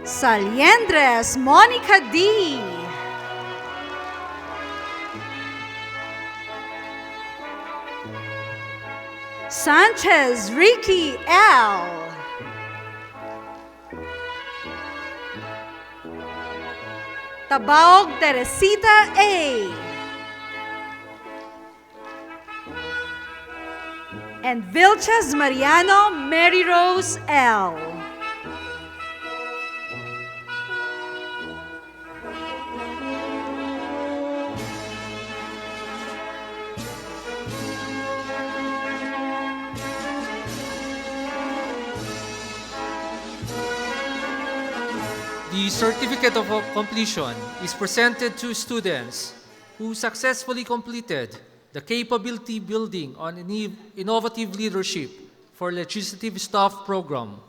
Saliendres Monica D. Sanchez Ricky L. Tabaog Teresita A. And Vilches Mariano Mary Rose L. The certificate of completion is presented to students who successfully completed the capability building on innovative leadership for legislative staff program.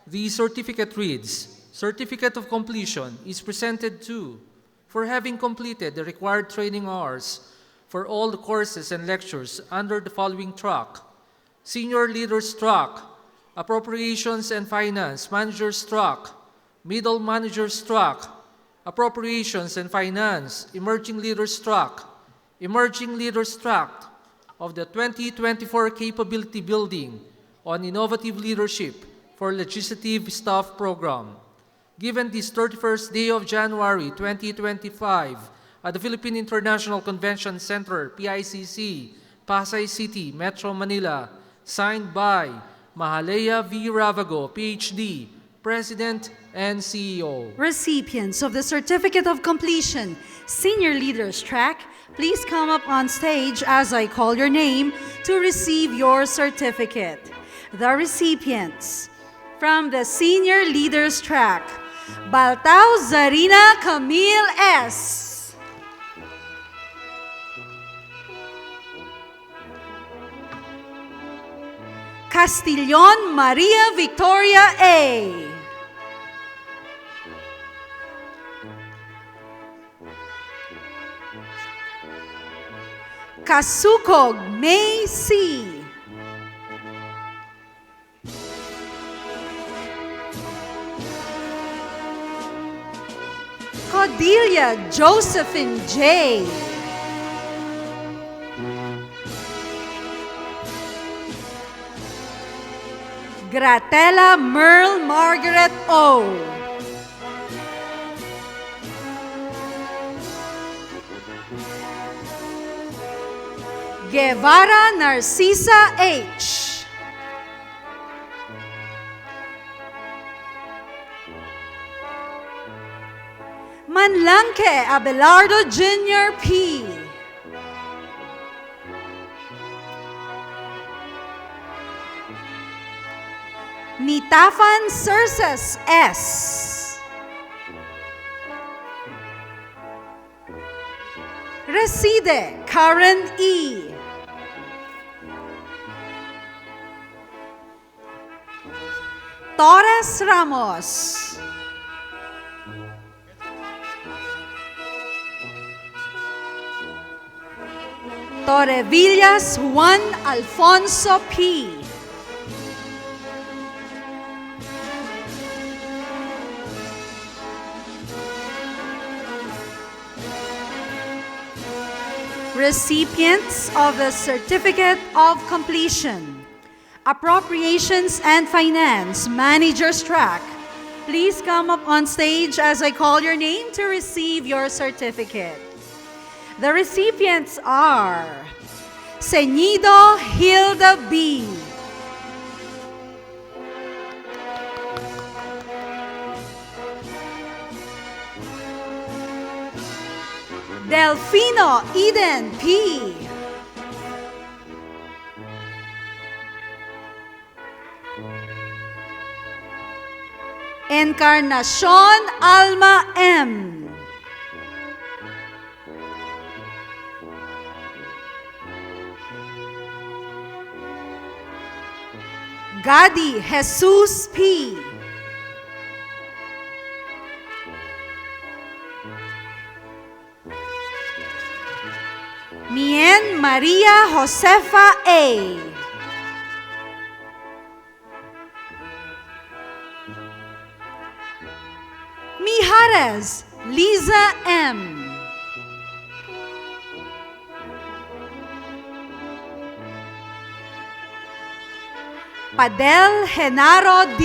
The certificate reads, certificate of completion is presented to for having completed the required training hours for all the courses and lectures under the following track: Senior Leaders Track, Appropriations and Finance Managers Track, Middle Managers Track, Appropriations and Finance Emerging Leaders Track, Emerging Leaders Track of the 2024 Capability Building on Innovative Leadership for Legislative Staff Program, given this 31st day of January 2025 at the Philippine International Convention Center, PICC, Pasay City, Metro Manila, signed by Mahalea V. Ravago, PhD, President and CEO. Recipients of the Certificate of Completion, Senior Leaders Track, please come up on stage as I call your name to receive your certificate. The recipients from the Senior Leaders Track, Baltao Zarina Camille S. Castillon Maria Victoria A. Kasukog May C. Cordelia Josephine J. Gratella Merle Margaret O. Guevara Narcisa H. Manlanque Abelardo Jr. P. Nitafan Cerces S. Reside Karen E. Torres Ramos. Torrevillas Juan Alfonso P. Recipients of the Certificate of Completion, Appropriations and Finance Managers Track, please come up on stage as I call your name to receive your certificate. The recipients are Ceñido Hilda B. Delfino Eden P. Encarnacion Alma M. Gadi Jesus P. Mien Maria Josefa A. Mijares Liza M. Padel Genaro D.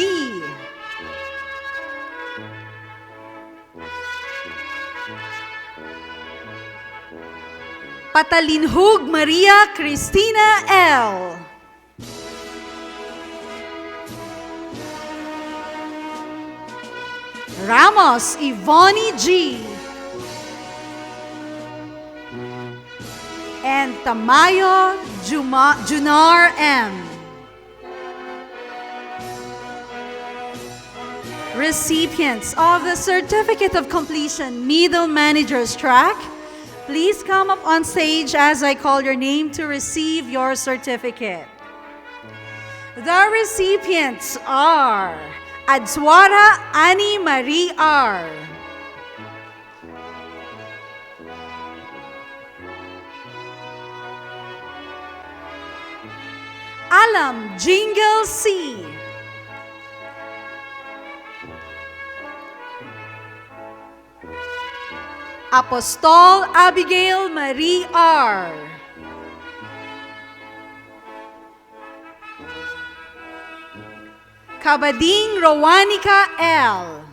Patalinhug Maria Cristina L. Ramos Ivoni G. And Tamayo Junar M. Recipients of the Certificate of Completion Middle Manager's Track, please come up on stage as I call your name to receive your certificate. The recipients are Adswara Ani Marie R. Alam Jingle C. Apostol Abigail Marie R. Kabading Rowanica L.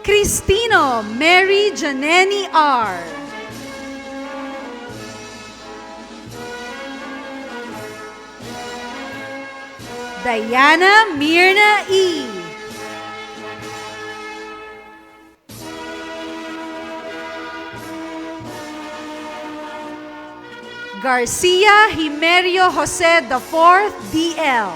Cristino Mary Janeni R. Diana Mirna E. Garcia Himerio Jose IV DL.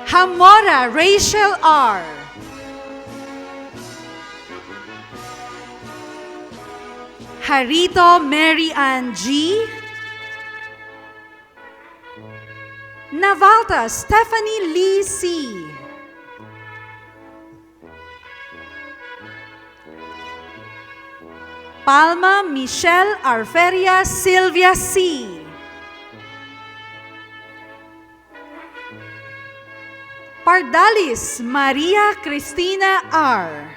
Hamora Rachel R. Harito Mary Ann G. Navalta Stephanie Lee C. Palma Michelle Arferia Silvia C. Pardalis Maria Cristina R.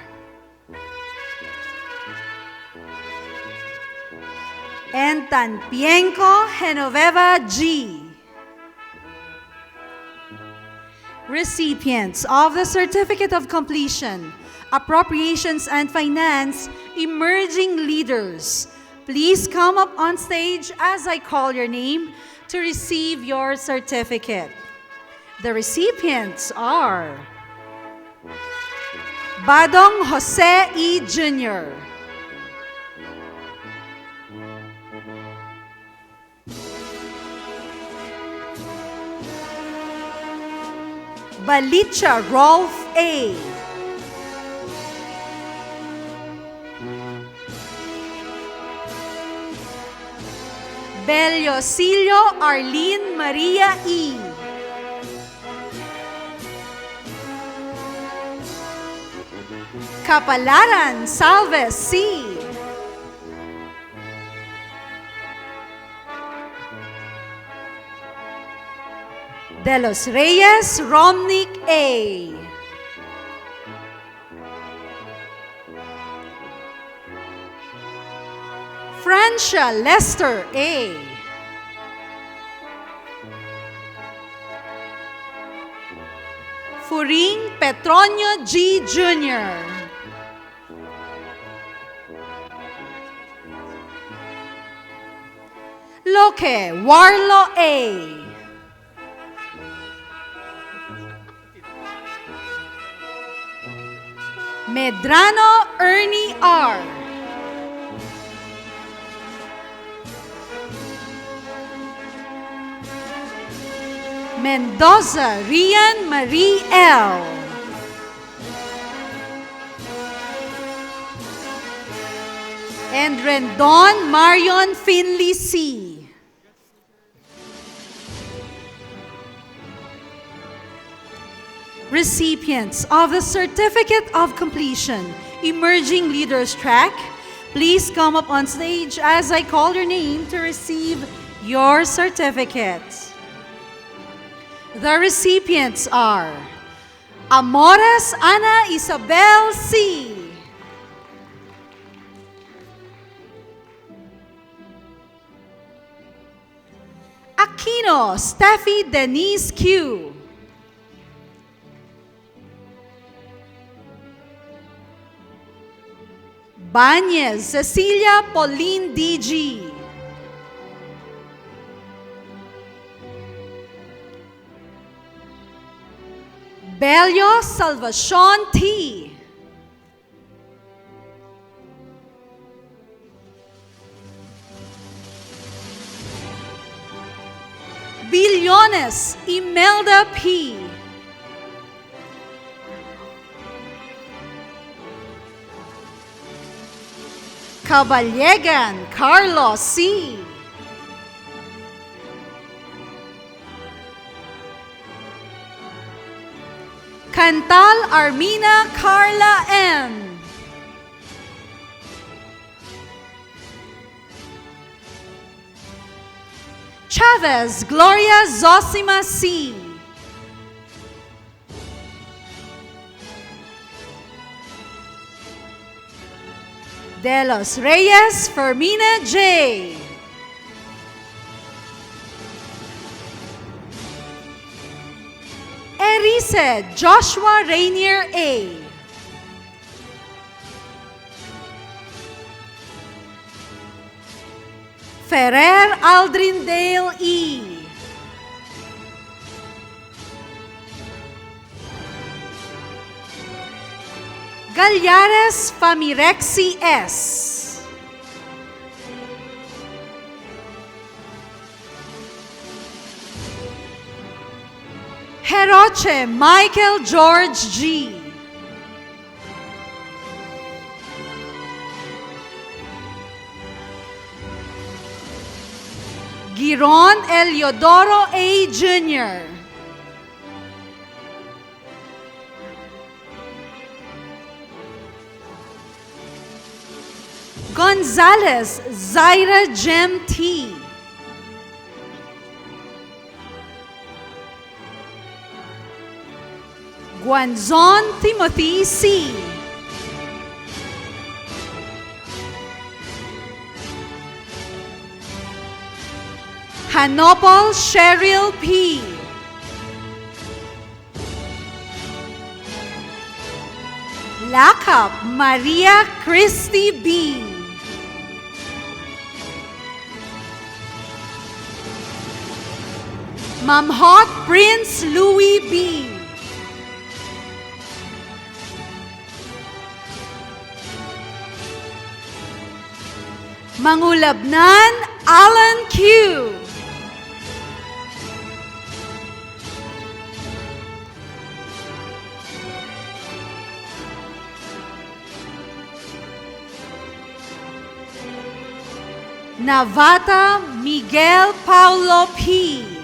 And Tanpienko Genoveva G. Recipients of the Certificate of Completion, Appropriations and Finance, Emerging Leaders, please come up on stage as I call your name to receive your certificate. The recipients are Badong Jose E. Jr., Balicha Rolf A. Beliosilio Arlene Maria E. Kapalaran Salves C. De los Reyes Romnick A. Francia Lester A. Furing Petronio G. Jr. Loque Warlo A. Medrano Ernie R. Mendoza Rian Marie L. And Rendon Marion Finley C. Recipients of the Certificate of Completion, Emerging Leaders Track, please come up on stage as I call your name to receive your certificates. The recipients are Amores Ana Isabel C. Aquino Steffi Denise Q. Bañez Cecilia Pauline DG. Bello Salvacion T. Billones Imelda P. Caballegan Carlos C. Cantal Armina Carla M. Chavez Gloria Zosima C. De los Reyes Fermina J. Erice Joshua Rainier A. Ferrer Aldrin Dale E. Gallares Famirexi S. Heroche Michael George G. Giron Eliodoro A. Jr. Gonzalez Zaira Gem T. Guanzon Timothy C. Hanopol Cheryl P. Lakap Maria Christy B. Mamhot Prince Louis B. Mangulabnan Alan Q. Navata Miguel Paulo P.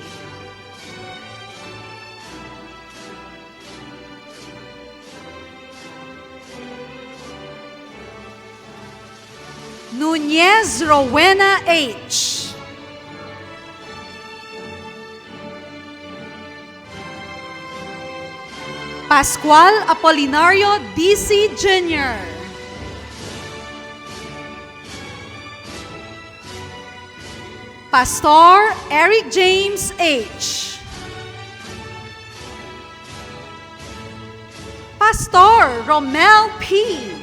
Nunez Rowena H. Pascual Apolinario DC Jr. Pastor Eric James H. Pastor Romel P.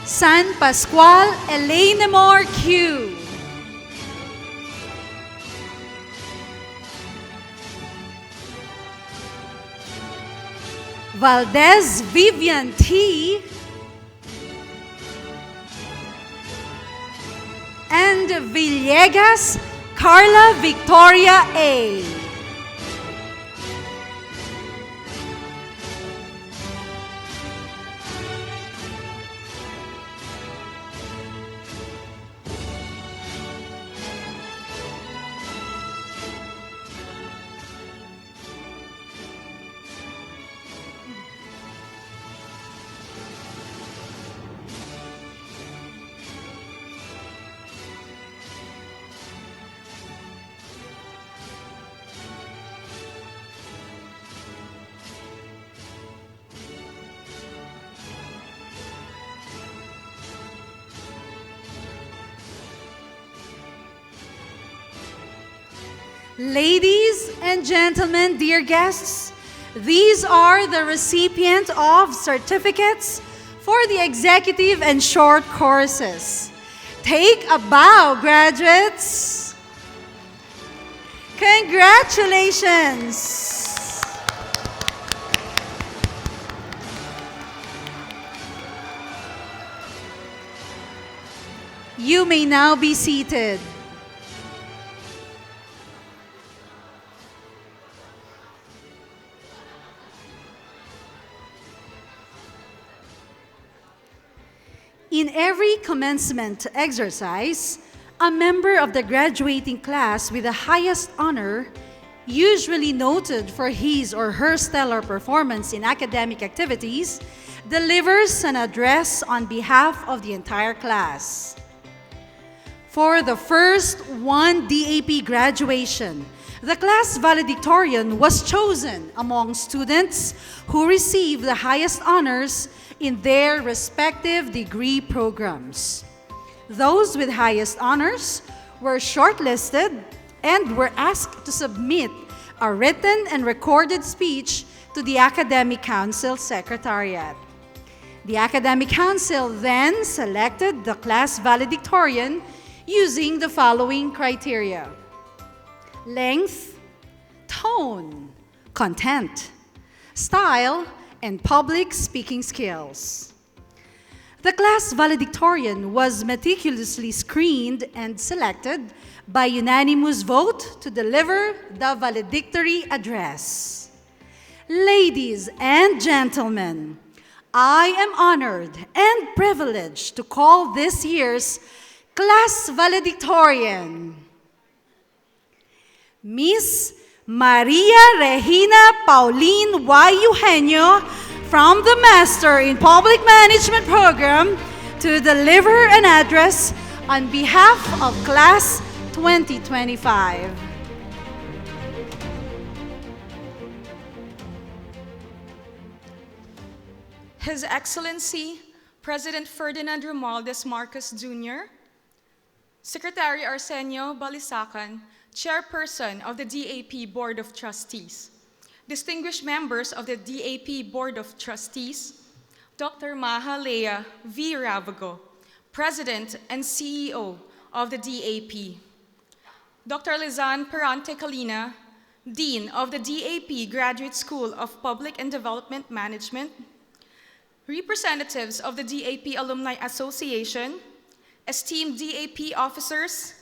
San Pascual Elainemore Q. Valdez Vivian T. And Villegas Carla Victoria A. Ladies and gentlemen, dear guests, these are the recipients of certificates for the executive and short courses. Take a bow, graduates. Congratulations. You may now be seated. In every commencement exercise, a member of the graduating class with the highest honor, usually noted for his or her stellar performance in academic activities, delivers an address on behalf of the entire class. For the first one DAP graduation, the class valedictorian was chosen among students who received the highest honors in their respective degree programs. Those with highest honors were shortlisted and were asked to submit a written and recorded speech to the Academic Council Secretariat. The Academic Council then selected the class valedictorian using the following criteria: length, tone, content, style, and public speaking skills. The class valedictorian was meticulously screened and selected by unanimous vote to deliver the valedictory address. Ladies and gentlemen, I am honored and privileged to call this year's class valedictorian, Miss Maria Regina Pauline Y. Eugenio from the Master in Public Management program to deliver an address on behalf of Class 2025. His Excellency President Ferdinand Romualdez Marcos Jr., Secretary Arsenio Balisacan, Chairperson of the DAP Board of Trustees, distinguished members of the DAP Board of Trustees, Dr. Maha Lea V. Ravago, President and CEO of the DAP, Dr. Lizan Perante Calina, Dean of the DAP Graduate School of Public and Development Management, representatives of the DAP Alumni Association, esteemed DAP officers,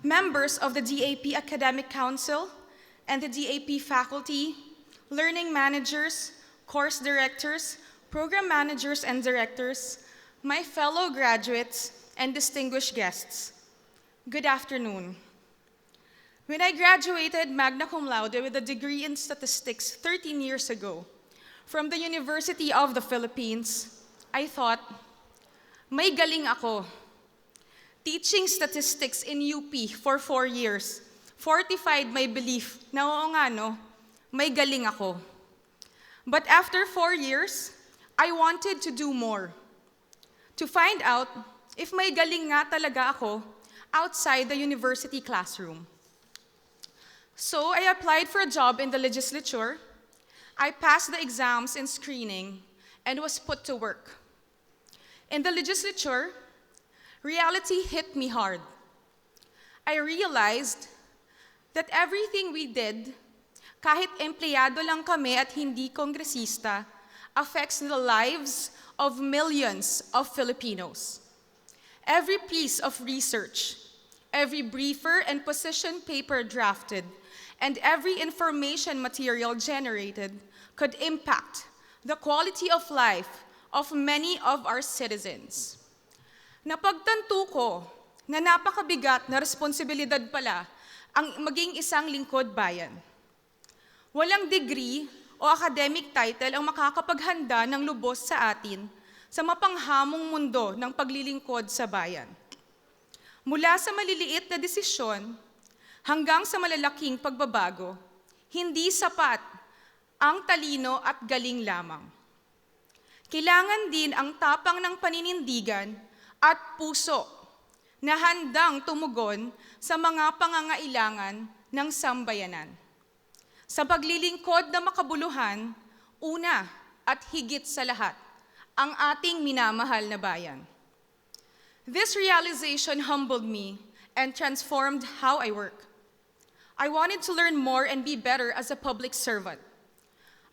members of the DAP Academic Council, and the DAP faculty, learning managers, course directors, program managers and directors, my fellow graduates, and distinguished guests. Good afternoon. When I graduated magna cum laude with a degree in statistics 13 years ago from the University of the Philippines, I thought, may galing ako. Teaching statistics in UP for 4 years fortified my belief na oo nga no, may galing ako. But after 4 years, I wanted to do more. To find out if may galing nga talaga ako outside the university classroom. So I applied for a job in the legislature. I passed the exams and screening and was put to work. In the legislature, reality hit me hard. I realized that everything we did, kahit empleyado lang kami at hindi kongresista, affects the lives of millions of Filipinos. Every piece of research, every briefer and position paper drafted, and every information material generated could impact the quality of life of many of our citizens. Napagtanto ko na napakabigat na responsibilidad pala ang maging isang lingkod bayan. Walang degree o academic title ang makakapaghanda ng lubos sa atin sa mapanghamong mundo ng paglilingkod sa bayan. Mula sa maliliit na desisyon hanggang sa malalaking pagbabago, hindi sapat ang talino at galing lamang. Kailangan din ang tapang ng paninindigan at puso na handang tumugon sa mga pangangailangan ng sambayanan. Sa paglilingkod na makabuluhan, una at higit sa lahat, ang ating minamahal na bayan. This realization humbled me and transformed how I work. I wanted to learn more and be better as a public servant.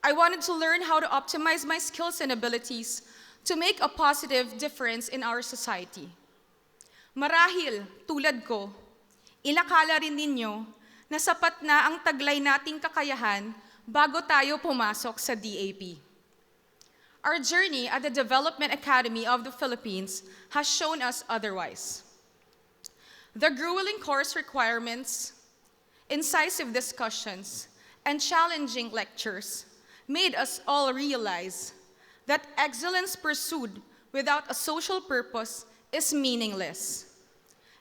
I wanted to learn how to optimize my skills and abilities to make a positive difference in our society. Marahil, tulad ko, inakala rin ninyo na sapat na ang taglay nating kakayahan bago tayo pumasok sa DAP. Our journey at the Development Academy of the Philippines has shown us otherwise. The grueling course requirements, incisive discussions, and challenging lectures made us all realize that excellence pursued without a social purpose is meaningless,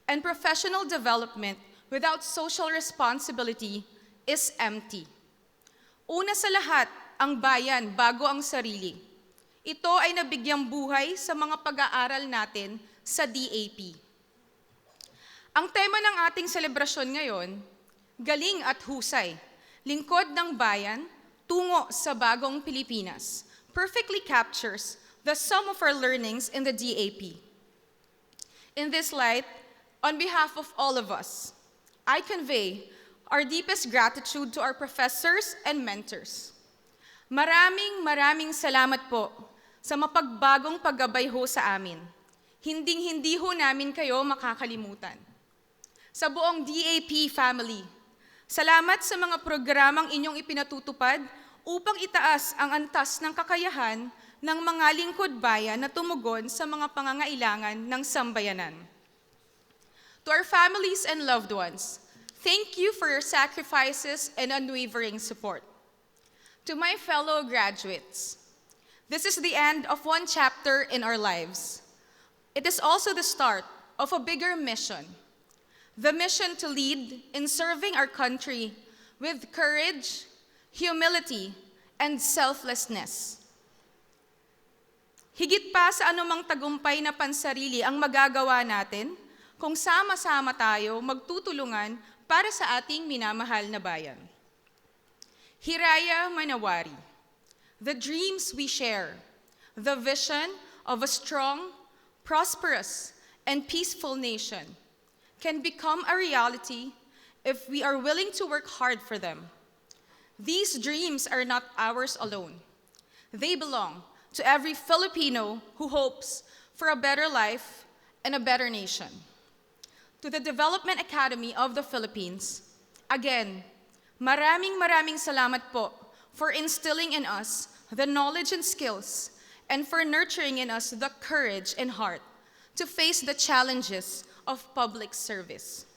and professional development without social responsibility is empty. Una sa lahat, ang bayan bago ang sarili. Ito ay nabigyang buhay sa mga pag-aaral natin sa DAP. Ang tema ng ating selebrasyon ngayon, Galing at Husay, Lingkod ng Bayan, Tungo sa Bagong Pilipinas, perfectly captures the sum of our learnings in the DAP. In this light, on behalf of all of us, I convey our deepest gratitude to our professors and mentors. Maraming salamat po sa mapagbagong paggabay ho sa amin. Hinding-hindi ho namin kayo makakalimutan. Sa buong DAP family, salamat sa mga programang inyong ipinatutupad upang itaas ang antas ng kakayahan ng mga lingkod bayan na tumugon sa mga pangangailangan ng sambayanan. To our families and loved ones, thank you for your sacrifices and unwavering support. To my fellow graduates, this is the end of one chapter in our lives. It is also the start of a bigger mission, the mission to lead in serving our country with courage, humility, and selflessness. Higit pa sa anumang tagumpay na pansarili ang magagawa natin kung sama-sama tayo magtutulungan para sa ating minamahal na bayan. Hiraya Manawari, the dreams we share, the vision of a strong, prosperous, and peaceful nation can become a reality if we are willing to work hard for them. These dreams are not ours alone. They belong to every Filipino who hopes for a better life and a better nation. To the Development Academy of the Philippines, again, maraming salamat po for instilling in us the knowledge and skills and for nurturing in us the courage and heart to face the challenges of public service.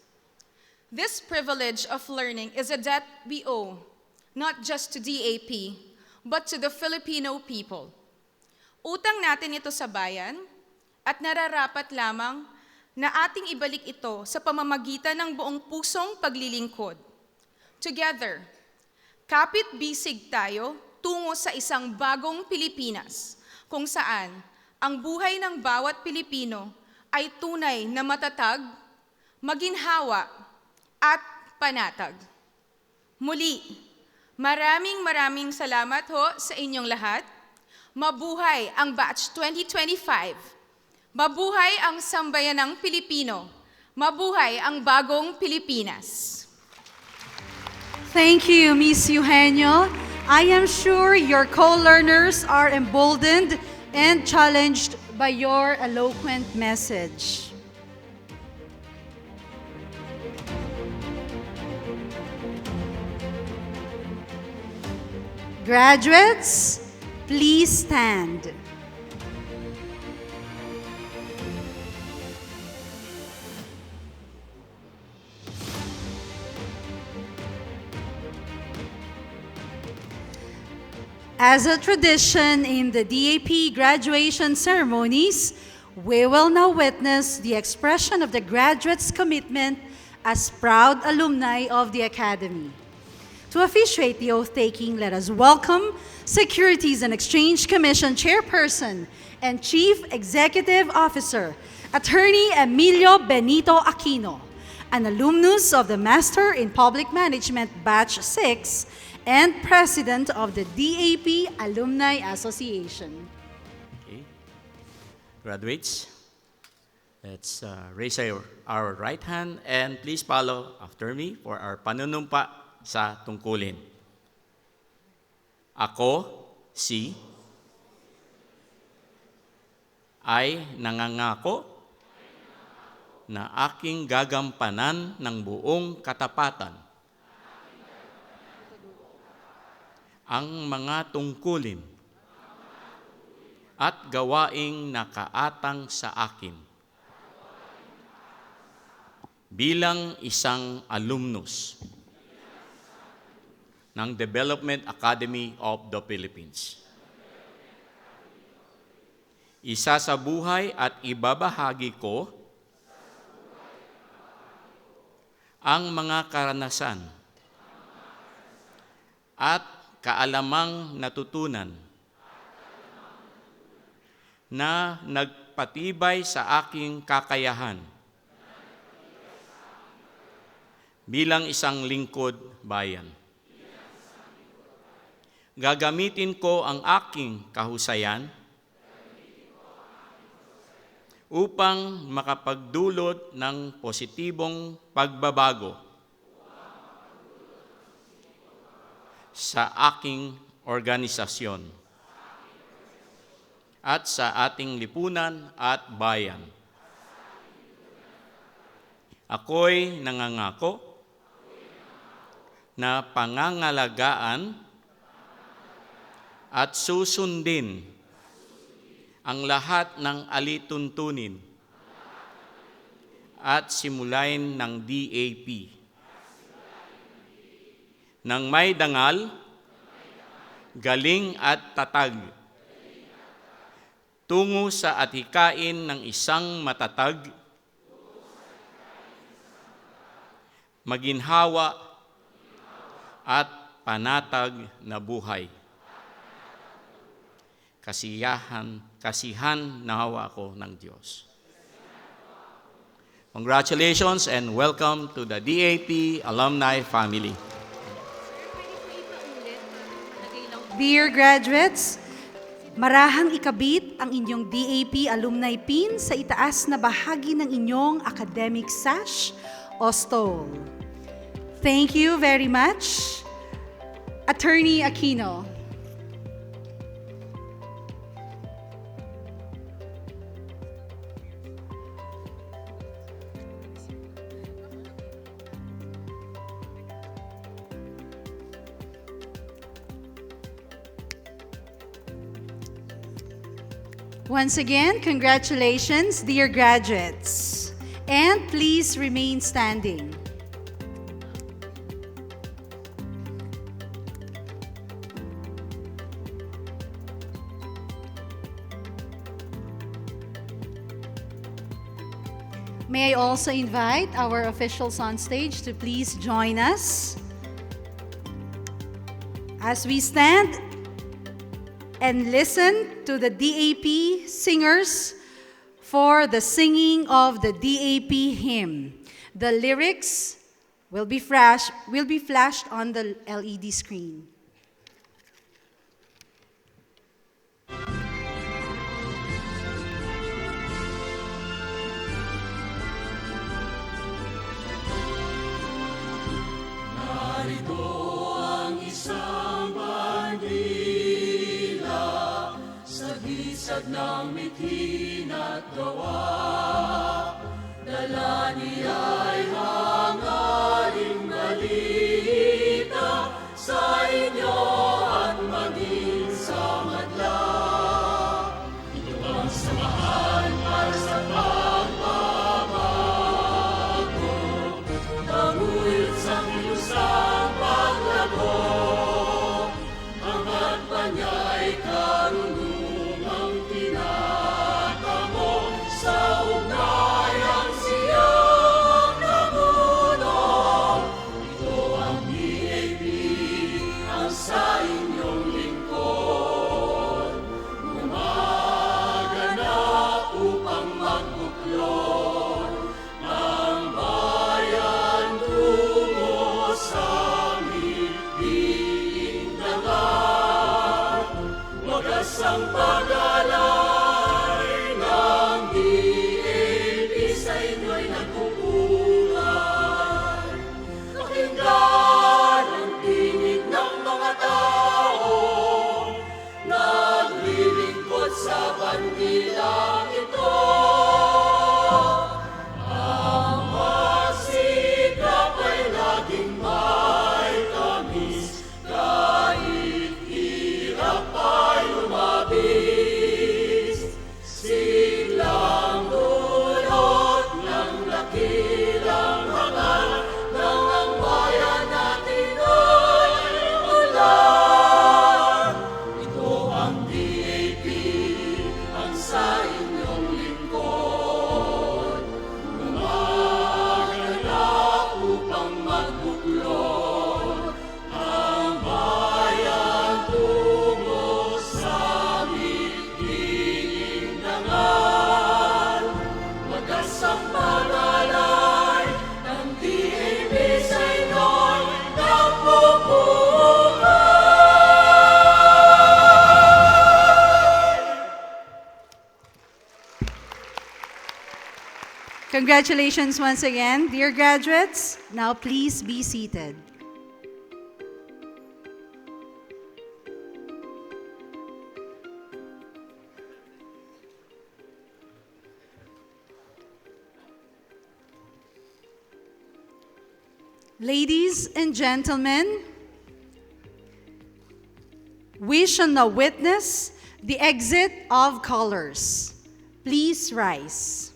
This privilege of learning is a debt we owe, not just to DAP, but to the Filipino people. Utang natin ito sa bayan at nararapat lamang na ating ibalik ito sa pamamagitan ng buong pusong paglilingkod. Together, kapit-bisig tayo tungo sa isang bagong Pilipinas kung saan ang buhay ng bawat Pilipino ay tunay na matatag, maginhawa, at panatag. Muli, maraming salamat ho sa inyong lahat. Mabuhay ang Batch 2025. Mabuhay ang sambayanang Pilipino. Mabuhay ang bagong Pilipinas. Thank you, Miss Eugenio. I am sure your co-learners are emboldened and challenged by your eloquent message. Graduates, please stand. As a tradition in the DAP graduation ceremonies, we will now witness the expression of the graduates' commitment as proud alumni of the Academy. To officiate the oath-taking, let us welcome Securities and Exchange Commission Chairperson and Chief Executive Officer, Attorney Emilio Benito Aquino, an alumnus of the Master in Public Management Batch 6 and President of the DAP Alumni Association. Okay. Graduates, let's raise our right hand and please follow after me for our panunumpa sa tungkulin. Ako, si, ay nangangako na aking gagampanan ng buong katapatan ang mga tungkulin at gawaing nakaatang sa akin bilang isang alumnus ng Development Academy of the Philippines. Isa sa buhay at ibabahagi ko ang mga karanasan at kaalamang natutunan na nagpatibay sa aking kakayahan bilang isang lingkod bayan. Gagamitin ko ang aking kahusayan upang makapagdulot ng positibong pagbabago sa aking organisasyon at sa ating lipunan at bayan. Ako'y nangangako na pangangalagaan at susundin ang lahat ng alituntunin at simulain ng DAP nang may dangal, galing at tatag tungo sa atikain ng isang matatag, maginhawa at panatag na buhay. Kasihan nawa ako ng Diyos. Congratulations and welcome to the DAP alumni family. Dear graduates, marahang ikabit ang inyong DAP alumni pin sa itaas na bahagi ng inyong academic sash o stole. Thank you very much, Attorney Aquino. Once again, congratulations, dear graduates. And please remain standing. May I also invite our officials on stage to please join us as we stand and listen to the DAP singers for the singing of the DAP hymn. The lyrics will be flashed on the LED screen. Narito ang isang bandila sa gisag ng mithin at gawa. Dala niya'y hangaring balita sa inyo at maging sa madla. Ito ang samahan para sa pagbabago, tanguyot sa kilusang paglago. Hanggat pa niya'y karunungang tinatamo Congratulations once again, dear graduates. Now please be seated. Ladies and gentlemen, we shall now witness the exit of colors. Please rise.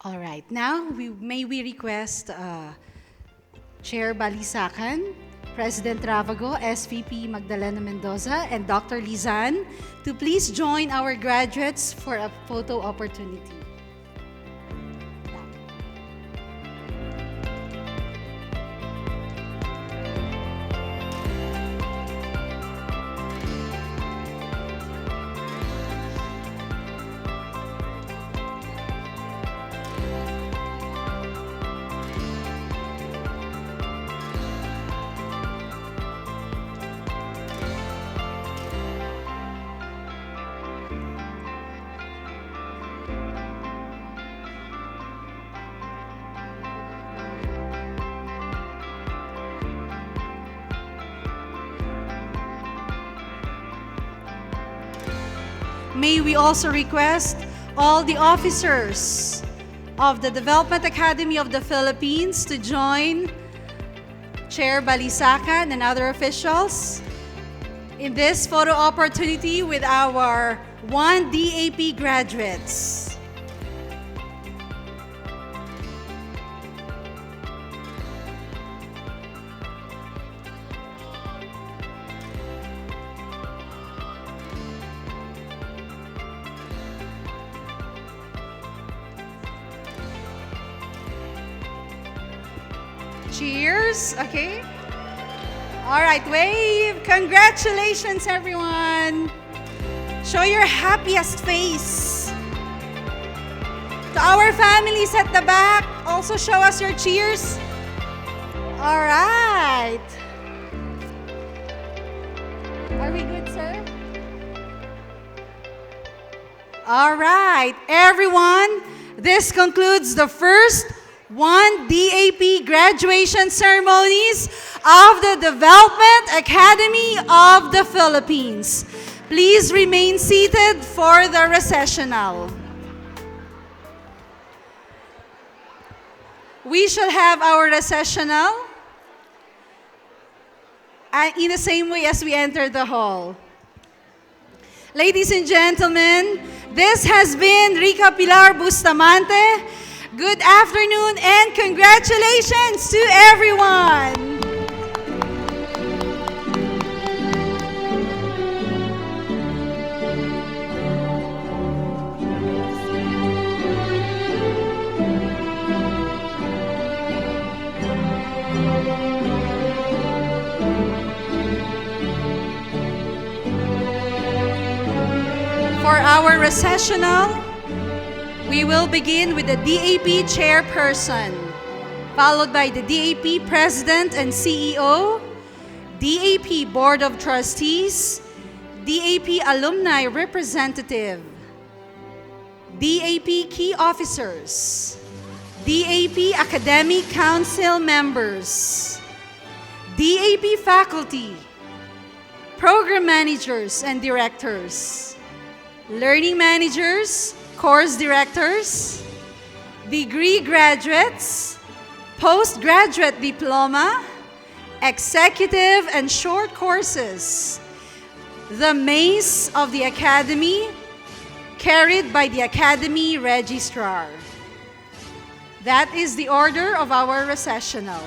All right, now may we request Chair Balisacan, President Ravago, SVP Magdalena Mendoza, and Dr. Lizan to please join our graduates for a photo opportunity. May we also request all the officers of the Development Academy of the Philippines to join Chair Balisacan and other officials in this photo opportunity with our 1 DAP graduates. Cheers, okay? All right, wave. Congratulations, everyone. Show your happiest face. To our families at the back, also show us your cheers. All right. Are we good, sir? All right, everyone. This concludes the first 1 DAP graduation ceremonies of the Development Academy of the Philippines. Please remain seated for the recessional. We shall have our recessional in the same way as we enter the hall. Ladies and gentlemen, this has been Rica Pilar Bustamante. Good afternoon and congratulations to everyone. For our recessional, we will begin with the DAP chairperson, followed by the DAP president and CEO, DAP board of trustees, DAP alumni representative, DAP key officers, DAP academic council members, DAP faculty, program managers and directors, learning managers, course directors, degree graduates, postgraduate diploma, executive and short courses, the mace of the Academy, carried by the Academy Registrar. That is the order of our recessional.